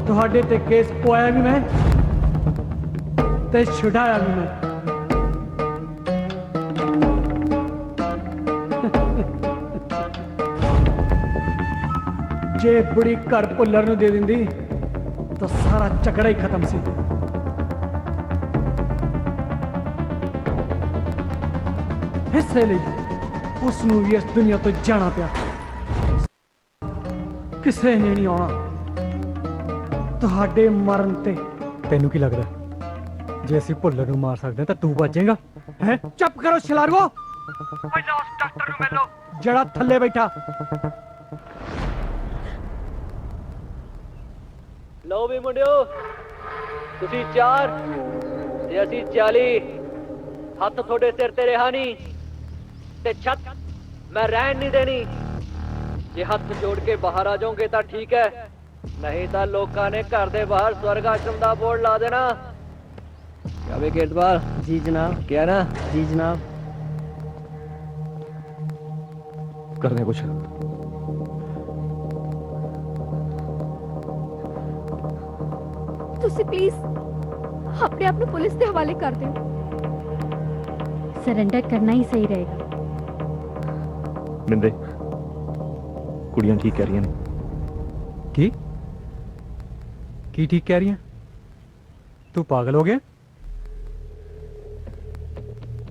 ਤੁਹਾਡੇ ਤੇ ਕੇਸ ਪਵਾਇਆ ਵੀ ਮੈਂ ਤੇ ਛੁਡਾਇਆ ਵੀ ਮੈਂ ਜੇ ਬੁੜੀ ਘਰ ਭੁੱਲਰ ਨੂੰ ਦੇ ਦਿੰਦੀ ਤਾਂ ਸਾਰਾ ਝਗੜਾ ਹੀ ਖਤਮ ਸੀ ਹਿੱਸੇ ਲਈ ਉਸ ਨੂੰ ਵੀ ਇਸ ਦੁਨੀਆ ਤੋਂ ਜਾਣਾ ਪਿਆ ਕਿਸੇ ਨੇ ਨਹੀਂ ਆਉਣਾ ਤੁਹਾਡੇ ਮਰਨ ਤੇ ਤੈਨੂੰ ਕੀ ਲੱਗਦਾ ਜੇ ਅਸੀਂ ਭੁੱਲਰ ਨੂੰ ਮਾਰ ਸਕਦੇ ਤਾਂ ਤੂੰ ਬਚੇਗਾ ਹੈ ਚੁੱਪ ਕਰੋ ਛਲਾਰਵੋ ਪਹਿਲਾਂ ਉਸ ਡਾਕਟਰ ਨੂੰ ਮਿਲੋ ਜਿਹੜਾ ਥੱਲੇ ਬੈਠਾ ਲਓ ਵੀ ਮੁੰਡਿਓ ਤੁਸੀਂ 4 ਤੇ ਅਸੀਂ 40 ਹੱਥ ਤੁਹਾਡੇ ਸਿਰ ਤੇ ਰਿਹਾ ਨਹੀਂ ਤੇ ਛੱਤ ਮੈਂ ਰਹਿਣ ਨਹੀਂ ਦੇਣੀ ਜੇ ਹੱਥ ਜੋੜ ਕੇ ਬਾਹਰ ਆ ਜਾਓਗੇ ਤਾਂ ਠੀਕ ਹੈ ਨਹੀਂ ਤਾਂ ਲੋਕਾਂ ਨੇ ਘਰ ਦੇ ਬਾਹਰ ਸਵਰਗ ਆਸ਼ਰਮ ਦਾ ਬੋਰਡ ਲਾ ਦੇਣਾ क्या बे गेटवाल जी जनाब क्या ना जी जनाब करने कुछ ਤੁਸੀਂ ਪਲੀਜ਼ ਆਪਣੇ ਆਪ ਨੂੰ ਪੁਲਿਸ ਦੇ ਹਵਾਲੇ ਕਰ ਦਿਓ सरेंडर करना ही सही रहेगा मिंदे कुड़ियां ठीक कह रही हैं ਕੀ ਠੀਕ ਕਹਿ ਰਹੀ ਹੈ ਤੂੰ ਪਾਗਲ ਹੋ ਗਿਆ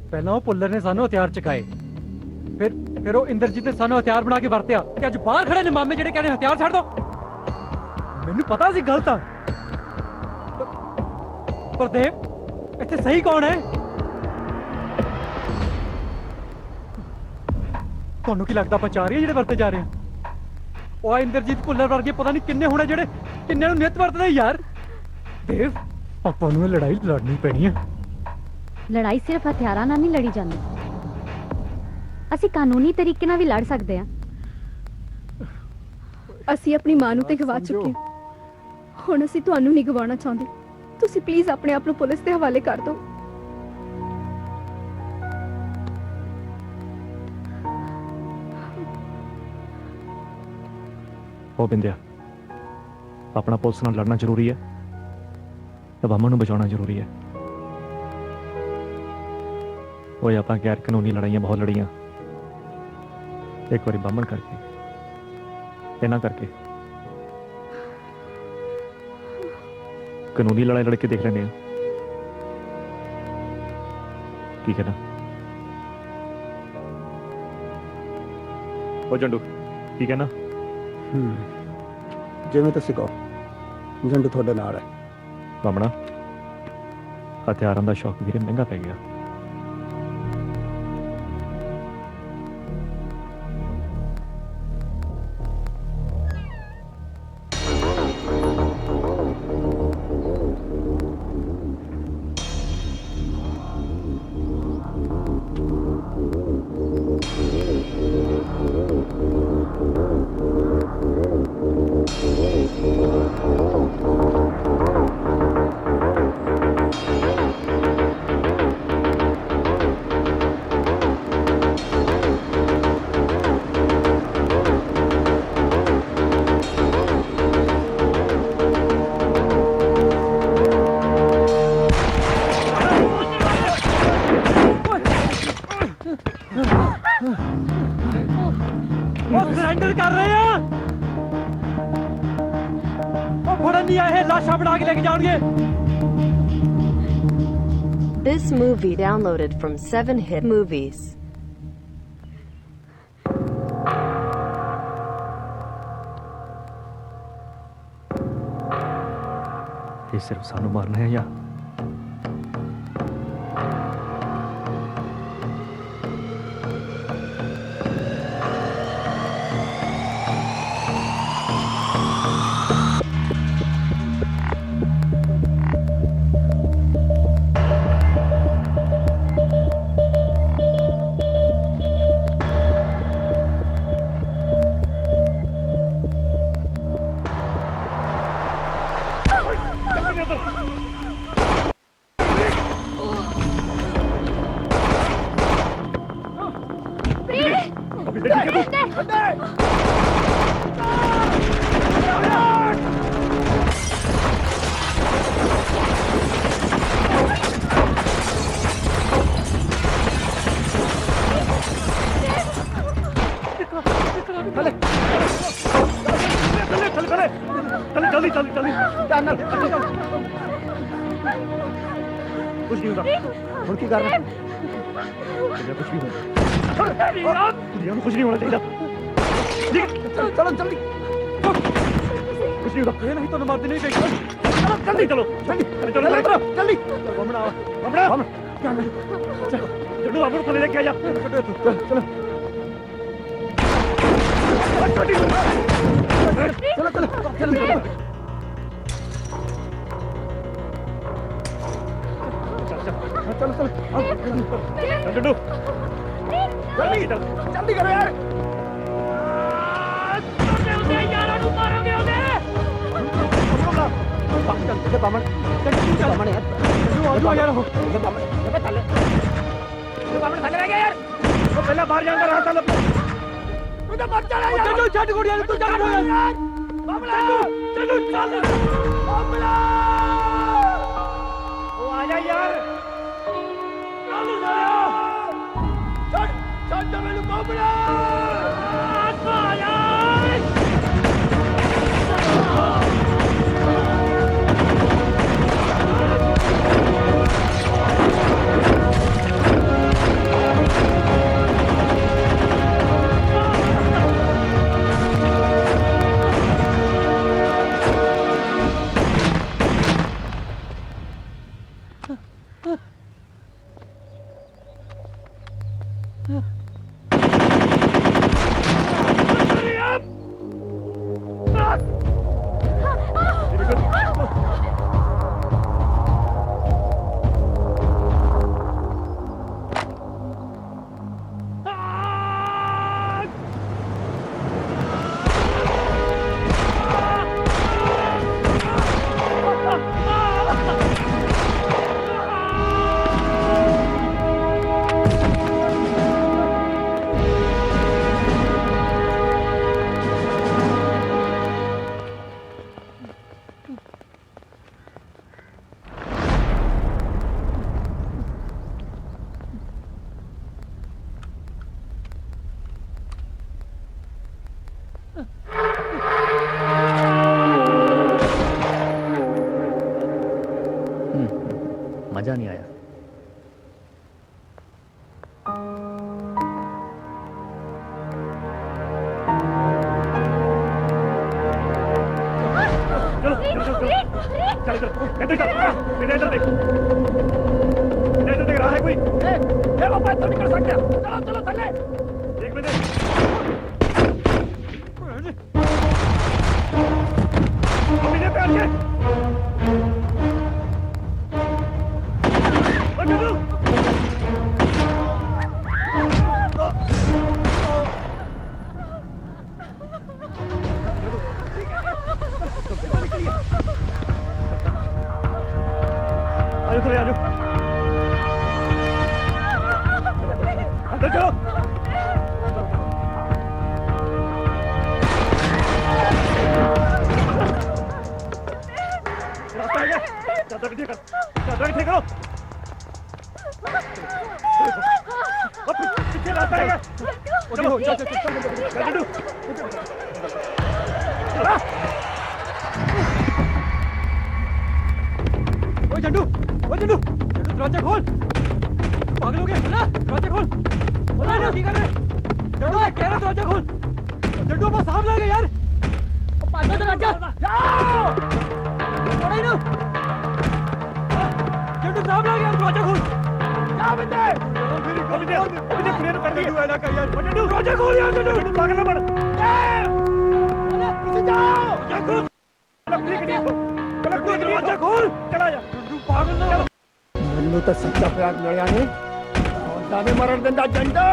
ਪਹਿਲਾਂ ਉਹ ਭੁੱਲਰ ਨੇ ਸਾਨੂੰ ਹਥਿਆਰ ਚਕਾਏ ਫਿਰ ਉਹ ਇੰਦਰਜੀਤ ਨੇ ਸਾਨੂੰ ਹਥਿਆਰ ਬਣਾ ਕੇ ਵਰਤਿਆ ਕਿ ਅੱਜ ਬਾਹਰ ਖੜੇ ਨੇ ਮਾਮੇ ਜਿਹੜੇ ਕਹਿੰਦੇ ਹਥਿਆਰ ਛੱਡ ਦੋ ਮੈਨੂੰ ਪਤਾ ਸੀ ਗਲਤ ਆ ਪਰ ਦੇਵ ਇੱਥੇ ਸਹੀ ਕੌਣ ਹੈ ਤੁਹਾਨੂੰ ਕੀ ਲੱਗਦਾ ਆਪਾਂ ਚਾਹ ਰਹੇ ਜਿਹੜੇ ਵਰਤੇ ਜਾ ਰਹੇ ਆ ਉਹ ਇੰਦਰਜੀਤ ਭੁੱਲਰ ਵਰਗੇ ਪਤਾ ਨਹੀਂ ਕਿੰਨੇ ਹੋਣੇ ਜਿਹੜੇ ਕਿੰਨੇ ਨੂੰ ਨਿੱਤ ਵਰਤਦੇ ਯਾਰ ਦੇਵ ਆਪਾਂ ਨੂੰ ਇਹ ਲੜਾਈ ਲੜਨੀ ਪੈਣੀ ਹੈ ਲੜਾਈ ਸਿਰਫ ਹਥਿਆਰਾਂ ਨਾਲ ਨਹੀਂ ਲੜੀ ਜਾਂਦੀ ਅਸੀਂ ਕਾਨੂੰਨੀ ਤਰੀਕੇ ਨਾਲ ਵੀ ਲੜ ਸਕਦੇ ਹਾਂ ਅਸੀਂ ਆਪਣੀ ਮਾਂ ਨੂੰ ਤੇ ਗਵਾ ਚੁੱਕੇ ਹਾਂ ਹੁਣ ਅਸੀਂ ਤੁਹਾਨੂੰ ਨਹੀਂ ਗਵਾਉਣਾ ਚਾਹੁੰਦੇ ਤੁਸੀਂ ਪਲੀਜ਼ ਆਪਣੇ ਆਪ ਨੂੰ ਪੁਲਿਸ ਦੇ ਹਵਾਲੇ ਕਰ ਦਿਓ ਉਹ ਬਿੰਦਿਆ ਆਪਣਾ ਪੁਲਿਸ ਨਾਲ ਲੜਨਾ ਜ਼ਰੂਰੀ ਹੈ ਤੇ ਬਾਮਣ ਨੂੰ ਬਚਾਉਣਾ ਜ਼ਰੂਰੀ ਹੈ। ਉਹ ਆਪਾਂ ਗੈਰ ਕਾਨੂੰਨੀ ਲੜਾਈਆਂ ਬਹੁਤ ਲੜੀਆਂ, ਇੱਕ ਵਾਰੀ ਬਾਮਣ ਕਰਕੇ ਇਹਨਾਂ ਕਰਕੇ ਕਾਨੂੰਨੀ ਲੜਾਈ ਲੜ ਕੇ ਦੇਖ ਲੈਂਦੇ ਆ ਕੀ ਕਹਿਣਾ। ਉਹ ਜੰਡੂ ਕੀ ਕਹਿਣਾ? ਜਿਵੇਂ ਤੁਸੀਂ ਕਹੋ, ਜੰਡੂ ਤੁਹਾਡੇ ਨਾਲ ਹੈ। ਬਾਮਣਾ ਹਥਿਆਰਾਂ ਦਾ ਸ਼ੌਕ ਵੀਰੇ ਮਹਿੰਗਾ ਪੈ ਗਿਆ। ਉਹ ਸਰੈਂਡਰ ਕਰ ਰਹੇ ਆ। ਉਹ ਫੜਨ ਨਹੀਂ ਆਏ, ਲਾਸ਼ਾਂ ਬਣਾ ਕੇ ਲੈ ਕੇ ਜਾਣਗੇ। This movie downloaded from 7hit movies. ਇਹ ਸਿਰਫ ਸਾਨੂੰ ਮਾਰਨਾ ਹੈ ਜਾਂ कुछ नहीं होगा। और क्या कर रहा है? कुछ नहीं होगा। कुछ नहीं होना चाहिए। चलो जल्दी। कुछ नहीं होगा। ये नहीं तो मारते नहीं देख। चलो जल्दी चलो। चलो जल्दी। बमना बमना। चलो जल्दी बाबू को लेके आ जा। चलो चलो चलो चलो चलो जल्दी जल्दी करो यार। पहले बाहर जाकर रहा था आजा यार। दरवाज़ा नहीं आया। चल चल इधर चल इधर देख इधर देख रहा है कोई ए वो बात तो नहीं कर सकते चलो चलो थले एक मिनट मेरे पे आके आ जाओ अंदर जाओ रास्ता है क्या चादर ठीक करो अब पीछे रास्ता है क्या चलो चलो ओए झंडू दरवाजा खोल पागल हो गया बोला दरवाजा खोल बोला ना ठीक है झंडू मैं कह रहा दरवाजा खोल झंडू बस सामने आ गया यार पागल दरवाजा जाओ छोड़ो ना झंडू सामने आ गया दरवाजा खोल जा बंदे अभी पुलिस कर दी है ना कर यार झंडू दरवाजा खोल यार झंडू पागल ना बन अरे जाओ जाओ दरवाजा खोल चला जा पागल ना ਮੈਨੂੰ ਤਾਂ ਸੱਚਾ ਪਿਆਰ ਮਿਲਿਆ ਨਹੀਂ ਹੁੰਦਾ ਨੇ ਮਰਨ ਦਿੰਦਾ ਜੰਡਾ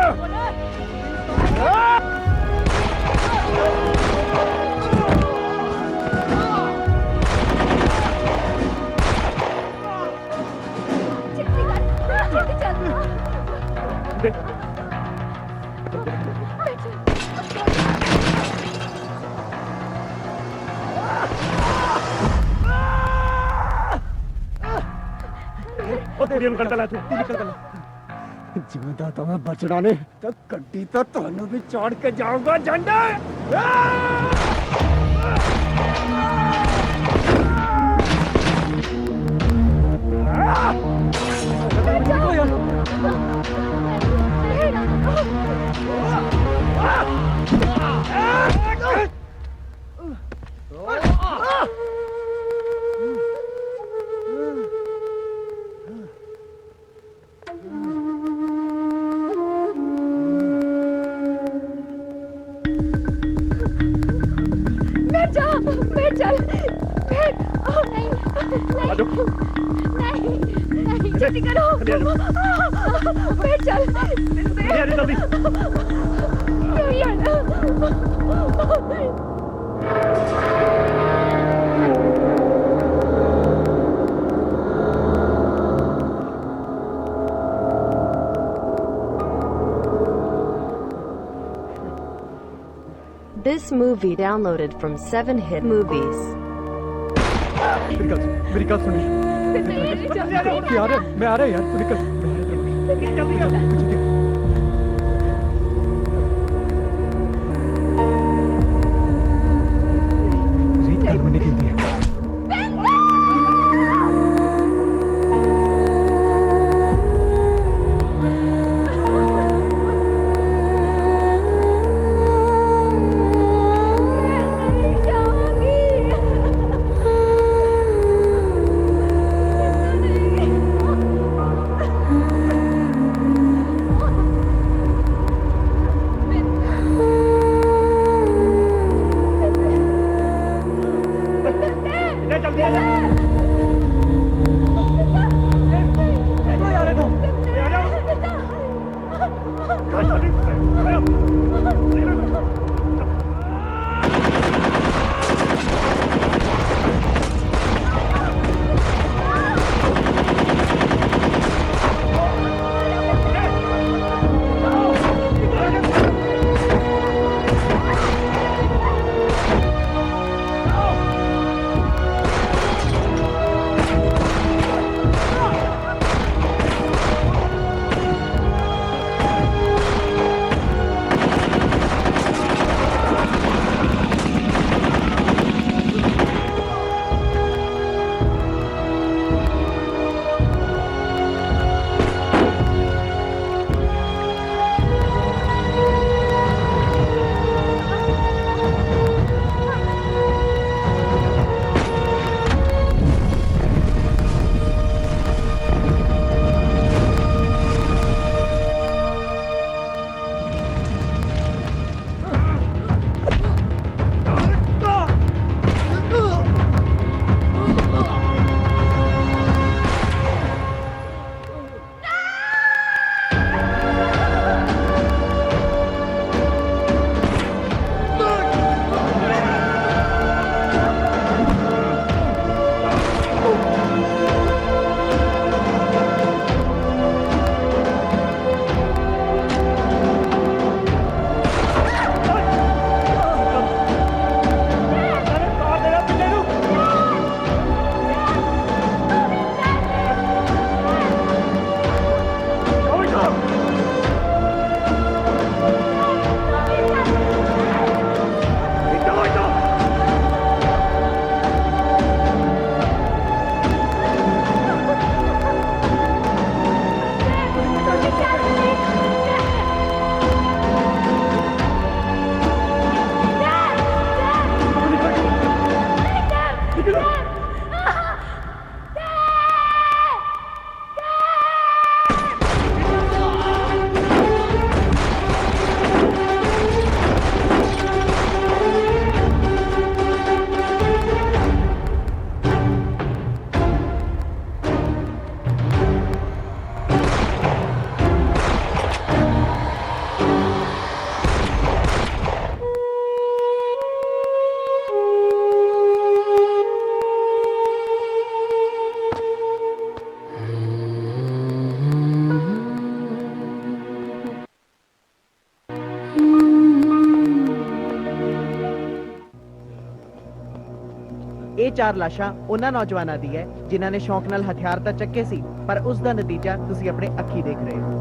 ਜਿਉਂਦਾ ਤਾਂ ਮੈਂ ਬਚਣਾ ਨਹੀਂ ਤਾਂ ਗੱਡੀ ਤਾਂ ਤੁਹਾਨੂੰ ਵੀ ਚਾੜ ਕੇ ਜਾਊਗਾ ਜੰਡਾ जल्दी करो बैठ चल जल्दी This movie downloaded from 7hit movies. मेरी बात सुनिए यार मैं आ रहा यार तू निकल रीत कल मैंने की दिया ਇਹ 4 ਲਾਸ਼ਾਂ ਉਹਨਾਂ ਨੌਜਵਾਨਾਂ ਦੀ ਹੈ ਜਿਨ੍ਹਾਂ ਨੇ ਸ਼ੌਕ ਨਾਲ ਹਥਿਆਰ ਤਾਂ ਚੱਕੇ ਸੀ, ਪਰ ਉਸ ਦਾ ਨਤੀਜਾ ਤੁਸੀਂ ਆਪਣੇ ਅੱਖੀ ਦੇਖ ਰਹੇ ਹੋ।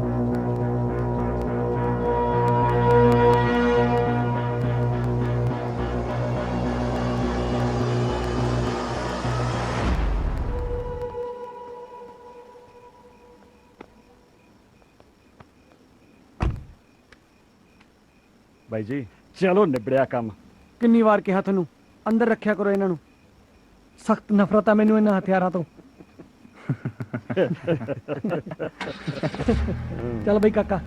ਬਾਈ ਜੀ ਚਲੋ ਨਿਬੜਿਆ ਕੰਮ। ਕਿੰਨੀ ਵਾਰ ਕਿਹਾ ਤੁਹਾਨੂੰ ਅੰਦਰ ਰੱਖਿਆ ਕਰੋ ਇਹਨਾਂ ਨੂੰ। ਸਖਤ ਨਫ਼ਰਤ ਆ ਮੈਨੂੰ ਇਹਨਾਂ ਹਥਿਆਰਾਂ ਤੋਂ। ਚੱਲ ਬਈ ਕਾਕਾ।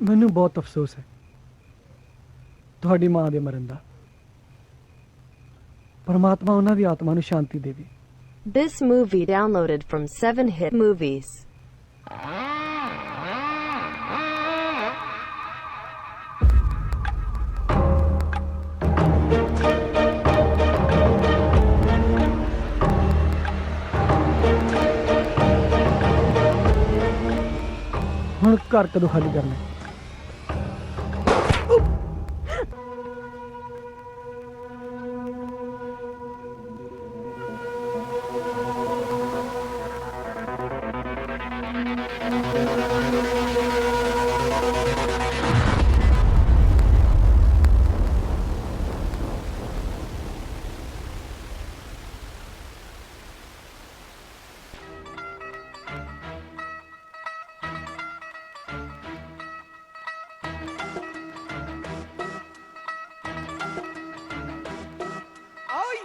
ਮੈਨੂੰ ਬਹੁਤ ਅਫਸੋਸ ਹੈ ਤੁਹਾਡੀ ਮਾਂ ਦੇ ਮਰਨ ਦਾ। ਪਰਮਾਤਮਾ ਉਹਨਾਂ ਦੀ ਆਤਮਾ ਨੂੰ ਸ਼ਾਂਤੀ ਦੇਵੇ। This movie downloaded from 7hit movies. ਹੁਣ ਘਰ ਕਦੋਂ ਖਾਲੀ ਕਰਨਾ?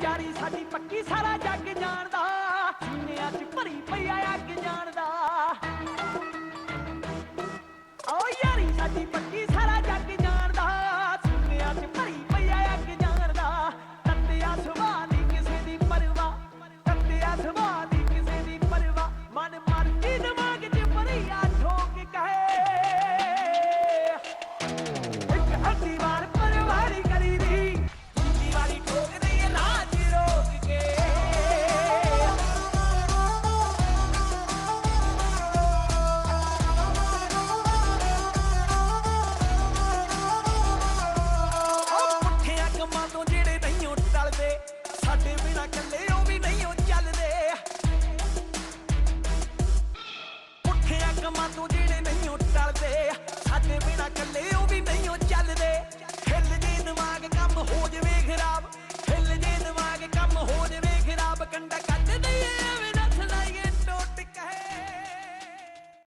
ਯਾਰੀ ਸਾਡੀ ਪੱਕੀ ਸਾਰਾ ਜੱਗ ਜਾਣਦਾ, ਸੀਨਿਆਂ 'ਚ ਭਰੀ ਪਈ ਆ ਅੱਗ ਜਾਣਦਾ। ਓ ਯਾਰੀ ਸਾਡੀ ਪੱਕੀ ਸਾਰਾ ਜੱਗ ਜਾਣਦਾ, ਸੀਨਿਆਂ 'ਚ ਭਰੀ ਪਈ ਆ ਅੱਗ ਜਾਣਦਾ। ਤੱਤਿਆ ਸੁਭਾਅ ਦੀ ਕਿਸੇ ਦੀ ਪਰਵਾਹ, ਤੱਤਿਆ ਸੁਭਾਅ ਦੀ ਕਿਸੇ ਦੀ ਪਰਵਾਹ। ਮਨ ਮਰਜ਼ੀ ਦਿਮਾਗ 'ਚ ਭਰੀ ਆ ਠੋਕ ਕਹੇ, ਇੱਕ ਅੱਧੀ ਵਾਰ ਪਰਵਾਰੀ ਕਰੀ ਦੀ, ਦੂਜੀ ਵਾਰੀ ਠੋਕ ਦੇ ਰਾਜ ਰੋਕ ਕੇ। ਪੁੱਠਿਆਂ ਕੰਮਾਂ ਤੋਂ ਜਿਹੜੇ ਨਹੀਂ ਟਲਦੇ, ਸਾਡੇ ਬਿਨਾਂ ਇਕੱਲੇ ਉਹ ਵੀ ਨਹੀਂ ਚੱਲਦੇ। ਪੁੱਠਿਆਂ ਕੰਮਾਂ ਤੋਂ ਜਿਹੜੇ ਨਹੀਂ ਟਲਦੇ, ਸਾਡੇ ਬਿਨਾਂ ਇਕੱਲੇ ਉਹ ਵੀ ਨਹੀਂ ਚੱਲਦੇ। ਹਿੱਲ ਜੇ ਦਿਮਾਗ ਕੰਮ ਹੋ ਜਵੇ